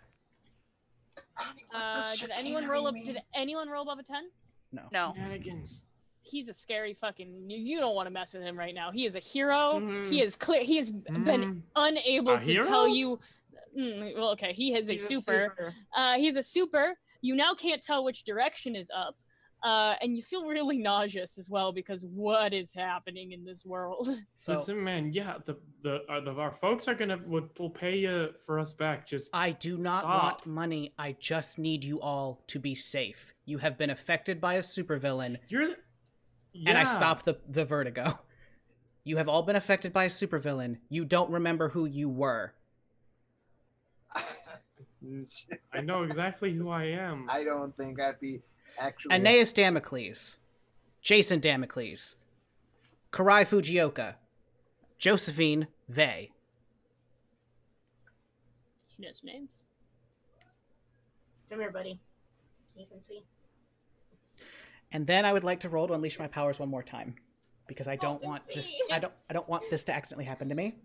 Did anyone roll above a 10? No. Shenanigans. He's a scary fucking. You don't want to mess with him right now. He is a hero. He is clear. He has been unable to tell you. Well, okay, he has He's a super. He's a super. You now can't tell which direction is up. And you feel really nauseous as well because what is happening in this world? So, listen, man, yeah, our folks are will pay you for us back. Just I do not want money. I just need you all to be safe. You have been affected by a supervillain. And I stop the vertigo. You have all been affected by a supervillain. You don't remember who you were. I know exactly who I am. I don't think I'd be actually... Aeneas Damocles, Jason Damocles, Kurai Fujioka, Josephine Vey. He knows names. Come here, buddy. You can see. And then I would like to roll to unleash my powers one more time, because I don't want this. I don't want this to accidentally happen to me.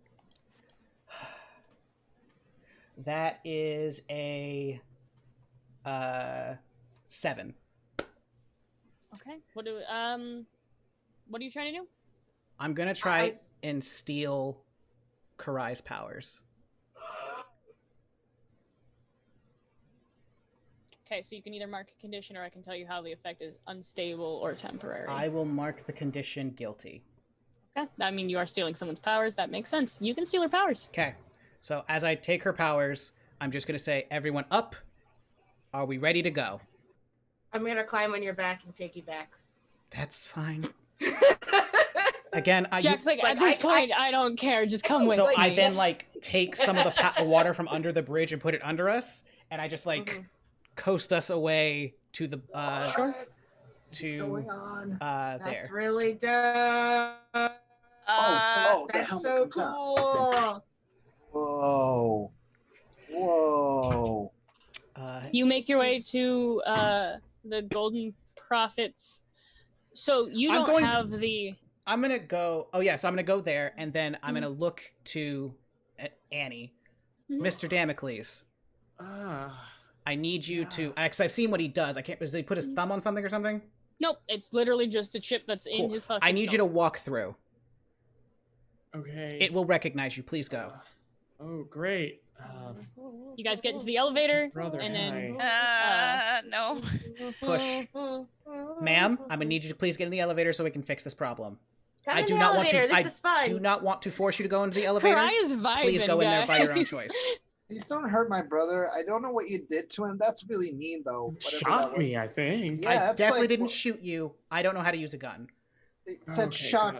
That is a 7. Okay. What are you trying to do? I'm gonna try and steal Kurai's powers. Okay, so you can either mark a condition or I can tell you how the effect is unstable or temporary. I will mark the condition guilty. Okay, I mean, you are stealing someone's powers. That makes sense. You can steal her powers. Okay, so as I take her powers, I'm just going to say, everyone up. Are we ready to go? I'm going to climb on your back and piggyback. That's fine. Again, Jack's like, at this point, I don't care. Just come with me. So I then, take some of the water from under the bridge and put it under us, and I just, coast us away to the to there. That's really dope. That's so cool. Whoa. You make your way to the Golden Prophets. So you don't have the... I'm going to go... Oh, yeah, so I'm going to go there, and then I'm going to look to Annie. Mr. Damocles. I need you to... Because I've seen what he does. I can't... Does he put his thumb on something or something? Nope, it's literally just a chip that's in his fucking I need you to walk through. Okay. It will recognize you. Please go. Oh, great. You guys get into the elevator, brother, and then... no. Push. Ma'am, I'm going to need you to please get in the elevator so we can fix this problem. I do not want to... I do not want to force you to go into the elevator. Kurai is vibing, please go in there by your own choice. Please don't hurt my brother. I don't know what you did to him. That's really mean, though. Shot me, I think. Yeah, I definitely didn't shoot you. I don't know how to use a gun. It said shock.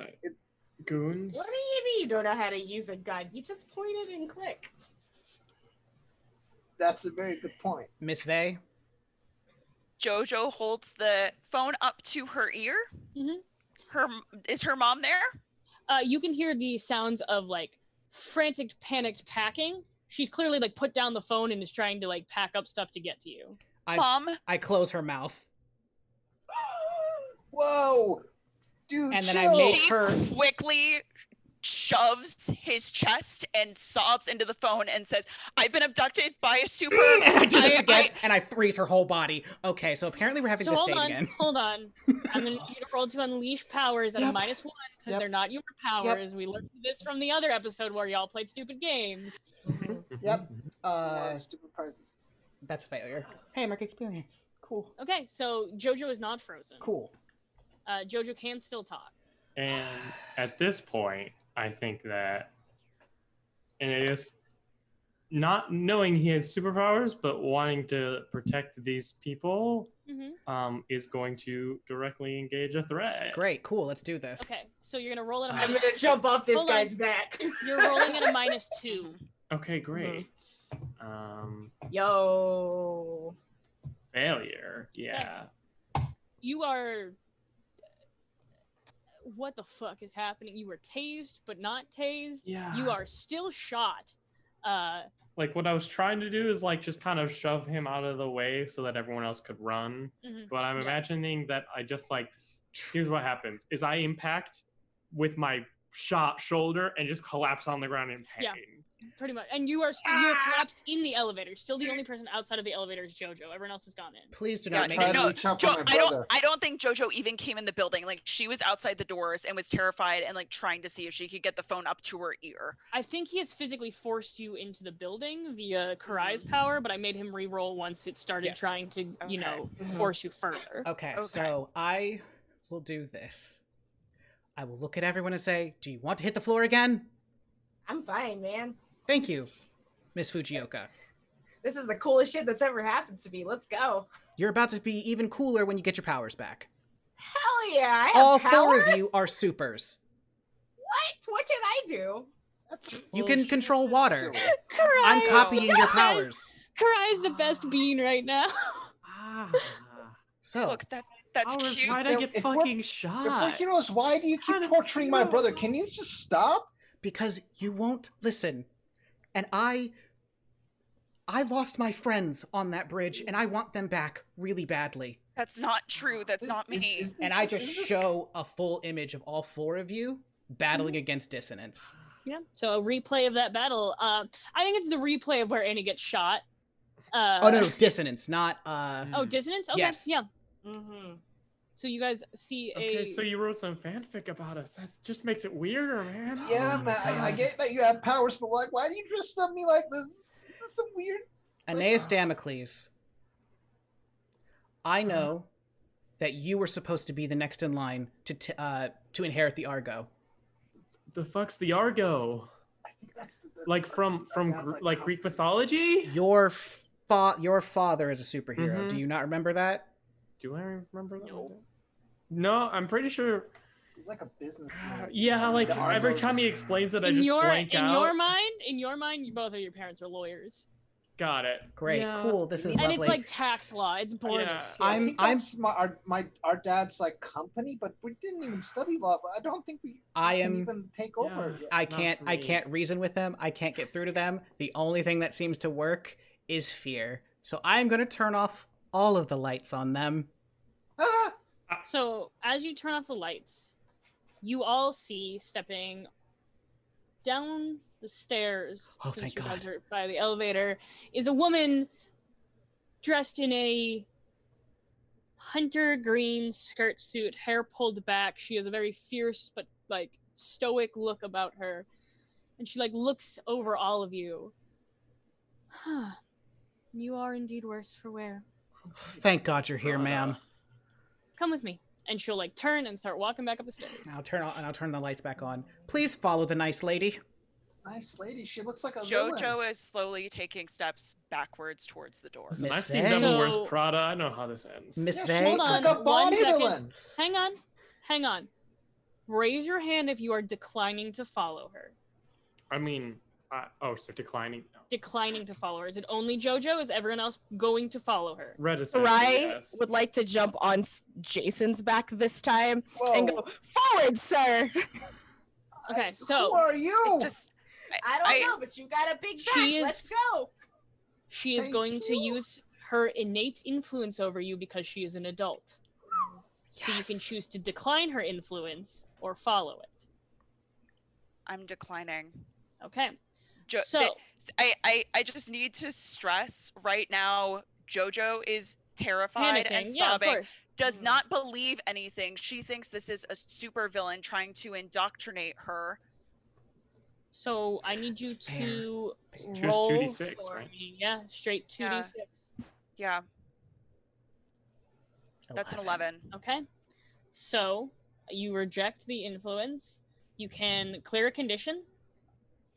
Goons? What do you mean you don't know how to use a gun? You just point it and click. That's a very good point. Miss Vey? Jojo holds the phone up to her ear. Is her mom there? You can hear the sounds of frantic, panicked packing. She's clearly put down the phone and is trying to pack up stuff to get to you. Mom? I close her mouth. Whoa! Dude, and then I make her quickly shoves his chest and sobs into the phone and says, "I've been abducted by a super." And I do this again, and I freeze her whole body. Okay, so apparently we're having this date again. Hold on. I'm going to need you to roll to unleash powers at a -1 because they're not your powers. We learned this from the other episode where y'all played stupid games. Yep. Stupid prizes. That's a failure. Hey, mark experience. Cool. Okay, so Jojo is not frozen. Cool. Jojo can still talk. And at this point, I think that Aeneas, not knowing he has superpowers, but wanting to protect these people, is going to directly engage a threat. Great, cool, let's do this. Okay, so you're going to roll at a I'm going to jump off this guy's back. You're rolling at a -2. Okay, great. Yo. Failure, yeah. You are... What the fuck is happening? You were tased, but not tased. Yeah. You are still shot. What I was trying to do is just kind of shove him out of the way so that everyone else could run. But I'm imagining that I just here's what happens is I impact with my shot shoulder and just collapse on the ground in pain. Pretty much. And you are collapsed in the elevator. Still the only person outside of the elevator is Jojo. Everyone else has gone in. Please do Yeah, not make try me. to reach out for my brother. I don't think Jojo even came in the building. Like, she was outside the doors and was terrified and like trying to see if she could get the phone up to her ear. I think he has physically forced you into the building via Kurai's power, but I made him re-roll once it started trying to, you know, force you further. Okay, so I will do this. I will look at everyone and say, "Do you want to hit the floor again?" I'm fine, man. Thank you, Miss Fujioka. This is the coolest shit that's ever happened to me. Let's go. You're about to be even cooler when you get your powers back. Hell yeah! I have All powers? 4 of you are supers. What? What can I do? You can control water. Kurai I'm is copying the your best- powers. Kurai is the best bean right now. So, look, that's cute. Why'd I get If fucking we're shot? heroes, why do you keep torturing my brother? Can you just stop? because you won't listen. And I lost my friends on that bridge, and I want them back really badly. That's not true. That's not me. And I just show a full image of all 4 of you battling against dissonance. Yeah. So a replay of that battle. I think it's the replay of where Annie gets shot. Oh no, dissonance, not Oh, dissonance. Okay. Yes. Yeah. So you guys see Okay, so you wrote some fanfic about us. That just makes it weirder, man. Yeah, man, I get that you have powers, but like, why do you dress up me like this? This is some weird. Aeneas Damocles. I know that you were supposed to be the next in line to inherit the Argo. The fuck's the Argo? I think that's like from like Greek mythology. Your father is a superhero. Do you not remember that? Do I remember that? No, I'm pretty sure. He's like a businessman. Yeah, like The every Argos. time he explains it, I in just your blank out. in your mind, both of your parents are lawyers. Got it. Great, Yeah. cool. This is And lovely. it's like tax law. It's boring. Yeah. as shit. I think that's our dad's like company, but we didn't even study law. But I don't think we can even take over. yet. I can't reason with them. I can't get through to them. The only thing that seems to work is fear. So I'm going to turn off all of the lights on them. So as you turn off the lights, you all see stepping down the stairs, Oh, since thank you guys God. are by the elevator, is a woman dressed in a hunter green skirt suit, hair pulled back. She has a very fierce but like stoic look about her, and she like looks over all of you. You are indeed worse for wear. Thank God you're here, ma'am. Come with me. And she'll like turn and start walking back up the stairs. I'll turn the lights back on. Please follow the nice lady. Nice lady. She looks like a villain. Jojo is slowly taking steps backwards towards the door. Listen, Miss I've seen Faye? Devil So- Wears Prada. I know how this ends. Miss Yeah, Faye? she looks Hold like on, a 1 body second. villain. Hang on. Raise your hand if you are declining to follow her. I mean, so declining. No. Declining to follow her. Is it only Jojo? Is everyone else going to follow her? Reticent. Kurai Yes. would like to jump on Jason's back this time and go forward, sir. Okay, so Who are you? I don't know, but you got a big back. She Let's is- go. she is Thank going to you. use her innate influence over you because she is an adult. So you can choose to decline her influence or follow it. I'm declining. Okay. Jo- So- th- I just need to stress right now, Jojo is terrified and Panicking. Yeah, of sobbing. course. Does not believe anything. She thinks this is a supervillain trying to indoctrinate her. So I need you to Choose roll 2d6, for right? me. Yeah, straight 2d6. Yeah, that's an 11. Okay. So you reject the influence. You can clear a condition.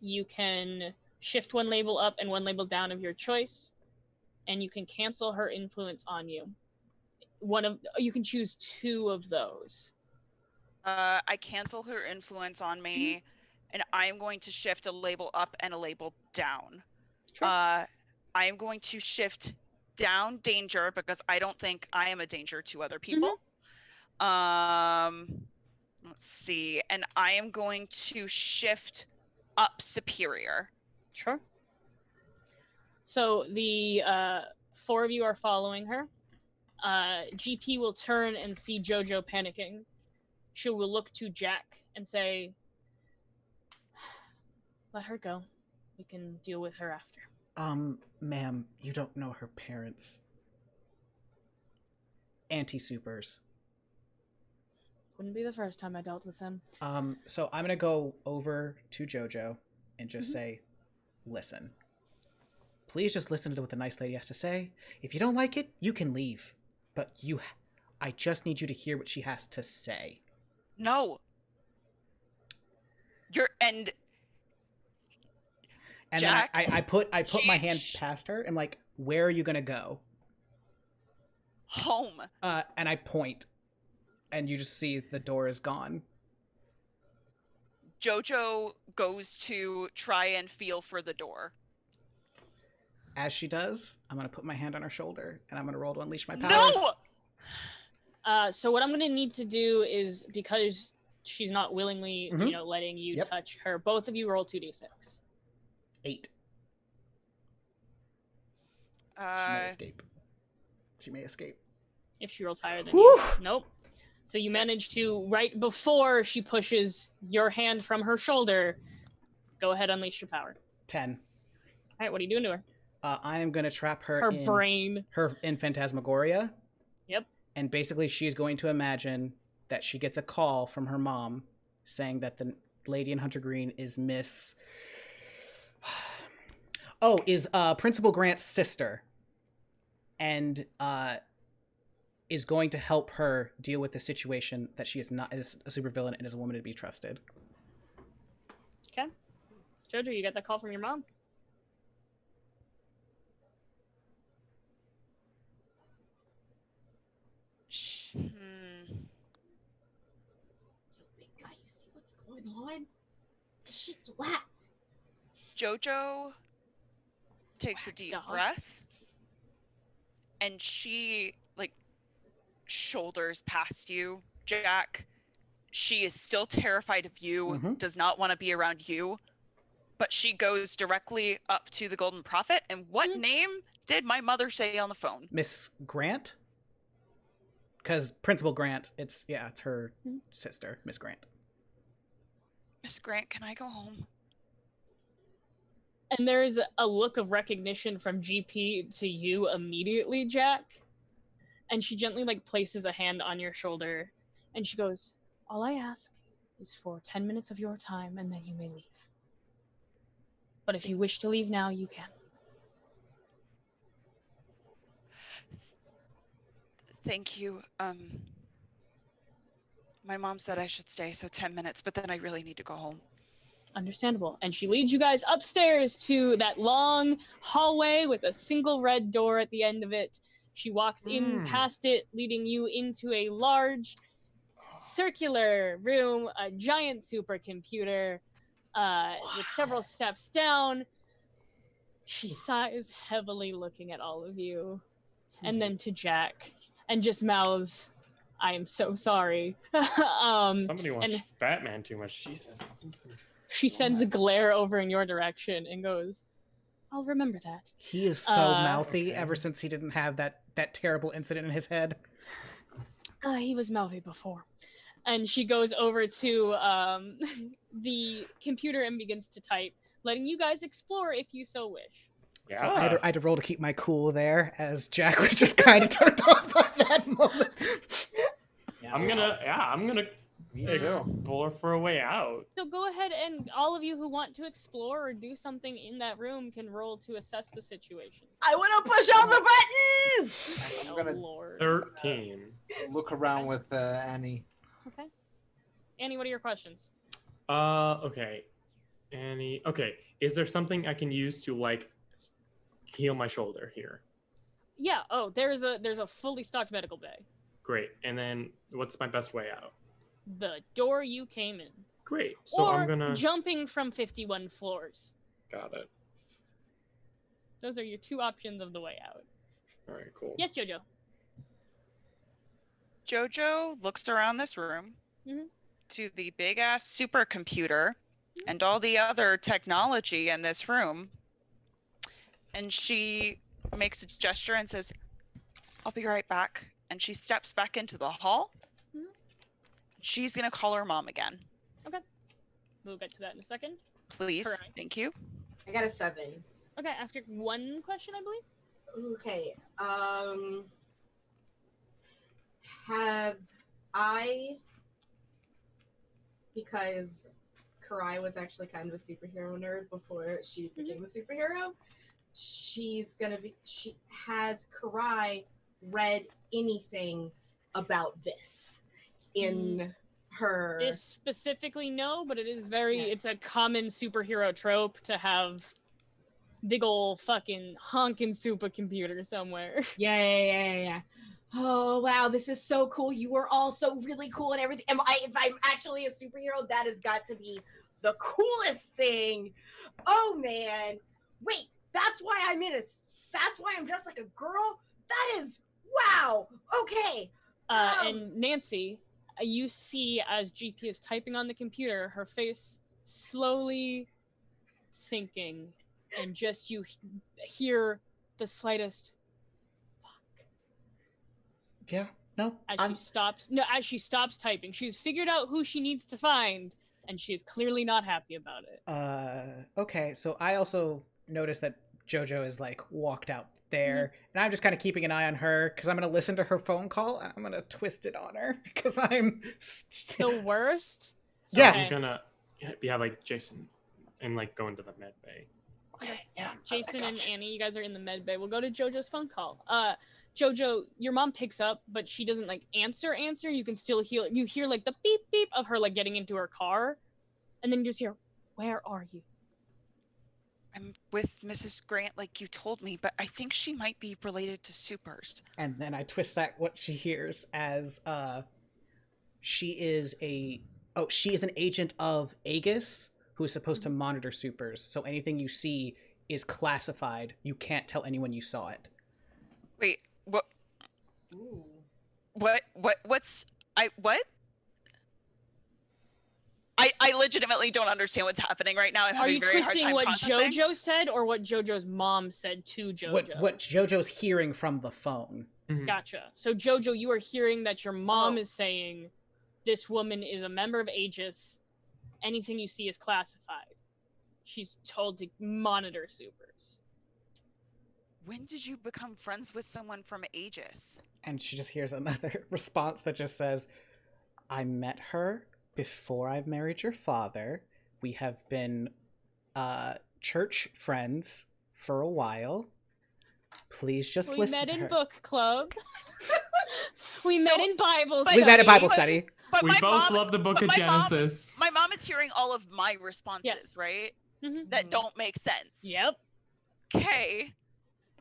You can shift one label up and one label down of your choice. And you can cancel her influence on you. You can choose 2 of those. I cancel her influence on me, and I'm going to shift a label up and a label down. Sure. I am going to shift down danger because I don't think I am a danger to other people. Let's see, and I am going to shift up superior. Sure. So the 4 of you are following her. GP will turn and see Jojo panicking. She will look to Jack and say, "Let her go. We can deal with her after. Ma'am, you don't know her parents. Anti-supers. Wouldn't be the first time I dealt with them. So I'm gonna go over to Jojo and just say, listen. Please just listen to what the nice lady has to say. If you don't like it, you can leave. But I just need you to hear what she has to say. No. And Jack, then I put my hand past her and like, where are you gonna go? Home. And I point, and you just see the door is gone. Jojo goes to try and feel for the door. As she does, I'm gonna put my hand on her shoulder, and I'm gonna roll to unleash my powers. No! So what I'm gonna need to do is, because she's not willingly, letting you touch her, both of you roll 2d6. 8. She may escape. She may escape. If she rolls higher than you. Nope. So you manage to, right before she pushes your hand from her shoulder, go ahead, unleash your power. 10. All right, what are you doing to her? I am going to trap her in brain. Her in Phantasmagoria. Yep. And basically she's going to imagine that she gets a call from her mom saying that the lady in Hunter Green is Principal Grant's sister. And is going to help her deal with the situation that she is not is a supervillain and is a woman to be trusted. Okay. Jojo, you got that call from your mom? Yo, big guy, you see what's going on? This shit's whacked. Jojo takes a deep breath, and she shoulders past you, Jack. She is still terrified of you, does not want to be around you, but she goes directly up to the Golden Prophet. And what name did my mother say on the phone? Miss Grant? Because Principal Grant, it's her sister, Miss Grant. Miss Grant, can I go home? And there's a look of recognition from GP to you immediately, Jack. And she gently places a hand on your shoulder, and she goes, "All I ask is for 10 minutes of your time, and then you may leave. But if you wish to leave now, you can." Thank you. My mom said I should stay, so 10 minutes, but then I really need to go home. Understandable. And she leads you guys upstairs to that long hallway with a single red door at the end of it. She walks in past it, leading you into a large circular room, a giant supercomputer with several steps down. She sighs heavily, looking at all of you, and then to Jack, and just mouths, "I am so sorry." Somebody watched Batman too much. Jesus. She sends a glare over in your direction and goes, "I'll remember that." He is so mouthy ever since he didn't have that terrible incident in his head. He was mouthy before. And she goes over to the computer and begins to type, letting you guys explore if you so wish. Yeah. So I had to roll to keep my cool there, as Jack was just kind of turned off by that moment. I'm gonna explore for a way out. So go ahead, and all of you who want to explore or do something in that room can roll to assess the situation. I want to push all the buttons! I'm gonna Lord. 13. Look around with Annie. Okay. Annie, what are your questions? Okay. Annie. Okay. Is there something I can use to heal my shoulder here? Yeah. Oh, there's a fully stocked medical bay. Great. And then what's my best way out? The door you came in. Great. So or I'm gonna jumping from 51 floors. Got it. Those are your two options of the way out. All right. Cool. Yes, Jojo. Jojo looks around this room to the big ass supercomputer and all the other technology in this room, and she makes a gesture and says, "I'll be right back." And she steps back into the hall. She's gonna call her mom again. Okay. We'll get to that in a second. Please. Thank you. I got a 7. Okay, ask her one question, I believe. Okay. Have I, because Kurai was actually kind of a superhero nerd before she became a superhero, has Kurai read anything about this in her? This specifically, no, but it is it's a common superhero trope to have big ol' fucking honkin' supercomputer somewhere. Yeah. Oh wow, this is so cool. You were all so really cool and everything. If I'm actually a superhero, that has got to be the coolest thing. Oh man. Wait, that's why I'm dressed like a girl? That is wow. Okay. And Nancy, you see as GP is typing on the computer, her face slowly sinking, and just you hear the slightest Yeah, no. as she stops typing. She's figured out who she needs to find, and she's clearly not happy about it. Okay, so I also noticed that Jojo is like walked out there, and I'm just kind of keeping an eye on her because I'm gonna listen to her phone call. And I'm gonna twist it on her because I'm the worst. So yes. I'm gonna like Jason and like go into the med bay. Okay. Yeah. Jason and Annie, you guys are in the med bay. We'll go to Jojo's phone call. Jojo, your mom picks up, but she doesn't like answer. You can still hear like the beep beep of her like getting into her car, and then you just hear, "Where are you?" I'm with Mrs. Grant like you told me, but I think she might be related to supers. And then I twist that what she hears as she is an agent of Aegis who is supposed to monitor supers. So anything you see is classified. You can't tell anyone you saw it. Wait, what? Ooh. What? I legitimately don't understand what's happening right now. I'm Are having you a very hard twisting time what processing. Jojo said or what Jojo's mom said to Jojo? What Jojo's hearing from the phone. Gotcha. So Jojo, you are hearing that your mom is saying this woman is a member of Aegis. Anything you see is classified. She's told to monitor supers. When did you become friends with someone from Aegis? And she just hears another response that just says, I met her before I married your father. We have been church friends for a while. Please just listen to her. We met in book club. We met in Bible study. We met in Bible study. But we both love the book of Genesis. My mom is hearing all of my responses, right? That don't make sense. Yep. Okay.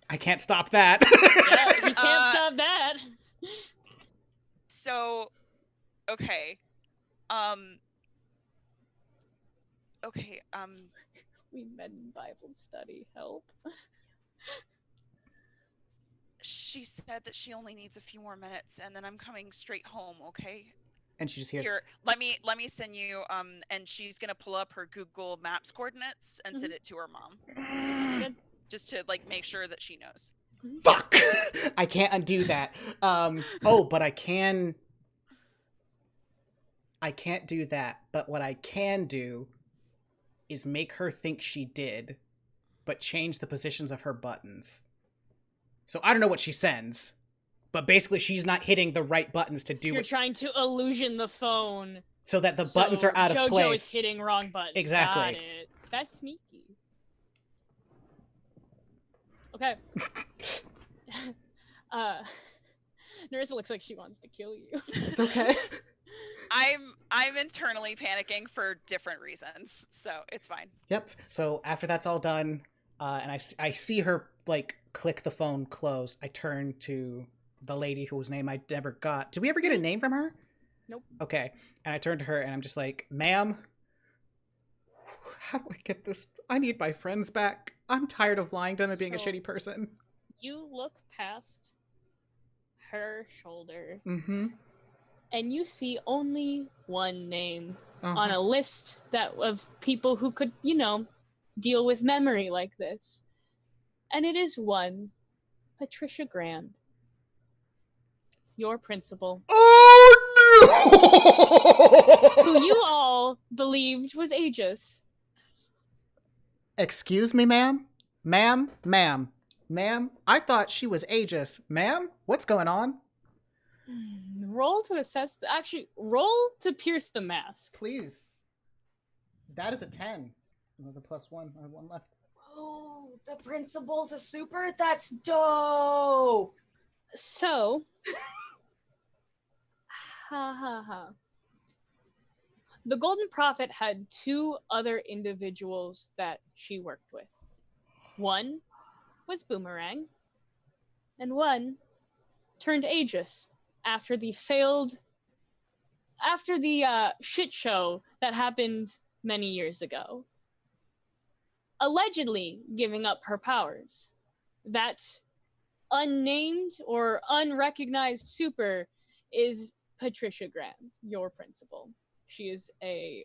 I can't stop that. Yeah, you can't stop that. So, okay. Okay, we met in Bible study. Help. She said that she only needs a few more minutes, and then I'm coming straight home, okay? And she just hears... Here, let me send you, and she's gonna pull up her Google Maps coordinates and send it to her mom. That's good. Just to, like, make sure that she knows. Fuck! I can't undo that. But I can... I can't do that, but what I can do is make her think she did, but change the positions of her buttons. So I don't know what she sends, but basically she's not hitting the right buttons to do it. You're trying to illusion the phone. So that the buttons are out of place. Jojo is hitting wrong buttons. Exactly. Got it. That's sneaky. Okay. Nerissa looks like she wants to kill you. It's okay. I'm internally panicking for different reasons, so it's fine. Yep. So after that's all done, and I see her like click the phone closed, I turn to the lady whose name I never got. Did we ever get a name from her? Nope. Okay. And I turn to her and I'm just like, ma'am, how do I get this? I need my friends back. I'm tired of lying to them and being a shitty person. You look past her shoulder. Mm-hmm. And you see only one name on a list of people who could, deal with memory like this. And it is one Patricia Graham, your principal. Oh no! Who you all believed was Aegis. Excuse me, ma'am? Ma'am, I thought she was aegis. Ma'am, what's going on? Roll to assess. Actually, roll to pierce the mask. Please. That is a 10. Another +1. I have 1 left. Oh, the principal's a super? That's dope! So, the Golden Prophet had 2 other individuals that she worked with. One was Boomerang, and one turned Aegis after the shit show that happened many years ago. Allegedly giving up her powers. That unnamed or unrecognized super is Patricia Grand, your principal. She is a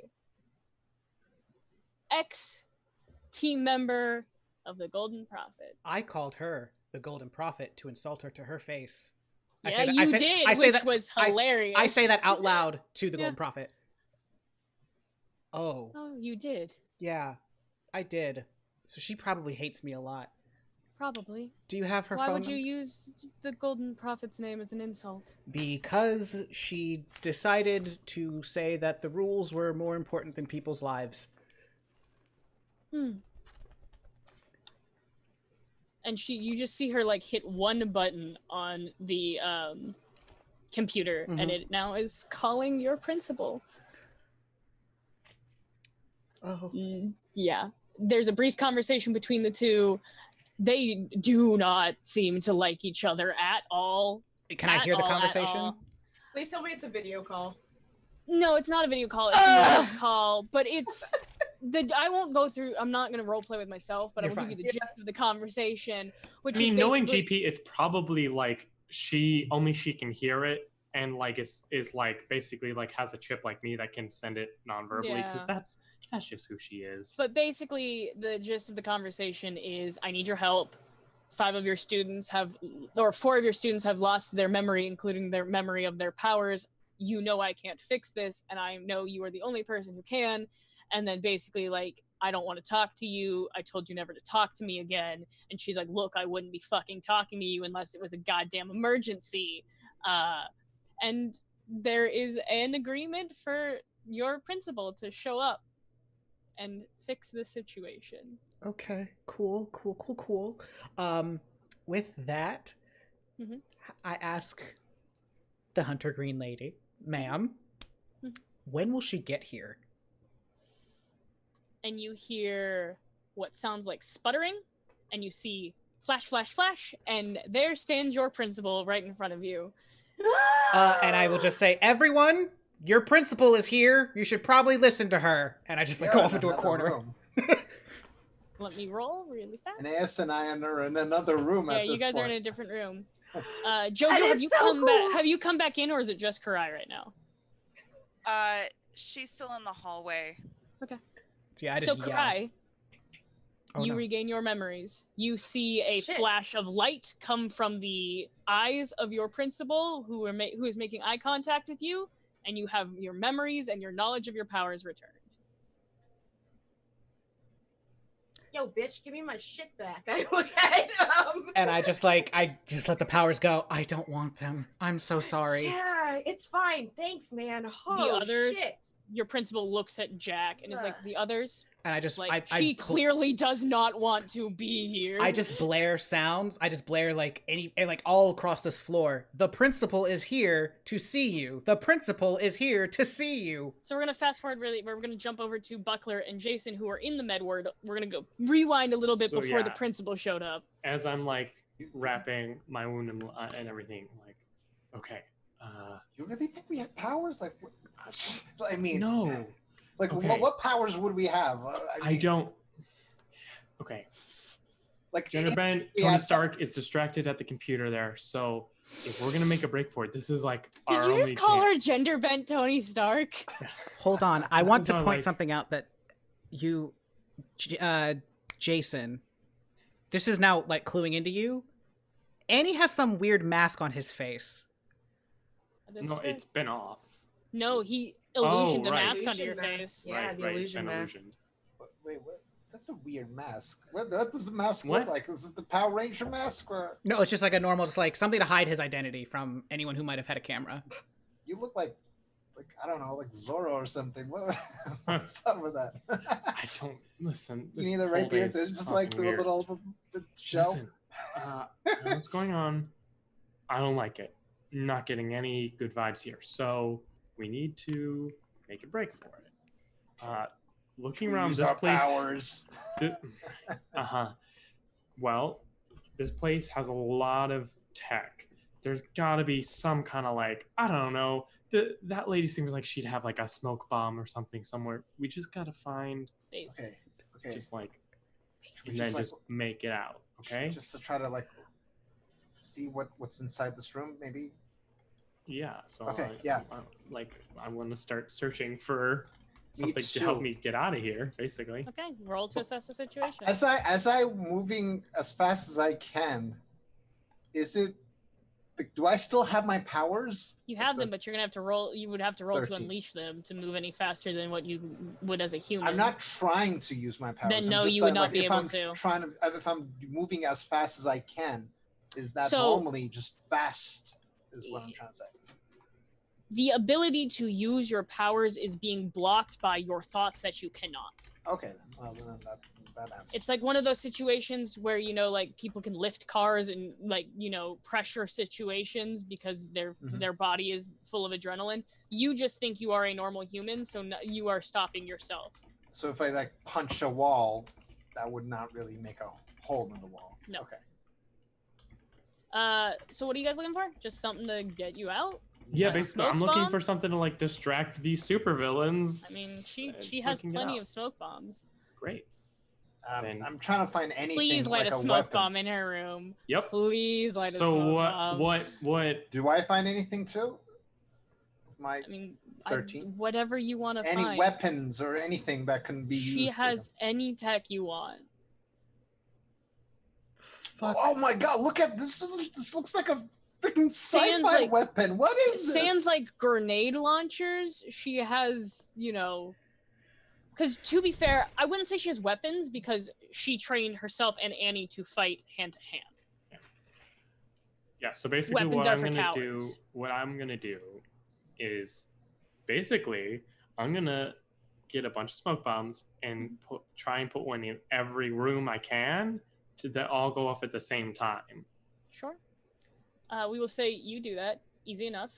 ex-team member of the Golden Prophet. I called her the Golden Prophet to insult her to her face. Yeah, you did, which was hilarious. I say that out loud to the Golden Prophet. Oh. Oh, you did. Yeah, I did. So she probably hates me a lot. Probably. Do you have her Why phone would you number? use the Golden Prophet's name as an insult? Because she decided to say that the rules were more important than people's lives. And you just see her like hit one button on the computer, and it now is calling your principal. Oh. Yeah. There's a brief conversation between the two. They do not seem to like each other at all. Can I hear the conversation? Please tell me it's a video call. No, it's not a video call. It's a voice call, but it's I won't go through. I'm not going to role play with myself, but I will give you the gist of the conversation. Which I mean, is knowing GP, it's probably like she can hear it, and like is like basically like has a chip like me that can send it non-verbally, because that's just who she is. But basically, the gist of the conversation is, I need your help. 4 of your students have lost their memory, including their memory of their powers. You know I can't fix this, and I know you are the only person who can. And then basically, like, I don't want to talk to you. I told you never to talk to me again. And she's like, look, I wouldn't be fucking talking to you unless it was a goddamn emergency. And there is an agreement for your principal to show up and fix the situation. Okay, cool. With that, I ask the Hunter Green Lady, ma'am, when will she get here? And you hear what sounds like sputtering, and you see flash, flash, flash, and there stands your principal right in front of you. And I will just say, everyone, your principal is here. You should probably listen to her. And I just like go off into a corner. Let me roll really fast. And Ace and I are in another room at this Yeah, you guys point. are in a different room. Jojo, have you come back in, or is it just Kurai right now? She's still in the hallway. Okay. Yeah, so Kurai, regain your memories. You see a flash of light come from the eyes of your principal, who is making eye contact with you, and you have your memories and your knowledge of your powers returned. Yo, bitch, give me my shit back. I look at And I just let the powers go. I don't want them. I'm so sorry. Yeah, it's fine. Thanks, man. Oh, The others, shit. your principal looks at Jack and is like, the others? And I just she clearly does not want to be here. I just blare sounds. I just blare like all across this floor. The principal is here to see you. The principal is here to see you. So we're gonna fast forward we're gonna jump over to Buckler and Jason, who are in the med ward. We're gonna go rewind a little bit before the principal showed up. As I'm like wrapping my wound and everything, like, okay. You really think we have powers? Like, I mean, no. Like, Okay. what powers would we have? I don't. Okay. Like, Gender-bend, Tony Stark is distracted at the computer there, so if we're gonna make a break for it, this is like Did our you only just call her chance. gender bent Tony Stark? Hold on. I want to So, point like- something out that Jason, this is now like cluing into you. Annie has some weird mask on his face. No, it's been off. No, he illusioned a right. mask onto your Illusion mask. face. Yeah, the it's illusion been mask. illusioned. Wait, what? That's a weird mask. What does the mask What? look like? Is it the Power Ranger mask, or No, it's just like a normal, just like something to hide his identity from anyone who might have had a camera. you look like I don't know, like Zorro or something? What's up with that? I don't listen. You This need a whole right day here is to just fucking like do a weird. little the show. Listen, I know what's going on? I don't like it. I'm not getting any good vibes here. So we need to make a break for it. Looking around Use this our place. powers. Well, this place has a lot of tech. There's got to be some kind of like, I don't know. That lady seems like she'd have like a smoke bomb or something somewhere. We just got to find. Okay. Just like, Should we and then like, just make it out. Okay. Just to try to like see what's inside this room, maybe. Yeah. So Okay, I want to start searching for something to too. help me get out of here, basically. Okay, roll to assess the situation. As I'm moving as fast as I can, is it? Do I still have my powers? You have them, but you're gonna have to roll. You would have to roll 13. to unleash them to move any faster than what you would as a human. I'm not trying to use my powers. Then I'm no, just you would saying, not like, be if able I'm to. if I'm moving as fast as I can, is that So- normally just fast? Is what I'm trying to say. The ability to use your powers is being blocked by your thoughts that you cannot. Okay, then. Well, then that answers. It's like one of those situations where, like people can lift cars and like, pressure situations because their body is full of adrenaline. You just think you are a normal human, so you are stopping yourself. So if I like punch a wall, that would not really make a hole in the wall. No. Okay. So what are you guys looking for? Just something to get you out? Yeah, A basically, smoke I'm looking bomb? for something to like distract these supervillains. I mean, she so has I can get plenty out. of smoke bombs. Great. I'm trying to find anything. Please light like a smoke weapon. bomb in her room. Yep. Please light a So smoke what? bomb. What? Do I find anything too? My I mean, 13. Whatever you want to Any find. weapons or anything that can be She used. has any tech you want. Oh my god! Look at this! This looks like a freaking Sans, sci-fi like- weapon. What is this? Sans like grenade launchers. She has, because to be fair, I wouldn't say she has weapons because she trained herself and Annie to fight hand to hand. Yeah. So basically, Weapons what are I'm for gonna do is basically I'm gonna get a bunch of smoke bombs and try and put one in every room I can that all go off at the same time. Sure. We will say you do that. Easy enough.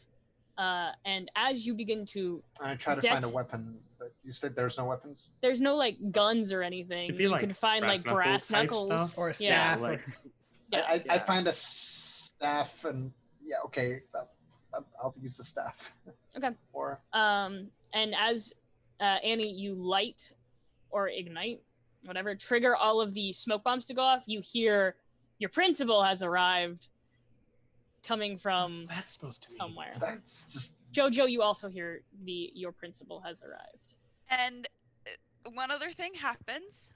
And as you begin to I try to find a weapon, but you said there's no weapons. there's no like guns or anything. It'd be You like can find like brass type knuckles stuff. Or a Yeah. staff. Like, I find a staff and okay, I'll use the staff. Okay. Or And as Annie, you light or ignite, whatever, trigger all of the smoke bombs to go off. You hear your principal has arrived, coming from what's that supposed to mean? somewhere. that's just Jojo, you also hear your principal has arrived. And one other thing happens.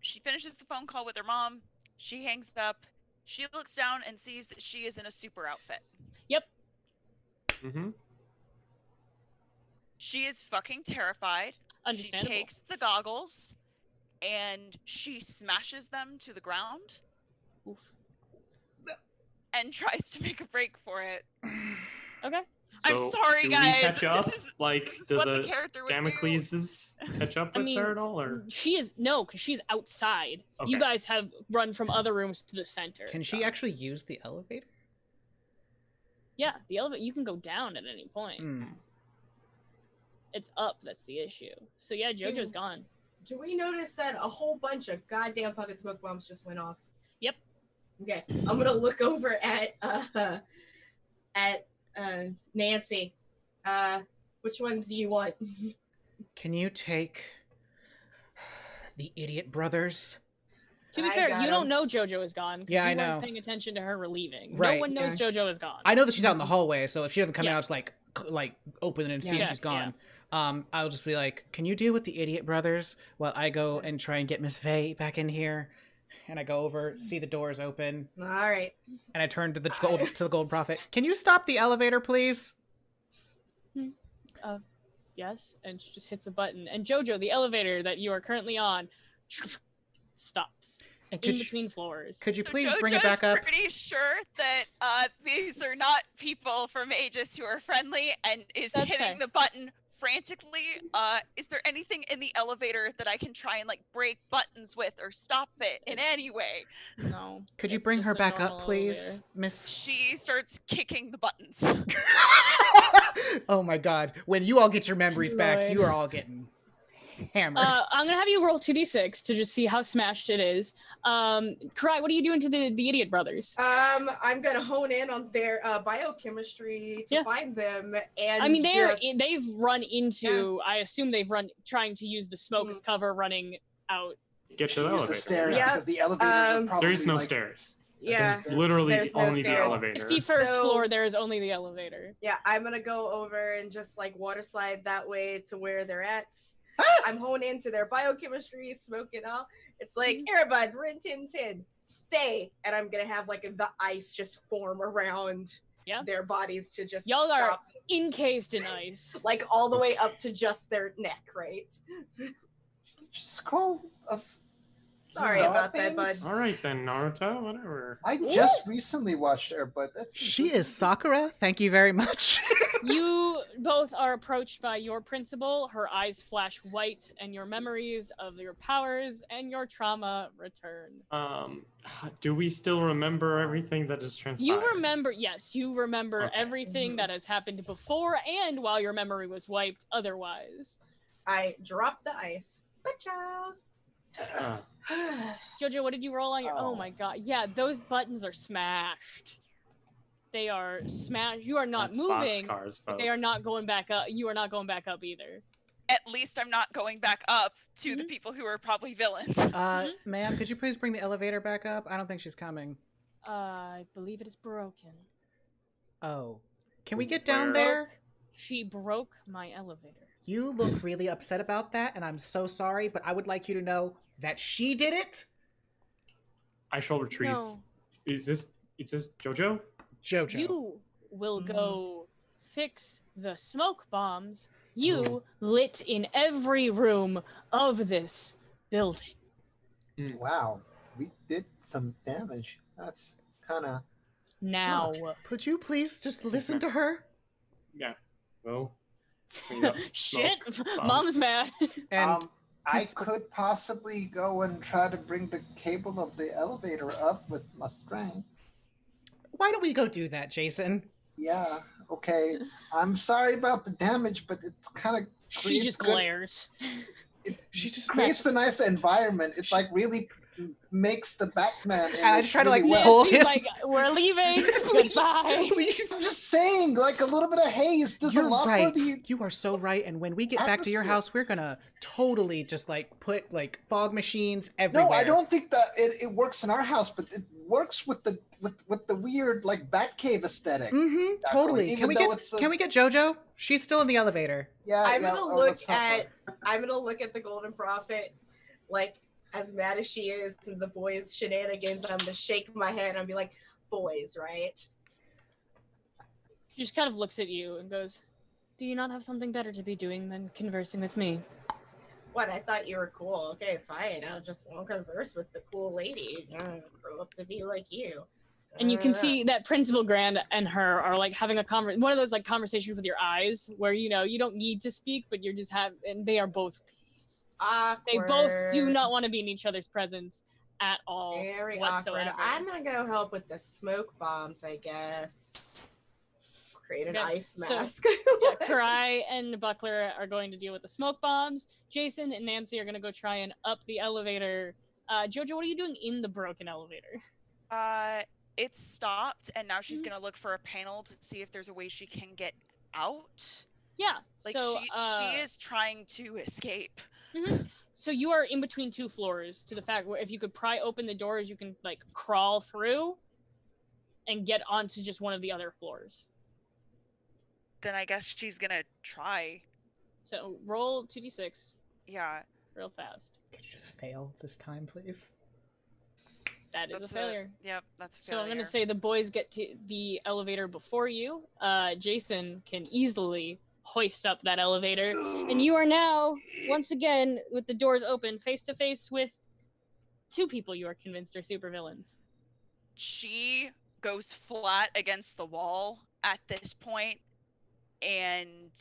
She finishes the phone call with her mom. She hangs up. She looks down and sees that she is in a super outfit. Yep. Mm-hmm. She is fucking terrified. Understandable. She takes the goggles and she smashes them to the ground. Oof. And tries to make a break for it. Okay. I'm So, sorry, do guys. we catch up? This is Like, do what the the character would Damocleses catch up I with mean, her at all, or? she is because she's outside. You Okay. guys have run from other rooms to the center. Can she actually use the elevator? Yeah, the elevator. You can go down at any point. It's up. That's the issue. So yeah, JoJo's gone. Do we notice that a whole bunch of goddamn fucking smoke bombs just went off? Yep. Okay, I'm gonna look over at Nancy. Which ones do you want? Can you take the idiot brothers? To be I fair, got you don't 'em. know JoJo is gone. 'Cause Yeah, you I know. weren't paying attention to her relieving. Right, No one knows yeah. JoJo is gone. I know that she's out in the hallway, so if she doesn't come Yeah. out, it's like open and see Yeah. she's gone. I'll just be like, "Can you deal with the idiot brothers while I go and try and get Miss Faye back in here?" And I go over, see the doors open, All right. and I turn to the gold prophet. Can you stop the elevator, please? Yes, and she just hits a button. And JoJo, the elevator that you are currently on, stops And in between floors. Could you So please Jojo's bring it back up? pretty sure that these are not people from Aegis who are friendly and is That's hitting fair. the button frantically. Is there anything in the elevator that I can try and like break buttons with or stop it in any way? No. Could you it's bring just her a back up, normal please, elevator. Miss? She starts kicking the buttons. Oh my god. When you all get your memories back, Lloyd. you are all getting hammered. I'm gonna have you roll 2d6 to just see how smashed it is. Kurai, what are you doing to the idiot brothers? I'm gonna hone in on their biochemistry to find them, and I mean, just... they've run into. I assume they've run trying to use the smoke as cover, running out. Get to the Use elevator. the stairs Yeah. because the elevators are probably There is no like, stairs. Yeah, There's literally there's no only the stairs. elevator. 51st So- floor. There is only the elevator. Yeah, I'm gonna go over and just like water slide that way to where they're at. I'm honing into their biochemistry, smoking up. It's like, Airbud, Rin Tin Tin, stay. And I'm gonna have like the ice just form around their bodies to just Y'all are stop. encased in ice. Like all the way up to just their neck, right? just call us. Sorry about that, bud. All right then, Naruto. Whatever. I just recently watched her, but that's She is Sakura. Thank you very much. You both are approached by your principal. Her eyes flash white, and your memories of your powers and your trauma return. Do we still remember everything that has transpired? You remember, yes, you remember Okay. everything that has happened before and while your memory was wiped otherwise. I dropped the ice. Ciao. Jojo, what did you roll on your? Oh my god, yeah, those buttons are smashed. They are smashed. You are not That's moving. boxcars, But they are folks. not going back up. You are not going back up either. At least I'm not going back up to the people who are probably villains. Ma'am, could you please bring the elevator back up? I don't think she's coming. I believe it is broken. Oh. Can we get down there? She broke my elevator. You look really upset about that, and I'm so sorry, but I would like you to know that she did it. I shall retrieve. No. Is this Jojo? Jojo. You will go fix the smoke bombs you lit in every room of this building. Wow, we did some damage. That's kind of. Now. Could you please just listen to her? Yeah. Well. Shit, Mom's mad. And I could possibly go and try to bring the cable of the elevator up with my strength. Why don't we go do that, Jason? Yeah, okay. I'm sorry about the damage, but it's kind of. She just glares. She just creates a nice environment. It's like really makes the Batman. And I just try to really like well. pull him. Like, we're leaving. Goodbye. Please. I'm just saying, like a little bit of haze does You're a lot right. for the. You are so right. And when we get back to your atmosphere. house, we're gonna totally just like put like fog machines everywhere. No, I don't think that it works in our house, but it works with the weird like Batcave aesthetic. Mm-hmm. Totally. Even though it's Can we get JoJo? She's still in the elevator. Yeah, I'm yeah, gonna oh, look let's not at. I'm gonna look at the Golden Prophet, like as mad as she is to the boys' shenanigans. I'm gonna shake my head and be like, "Boys, right?" She just kind of looks at you and goes, "Do you not have something better to be doing than conversing with me?" What? I thought you were cool. Okay, fine. I'll just won't converse with the cool lady. Grow up to be like you. And you can see that Principal Grand and her are like having a one of those like conversations with your eyes where you know you don't need to speak, but you're just and they are both pissed. They both do not want to be in each other's presence at all. Very whatsoever. awkward. I'm gonna go help with the smoke bombs, I guess. Create an ice mask. Yeah, Kurai and Buckler are going to deal with the smoke bombs. Jason and Nancy are going to go try and up the elevator. Jojo, what are you doing in the broken elevator? It's stopped, and now she's gonna look for a panel to see if there's a way she can get out. Yeah, Like so she is trying to escape. So you are in between two floors. To the fact where if you could pry open the doors, you can like crawl through and get onto just one of the other floors. Then I guess she's gonna try. So roll 2d6. Yeah. Real fast. Could you just fail this time, please? That is a failure. Yep, that's a So failure. I'm gonna say the boys get to the elevator before you. Jason can easily hoist up that elevator. And you are now, once again, with the doors open, face to face with two people you are convinced are supervillains. She goes flat against the wall at this point, and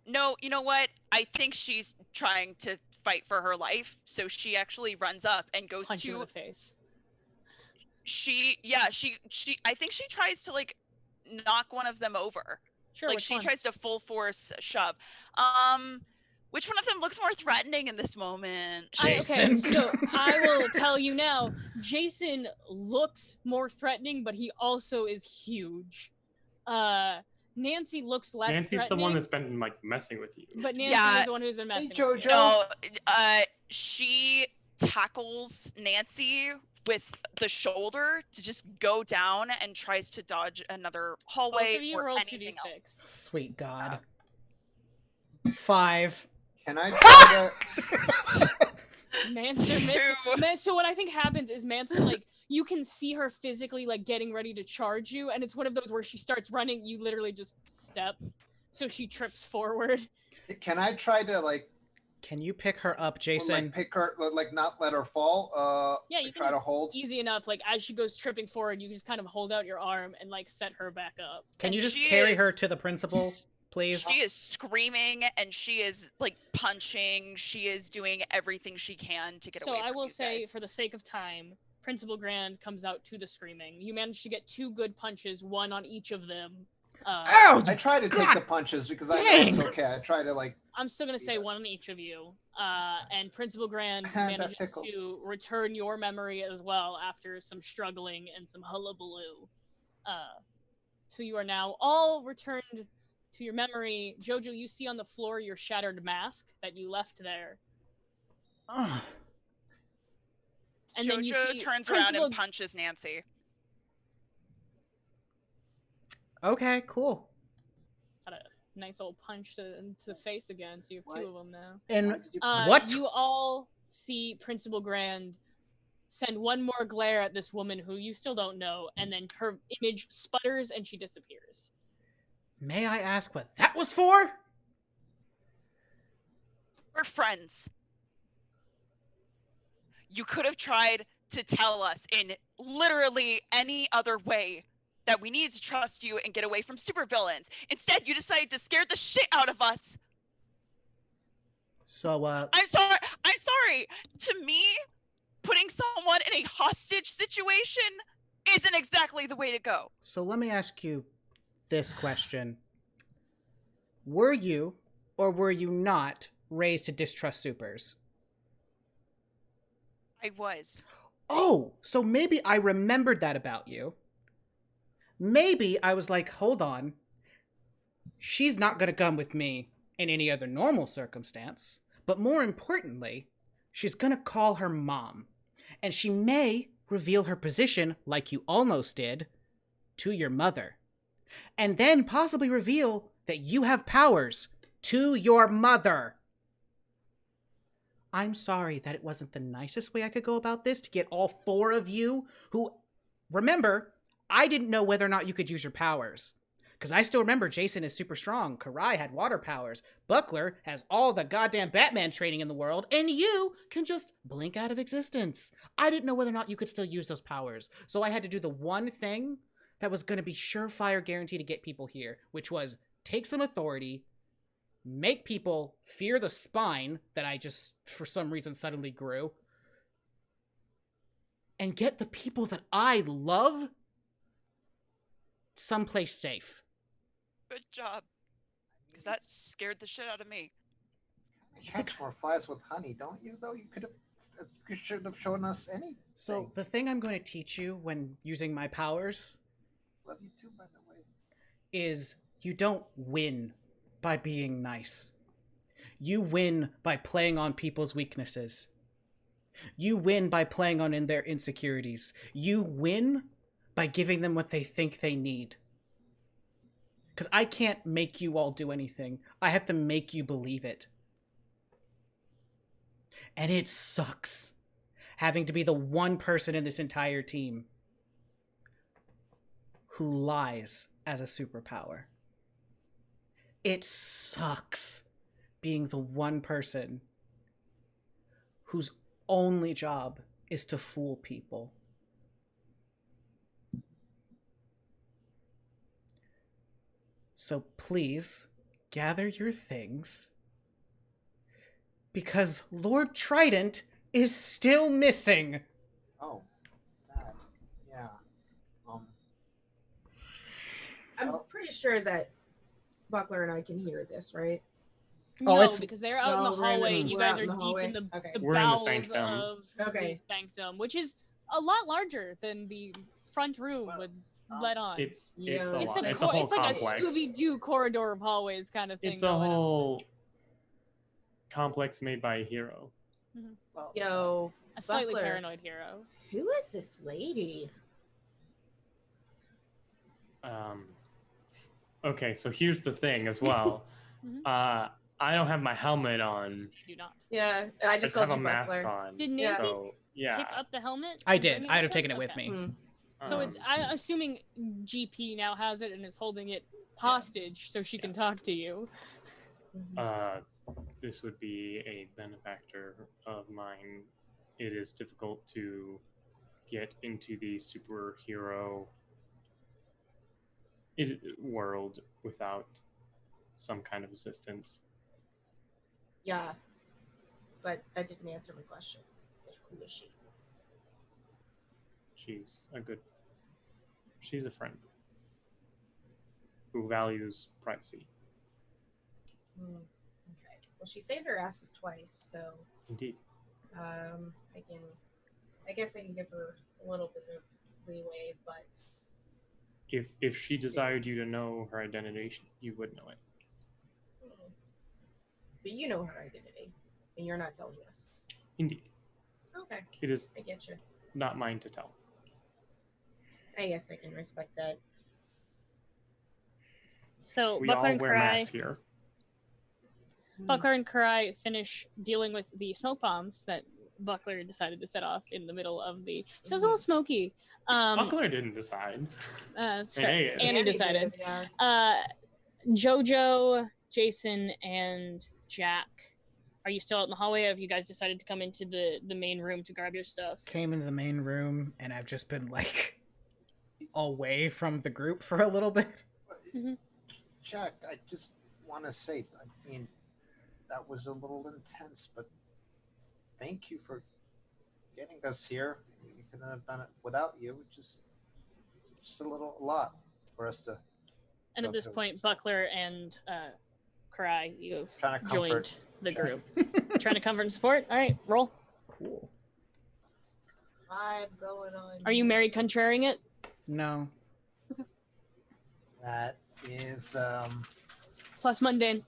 no, you know what? I think she's trying to fight for her life, so she actually runs up and goes Punch to you in the face. She I think she tries to like knock one of them over. Sure, Like which she one? tries to full force shove. Which one of them looks more threatening in this moment? Okay, so I will tell you now, Jason looks more threatening, but he also is huge. Nancy looks less Nancy's threatening. the one that's been like messing with you. But Nancy is the one who's been messing with you. No, she tackles Nancy with the shoulder to just go down and tries to dodge another hallway Both of you or roll anything 2d6. else. Sweet God. 5. Can I try to... Mancer misses. So what I think happens is Mancer, like, you can see her physically, like, getting ready to charge you, and it's one of those where she starts running, you literally just step. So she trips forward. Can I try to, like... Can you pick her up, Jason? Like, pick her, like, not let her fall? Yeah, you try to hold? Easy enough. Like, as she goes tripping forward, you just kind of hold out your arm and, like, set her back up. Can you just carry her to the principal, please? She is screaming and she is like punching. She is doing everything she can to get away So from I will you say, guys. for the sake of time, Principal Grand comes out to the screaming. You manage to get 2 good punches, one on each of them. Ouch! I try to take the punches because I know it's okay. I try to, like... I'm still going to say one on each of you. And Principal Grand manages to return your memory as well after some struggling and some hullabaloo. So you are now all returned to your memory. Jojo, you see on the floor your shattered mask that you left there. And Jojo then you see turns around and punches Nancy. Okay, cool. Got a nice old punch to the face again, so you have 2 of them now. And what? You all see Principal Grand send one more glare at this woman who you still don't know, and then her image sputters and she disappears. May I ask what that was for? We're friends. You could have tried to tell us in literally any other way that we need to trust you and get away from supervillains. Instead, you decided to scare the shit out of us. So, I'm sorry. To me, putting someone in a hostage situation isn't exactly the way to go. So let me ask you this question. Were you, or were you not, raised to distrust supers? I was. Oh, so maybe I remembered that about you. Maybe I was like, hold on. She's not going to come with me in any other normal circumstance. But more importantly, she's going to call her mom. And she may reveal her position, like you almost did, to your mother. And then possibly reveal that you have powers to your mother. I'm sorry that it wasn't the nicest way I could go about this to get all 4 of you who, remember, I didn't know whether or not you could use your powers. Because I still remember Jason is super strong, Kurai had water powers, Buckler has all the goddamn Batman training in the world, and you can just blink out of existence. I didn't know whether or not you could still use those powers. So I had to do the one thing that was going to be surefire guarantee to get people here, which was take some authority, make people fear the spine that I just, for some reason, suddenly grew, and get the people that I love someplace safe. Good job. Because that scared the shit out of me. You catch more flies with honey, don't you, though? You should have shown us any. So, the thing I'm going to teach you when using my powers... Love you too, by the way. ...is you don't win by being nice. You win by playing on people's weaknesses. You win by playing on their insecurities. You win by giving them what they think they need. Because I can't make you all do anything. I have to make you believe it. And it sucks having to be the one person in this entire team who lies as a superpower. It sucks being the one person whose only job is to fool people. So please, gather your things, because Lord Trident is still missing. Oh, that. Yeah. I'm pretty sure that Buckler and I can hear this, right? No, because they're out in the we're hallway, and you we're guys out are in the deep hallway? in the, Okay. the We're in the bowels sanctum. of Okay. the sanctum, which is a lot larger than the front room would let on. It's a it's lot. a It's a whole it's like complex. a Scooby-Doo corridor of hallways kind of thing. It's a whole complex made by a hero. Yo, a slightly Buckler, paranoid hero. Who is this lady? Okay, so here's the thing as well. I don't have my helmet on. Do not. Yeah, I just have called a you mask Buckler. on. Did Nancy So, yeah. pick up the helmet? I and did. bring I'd have with taken her? it with Okay. me. So it's I'm assuming GP now has it and is holding it hostage so she can talk to you. This would be a benefactor of mine. It is difficult to get into the superhero world without some kind of assistance. Yeah, but that didn't answer my question. Who is she? She's a friend who values privacy. Okay. Well, she saved her asses twice, so Indeed. I guess I can give her a little bit of leeway, but If she desired you to know her identity, you would know it. but you know her identity, and you're not telling us. Indeed. Okay. It is I get you. not mine to tell. I guess I can respect that. So We Buckler all and wear Kurai, masks here. Buckler and Kurai finish dealing with the smoke bombs that Buckler decided to set off in the middle of the. So it's a little smoky. Buckler didn't decide. That's It right. is. Annie decided. Did, yeah. Jojo, Jason, and Jack. Are you still out in the hallway, or have you guys decided to come into the main room to grab your stuff? Came into the main room, and I've just been, like, away from the group for a little bit. Jack, I just want to say, I mean, that was a little intense, but thank you for getting us here. We couldn't have done it without you. Just a lot for us to. And at this point, Buckler and Kurai, you Trying have to comfort joined the Jack. group. Trying to comfort and support? All right, roll. Cool. Vibe going on. Are you married contraring it? No. That is Plus mundane.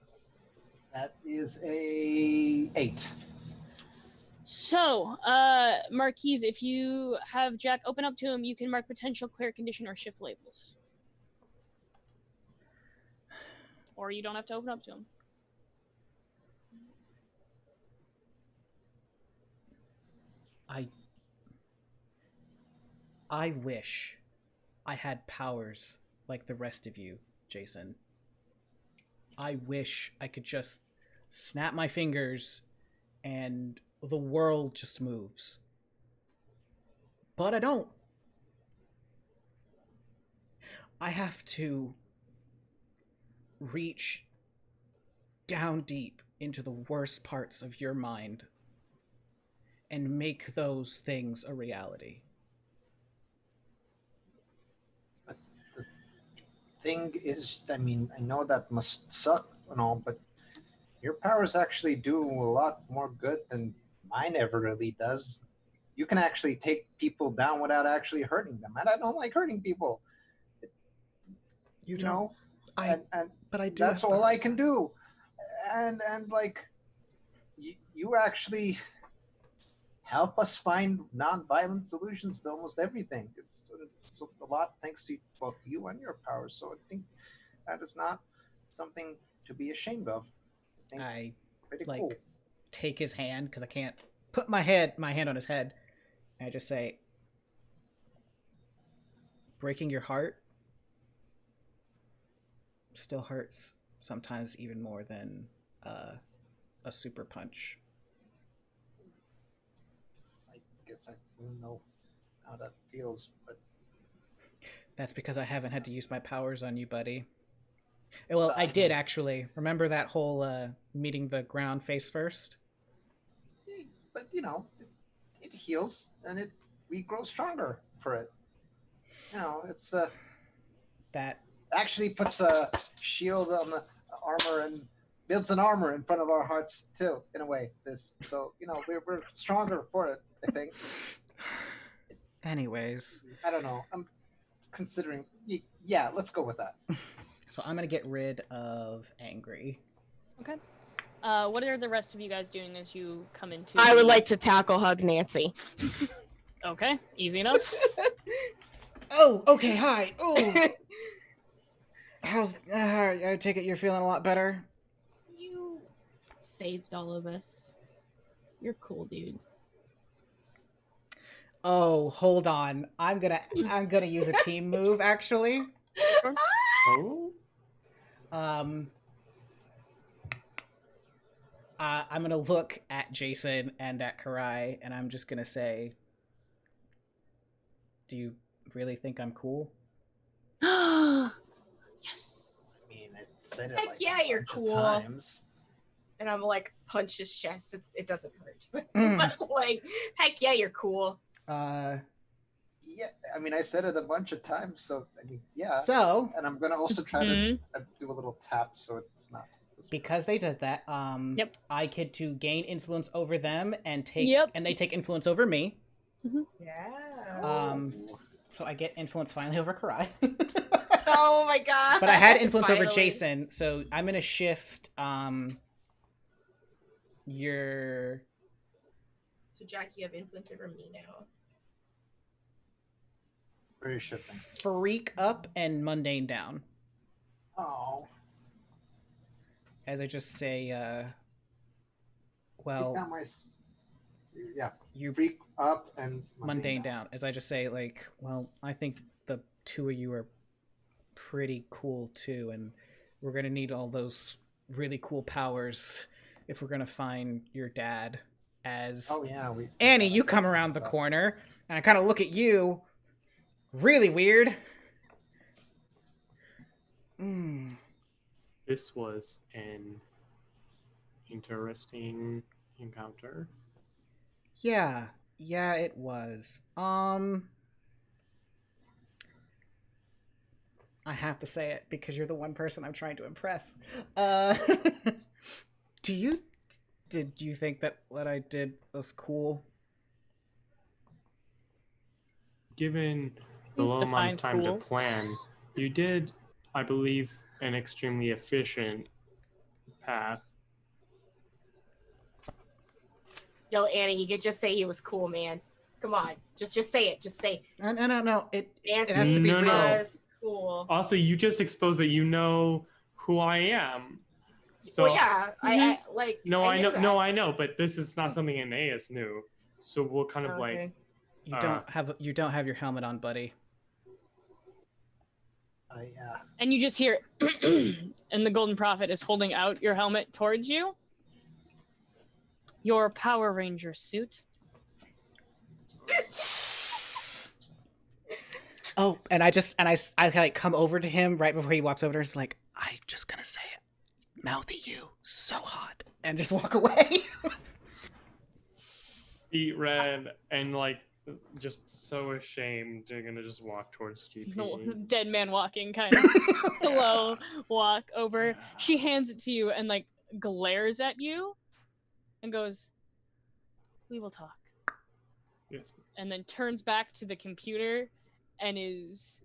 that is a 8. So, Marquise, if you have Jack open up to him, you can mark potential clear condition or shift labels. Or you don't have to open up to him. I wish I had powers like the rest of you, Jason. I wish I could just snap my fingers and the world just moves. But I don't. I have to reach down deep into the worst parts of your mind and make those things a reality. Thing is, I mean, I know that must suck and all, but your powers actually do a lot more good than mine ever really does. You can actually take people down without actually hurting them, and I don't like hurting people. You know, but I do. That's all I can do, and like, you actually help us find non-violent solutions to almost everything. It's a lot thanks to both you and your powers. So I think that is not something to be ashamed of. I pretty like cool. take his hand because I can't put my hand on his head, and I just say, "Breaking your heart still hurts sometimes even more than a super punch. I guess I don't know how that feels, but That's because I haven't had to use my powers on you, buddy. Well, I did actually. Remember that whole meeting the ground face first? but you know, it heals and we grow stronger for it. You know, it's that actually puts a shield on the armor and builds an armor in front of our hearts too, in a way. So you know, we're stronger for it, I think. Anyways, I don't know. I'm considering. Yeah, let's go with that. So I'm gonna get rid of angry. Okay. What are the rest of you guys doing as you come into? I would like to tackle hug Nancy. Okay, easy enough. Oh, okay. Hi. Oh. How's? I take it you're feeling a lot better. You saved all of us. You're cool, dude. Oh, hold on. I'm gonna use a team move actually. Oh. I'm gonna look at Jason and at Kurai, and I'm just gonna say, "Do you really think I'm cool?" Yes. I mean, it said it Heck like yeah, you're cool. times. And I'm like, punch his chest. It doesn't hurt. Mm. But, like, heck yeah, you're cool. Yeah, I mean, I said it a bunch of times, so I mean, yeah. So, and I'm gonna also try to do a little tap, so it's not. Because they did that, Yep. I get to gain influence over them and take, Yep. and they take influence over me. Yeah. So I get influence finally over Kurai. Oh my god. But I had influence over Finally. Jason, so I'm gonna shift your. So Jack, you have influence over me now. Where are you shifting? Freak up and mundane down. Oh. As I just say, Take well, down my yeah. you Freak up and mundane down. As I just say, like, well, I think the two of you are pretty cool too, and we're gonna need all those really cool powers if we're gonna find your dad. As oh yeah, Annie, you come around the corner, and I kind of look at you. Really weird. This was an interesting encounter. Yeah, it was. I have to say it because you're the one person I'm trying to impress. Did you think that what I did was cool? Given the Please low amount of define time cool. to plan, you did, I believe, an extremely efficient path. Yo, Annie, you could just say he was cool, man. Come on, just say it. Just say. No. It Nancy has to be real. was cool. Also, you just exposed that you know who I am. So Well, yeah, I like. No, I knew that. I know, but this is not something Aeneas knew. So we'll kind of Okay. You don't have your helmet on, buddy. Yeah. And you just hear, and the Golden Prophet is holding out your helmet towards you. Your Power Ranger suit. Oh, and I like come over to him right before he walks over to her. It's like, I'm just gonna say it, mouthy you, so hot, and just walk away. feet red and like just so ashamed. You're gonna just walk towards GP. No, dead man walking kind of slow walk over. She hands it to you and like glares at you and goes, "We will talk." Yes. And then turns back to the computer and is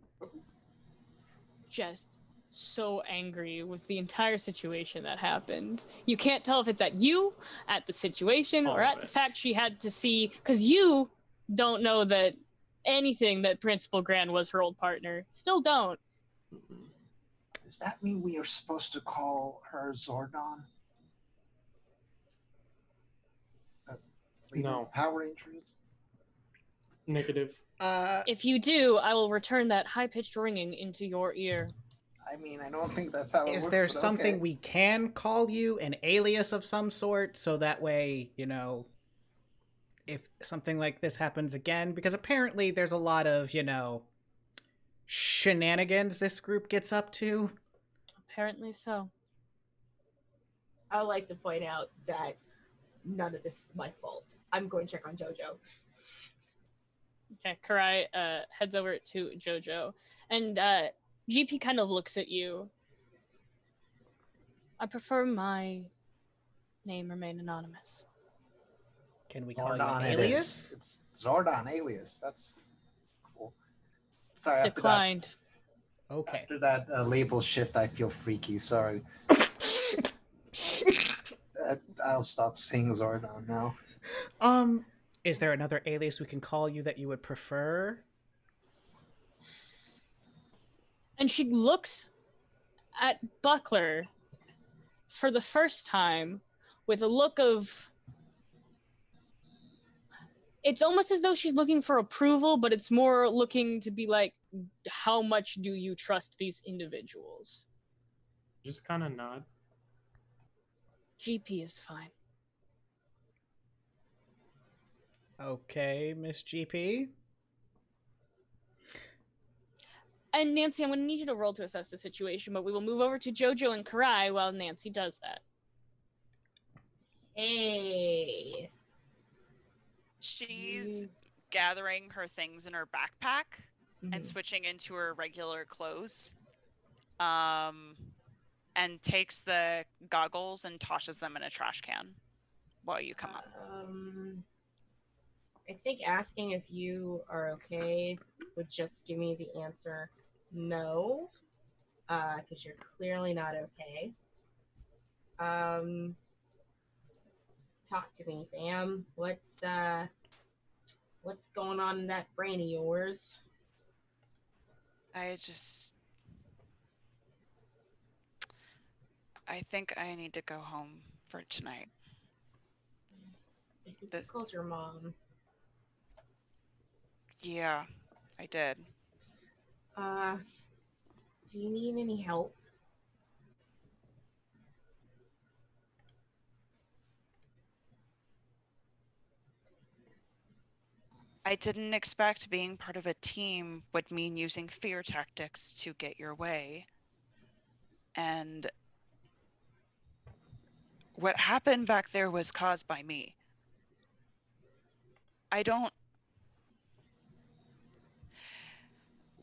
just so angry with the entire situation that happened. You can't tell if it's at you, at the situation, or at the fact she had to see, because you don't know that anything that Principal Grand was her old partner. Still don't. Does that mean we are supposed to call her Zordon? No. Power Rangers? Negative. If you do, I will return that high-pitched ringing into your ear. I mean, I don't think that's how it works. Is there but something okay. we can call you, an alias of some sort, so that way, if something like this happens again? Because apparently there's a lot of, shenanigans this group gets up to. Apparently so. I would like to point out that none of this is my fault. I'm going to check on Jojo. Okay, Kurai heads over to Jojo, and GP kind of looks at you. I prefer my name remain anonymous. Can we call you Zordon an it alias? is. It's Zordon alias. That's cool. Sorry, Declined. Okay. After that label shift, I feel freaky. Sorry. I'll stop saying Zordon now. Is there another alias we can call you that you would prefer? And she looks at Buckler for the first time with a look of... It's almost as though she's looking for approval, but it's more looking to be like, how much do you trust these individuals? Just kind of nod. GP is fine. Okay, Miss GP. And Nancy, I'm going to need you to roll to assess the situation, but we will move over to Jojo and Kurai while Nancy does that. Hey. She's gathering her things in her backpack and switching into her regular clothes. And takes the goggles and tosses them in a trash can while you come up. I think asking if you are okay would just give me the answer no, because you're clearly not okay. Talk to me, fam. What's going on in that brain of yours? I think I need to go home for tonight. I think you called your mom. Yeah, I did. Do you need any help? I didn't expect being part of a team would mean using fear tactics to get your way. And what happened back there was caused by me.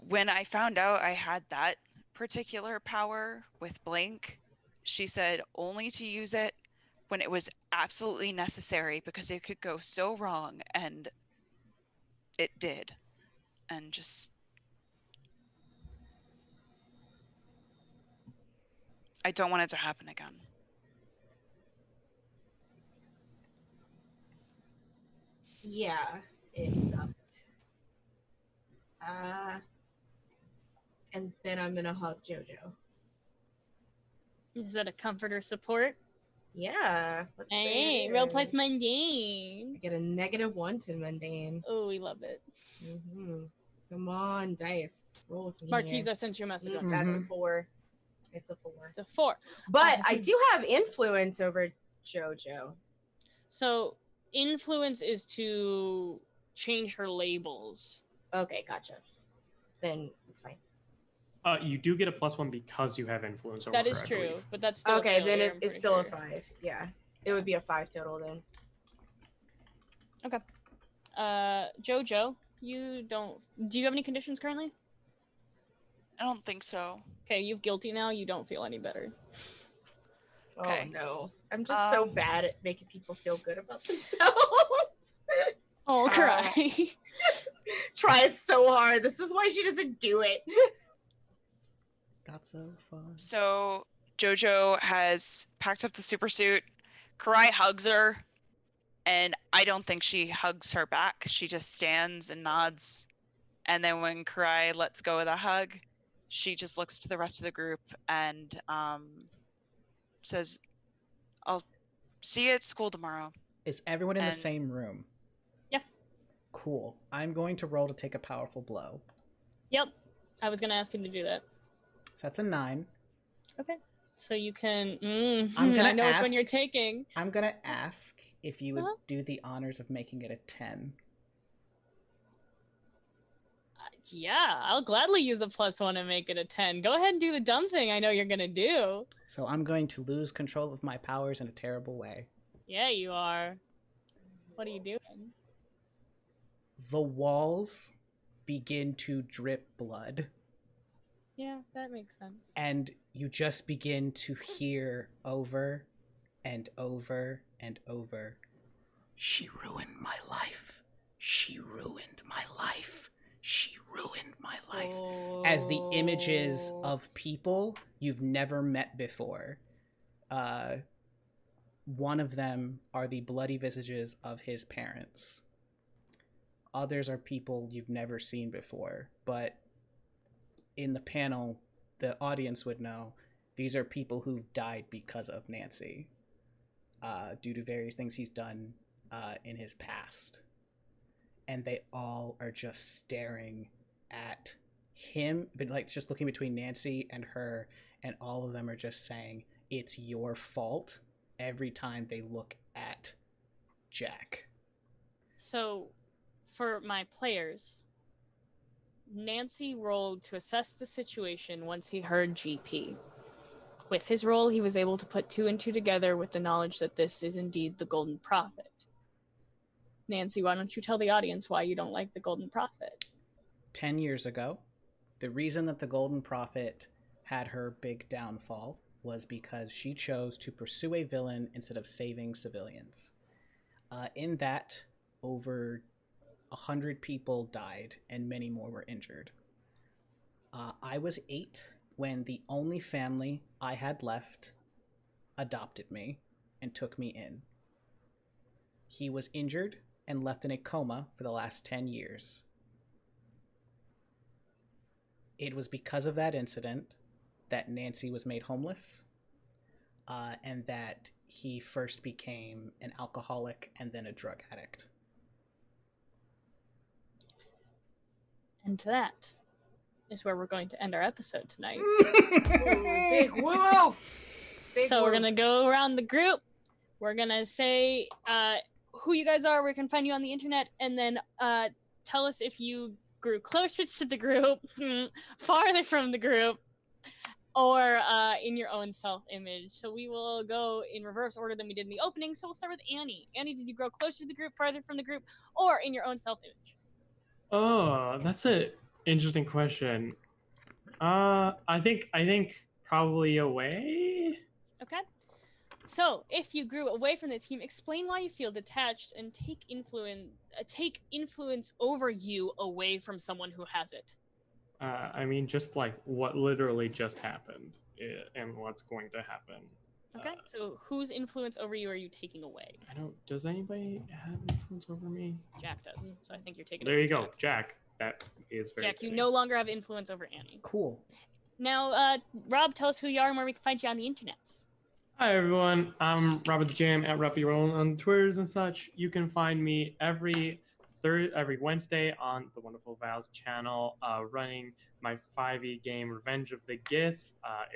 When I found out I had that particular power with Blink, she said only to use it when it was absolutely necessary because it could go so wrong, and it did. And I don't want it to happen again. Yeah, it sucked. And then I'm gonna hug Jojo. Is that a comfort or support? Yeah. Let's Hey, say real place mundane. I get a -1 to mundane. Oh, we love it. Come on, dice. Roll with me. Marquise, I sent you a message. That's a 4. It's a 4. It's a 4. But I do have influence over Jojo. So influence is to change her labels. Okay, gotcha. Then it's fine. You do get a +1 because you have influence over That her, is I true, believe. but that's still Okay, a then failure, I'm it's pretty still a sure. 5. Yeah, it would be a 5 total then. Okay. Jojo, you don't... Do you have any conditions currently? I don't think so. Okay, you've guilty now. You don't feel any better. Okay. Oh no. I'm just so bad at making people feel good about themselves. Oh, cry. Try so hard. This is why she doesn't do it. Got so fun. So Jojo has packed up the super suit. Kurai hugs her, and I don't think she hugs her back. She just stands and nods. And then when Kurai lets go of the hug, she just looks to the rest of the group and says, I'll see you at school tomorrow. Is everyone in the same room? Yeah. Cool. I'm going to roll to take a powerful blow. Yep. I was going to ask him to do that. So that's a 9. Okay. So you can. I'm gonna I know which one ask- you're taking. I'm gonna ask if you would Uh-huh. do the honors of making it a 10. Yeah, I'll gladly use the +1 and make it a 10. Go ahead and do the dumb thing I know you're gonna do. So I'm going to lose control of my powers in a terrible way. Yeah, you are. What are you doing? The walls begin to drip blood, Yeah, that makes sense. and you just begin to hear over and over and over, "She ruined my life. She ruined my life. She ruined my life." As the images of people you've never met before. One of them are the bloody visages of his parents. Others are people you've never seen before, but in the panel, the audience would know these are people who died because of Nancy, due to various things he's done in his past. And they all are just staring at him, but like just looking between Nancy and her, and all of them are just saying, "It's your fault," every time they look at Jack. So, for my players, Nancy rolled to assess the situation once he heard GP. With his roll, he was able to put 2 and 2 together with the knowledge that this is indeed the Golden Prophet. Nancy, why don't you tell the audience why you don't like the Golden Prophet? 10 years ago, the reason that the Golden Prophet had her big downfall was because she chose to pursue a villain instead of saving civilians. In that, over 100 people died and many more were injured. I was 8 when the only family I had left adopted me and took me in. He was injured and left in a coma for the last 10 years. It was because of that incident that Nancy was made homeless, and that he first became an alcoholic and then a drug addict. And that is where we're going to end our episode tonight. Big wolf! So we're gonna go around the group. We're gonna say who you guys are, where we can find you on the internet, and then tell us if you grew closer to the group, farther from the group, or in your own self-image. So we will go in reverse order than we did in the opening. So we'll start with Annie. Annie, did you grow closer to the group, farther from the group, or in your own self-image? Oh, that's an interesting question. I think probably away. Okay. So, if you grew away from the team, explain why you feel detached and take influence over you away from someone who has it. I mean, just like what literally just happened and what's going to happen. Okay. So, whose influence over you are you taking away? I don't. Does anybody have influence over me? Jack does. So I think you're taking. There it you from go, Jack. That is very. Jack, you fitting. no longer have influence over Annie. Cool. Now, Rob, tell us who you are and where we can find you on the internets. Hi everyone, I'm Robert the Jam at RuffyRoll on Twitters and such. You can find me every Wednesday on the Wonderful Val's channel, running my 5e game Revenge of the Gith.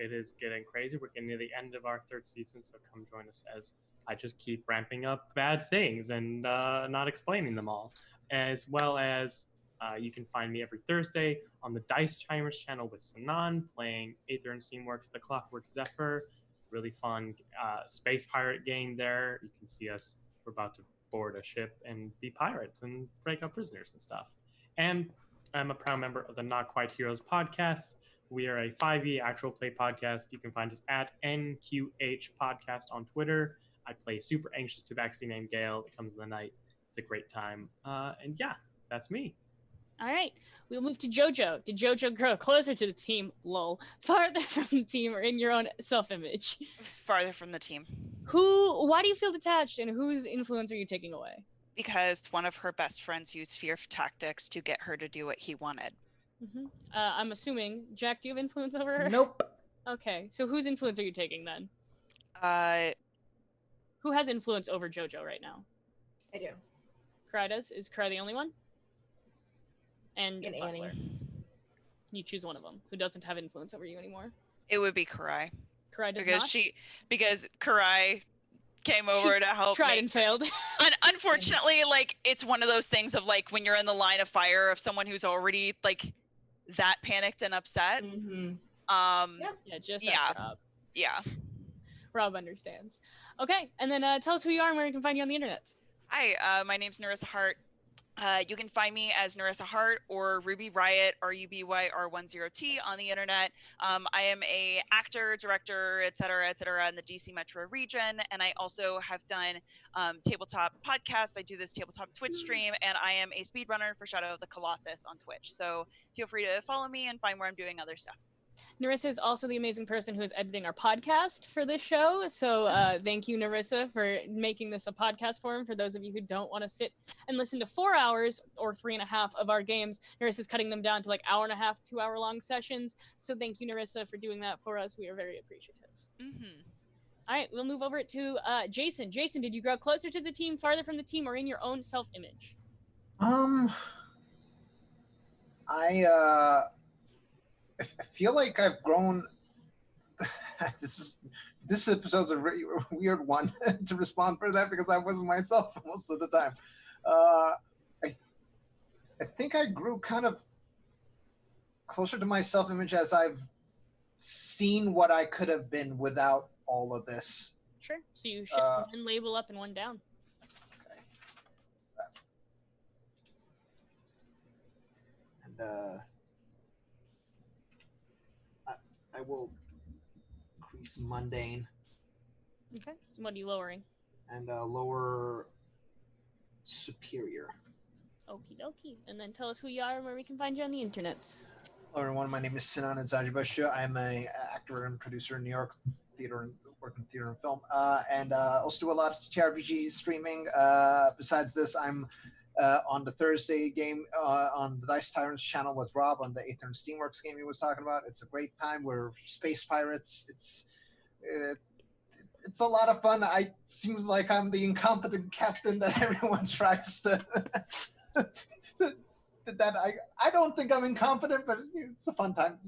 It is getting crazy. We're getting near the end of our 3rd season, so come join us as I just keep ramping up bad things and not explaining them all. As well as you can find me every Thursday on the Dice Chimers channel with Sanan, playing Aether and Steamworks The Clockwork Zephyr. Really fun space pirate game there. You can see us. We're about to board a ship and be pirates and break up prisoners and stuff. And I'm a proud member of the Not Quite Heroes podcast. We are a 5e actual play podcast. You can find us at NQH Podcast on Twitter. I play super anxious tabaxi named Gale. It comes in the night. It's a great time. And yeah, that's me. All right, we'll move to Jojo. Did Jojo grow closer to the team? Lol. Farther from the team or in your own self-image? Farther from the team. Why do you feel detached and whose influence are you taking away? Because one of her best friends used fear tactics to get her to do what he wanted. Mm-hmm. I'm assuming. Jack, do you have influence over her? Nope. Okay, so whose influence are you taking then? Who has influence over Jojo right now? I do. Kurai does? Is Kurai the only one? And Annie. You choose one of them who doesn't have influence over you anymore. It would be Kurai. Kurai does because not? because Kurai came over to help tried me. and failed. Unfortunately, like, it's one of those things of, like, when you're in the line of fire of someone who's already, like, that panicked and upset. Yeah, just ask Rob. Yeah. Rob understands. Okay, and then tell us who you are and where we can find you on the internet. Hi, my name's Narissa Hart. You can find me as Narissa Hart or Ruby Riot, RUBYR10T on the internet. I am a actor, director, etc., in the DC Metro region, and I also have done tabletop podcasts. I do this tabletop Twitch stream, and I am a speedrunner for Shadow of the Colossus on Twitch. So feel free to follow me and find where I'm doing other stuff. Narissa is also the amazing person who is editing our podcast for this show. So thank you, Narissa, for making this a podcast form. For those of you who don't want to sit and listen to 4 hours or 3.5 of our games, Narissa's cutting them down to like 1.5 to 2 hour long sessions. So thank you, Narissa, for doing that for us. We are very appreciative. All right, we'll move over to Jason. Jason, did you grow closer to the team, farther from the team, or in your own self-image? I feel like I've grown. This episode's a really weird one to respond for that because I wasn't myself most of the time. I think I grew kind of closer to my self-image as I've seen what I could have been without all of this. Sure. So you shift one label up and one down. And I will increase mundane. Okay. What are you lowering? And lower superior. Okie dokie. And then tell us who you are and where we can find you on the internets. Hello everyone, my name is Sona Nzajibashu. I'm an actor and producer in New York theater and work in theater and film. And also do a lot of TRPG streaming. Besides this, I'm on the Thursday game on the Dice Tyrants channel with Rob on the Aether and Steamworks game he was talking about. It's a great time. We're space pirates. It's a lot of fun. I seems like I'm the incompetent captain that everyone tries to. That I don't think I'm incompetent, but it's a fun time.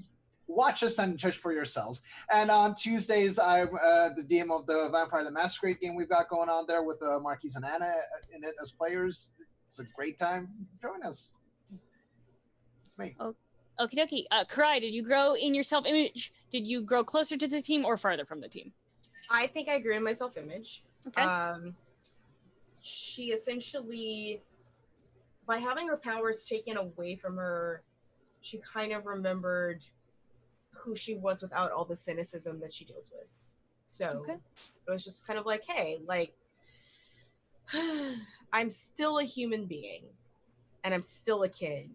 Watch us and judge for yourselves. And on Tuesdays, I'm the DM of the Vampire the Masquerade game we've got going on there with Marquise and Anna in it as players. It's a great time. Join us. It's me. Oh, okie dokie. Kurai, did you grow in your self-image? Did you grow closer to the team or farther from the team? I think I grew in my self-image. Okay. She essentially, by having her powers taken away from her, she kind of remembered who she was without all the cynicism that she deals with. So it was just kind of like, hey, like, I'm still a human being and I'm still a kid.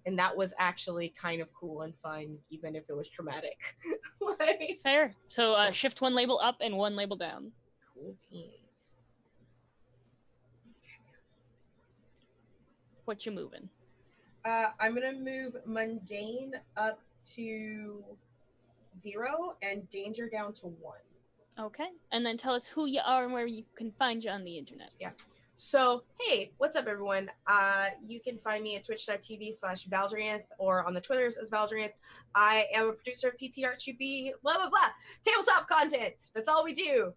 And that was actually kind of cool and fun, even if it was traumatic. Like, fair. So shift one label up and one label down. Cool beans. What you moving? I'm going to move mundane up to 0 and danger down to 1. Okay. And then tell us who you are and where you can find you on the internet. Yeah. So, hey, what's up, everyone? You can find me at twitch.tv/Valdrianth or on the Twitters as Valdrianth. I am a producer of TTRTB, blah, blah, blah. Tabletop content. That's all we do.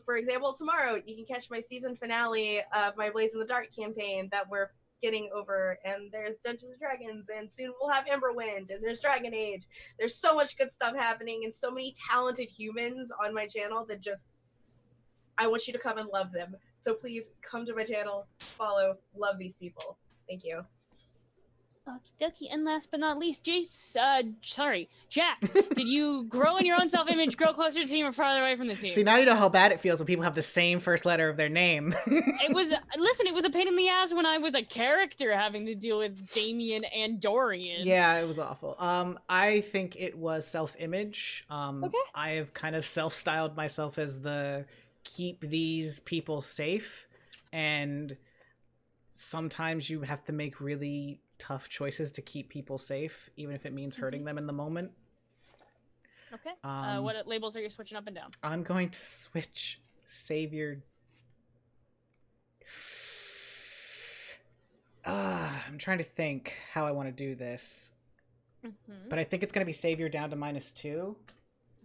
For example, tomorrow you can catch my season finale of my Blaze in the Dark campaign that we're getting over, and there's Dungeons and Dragons, and soon we'll have Emberwind, and there's Dragon Age. There's so much good stuff happening, and so many talented humans on my channel that just, I want you to come and love them. So please come to my channel, follow, love these people. Thank you. Okie dokie. And last but not least, Jack, did you grow in your own self-image, grow closer to the team, or farther away from the team? See, now you know how bad it feels when people have the same first letter of their name. It was a pain in the ass when I was a character having to deal with Damien and Dorian. Yeah, it was awful. I think it was self-image. Okay. I have kind of self-styled myself as the keep these people safe, and sometimes you have to make really tough choices to keep people safe, even if it means hurting them in the moment. Okay. What labels are you switching up and down? I'm going to switch Savior. I'm trying to think how I want to do this. Mm-hmm. But I think it's going to be Savior down to -2.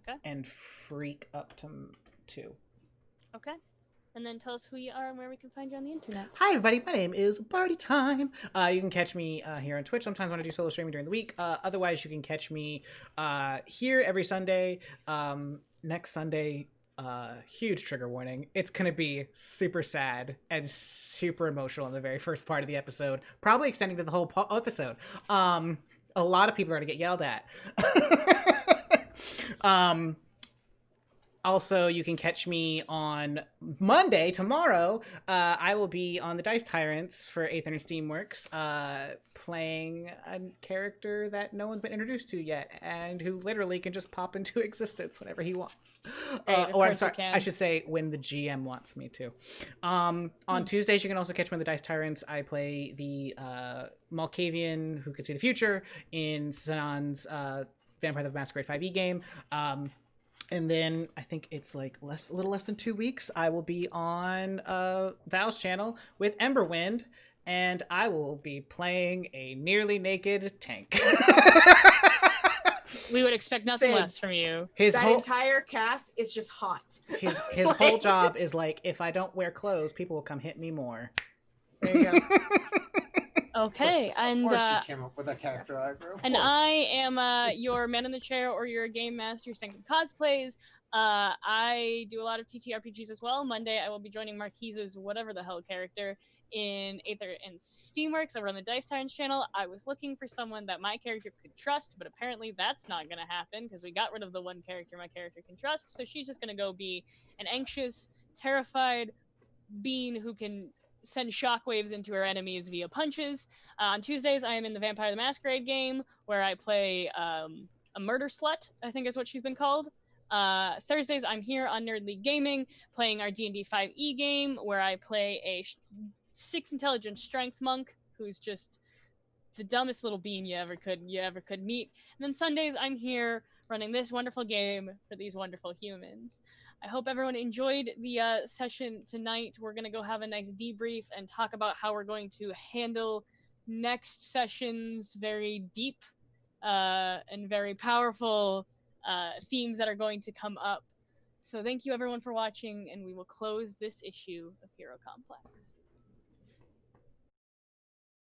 Okay. And Freak up to 2. Okay. And then tell us who you are and where we can find you on the internet. Hi, everybody. My name is Party Time. You can catch me here on Twitch sometimes when I do solo streaming during the week. Otherwise, you can catch me here every Sunday. Next Sunday, huge trigger warning. It's going to be super sad and super emotional in the very first part of the episode, probably extending to the whole episode. A lot of people are going to get yelled at. Also, you can catch me on Monday, tomorrow. I will be on the Dice Tyrants for 8th and Steamworks, playing a character that no one's been introduced to yet, and who literally can just pop into existence whenever he wants. Or I'm sorry, I should say when the GM wants me to. On Tuesdays, you can also catch me on the Dice Tyrants. I play the Malkavian who can see the future in Sonon's Vampire the Masquerade 5e game. And then I think it's like a little less than 2 weeks, I will be on Val's channel with Emberwind, and I will be playing a nearly naked tank. We would expect nothing less from you. That entire cast is just hot. His whole job is like, if I don't wear clothes, people will come hit me more. There you go. Okay, and of course she came up with a character like that. And I am your man in the chair or your game master, Sanctum Cosplays. I do a lot of TTRPGs as well. Monday I will be joining Marquise's whatever the hell character in Aether and Steamworks over on the Dice Tyrants channel. I was looking for someone that my character could trust, but apparently that's not going to happen because we got rid of the one character my character can trust. So she's just going to go be an anxious, terrified being who can send shockwaves into her enemies via punches. On Tuesdays, I am in the Vampire the Masquerade game, where I play a murder slut, I think is what she's been called. Thursdays, I'm here on Nerd League Gaming, playing our D&D 5e game, where I play a 6 intelligence strength monk, who's just the dumbest little bean you ever could meet. And then Sundays, I'm here running this wonderful game for these wonderful humans. I hope everyone enjoyed the session tonight. We're going to go have a nice debrief and talk about how we're going to handle next session's very deep and very powerful themes that are going to come up. So thank you everyone for watching, and we will close this issue of Hero Complex.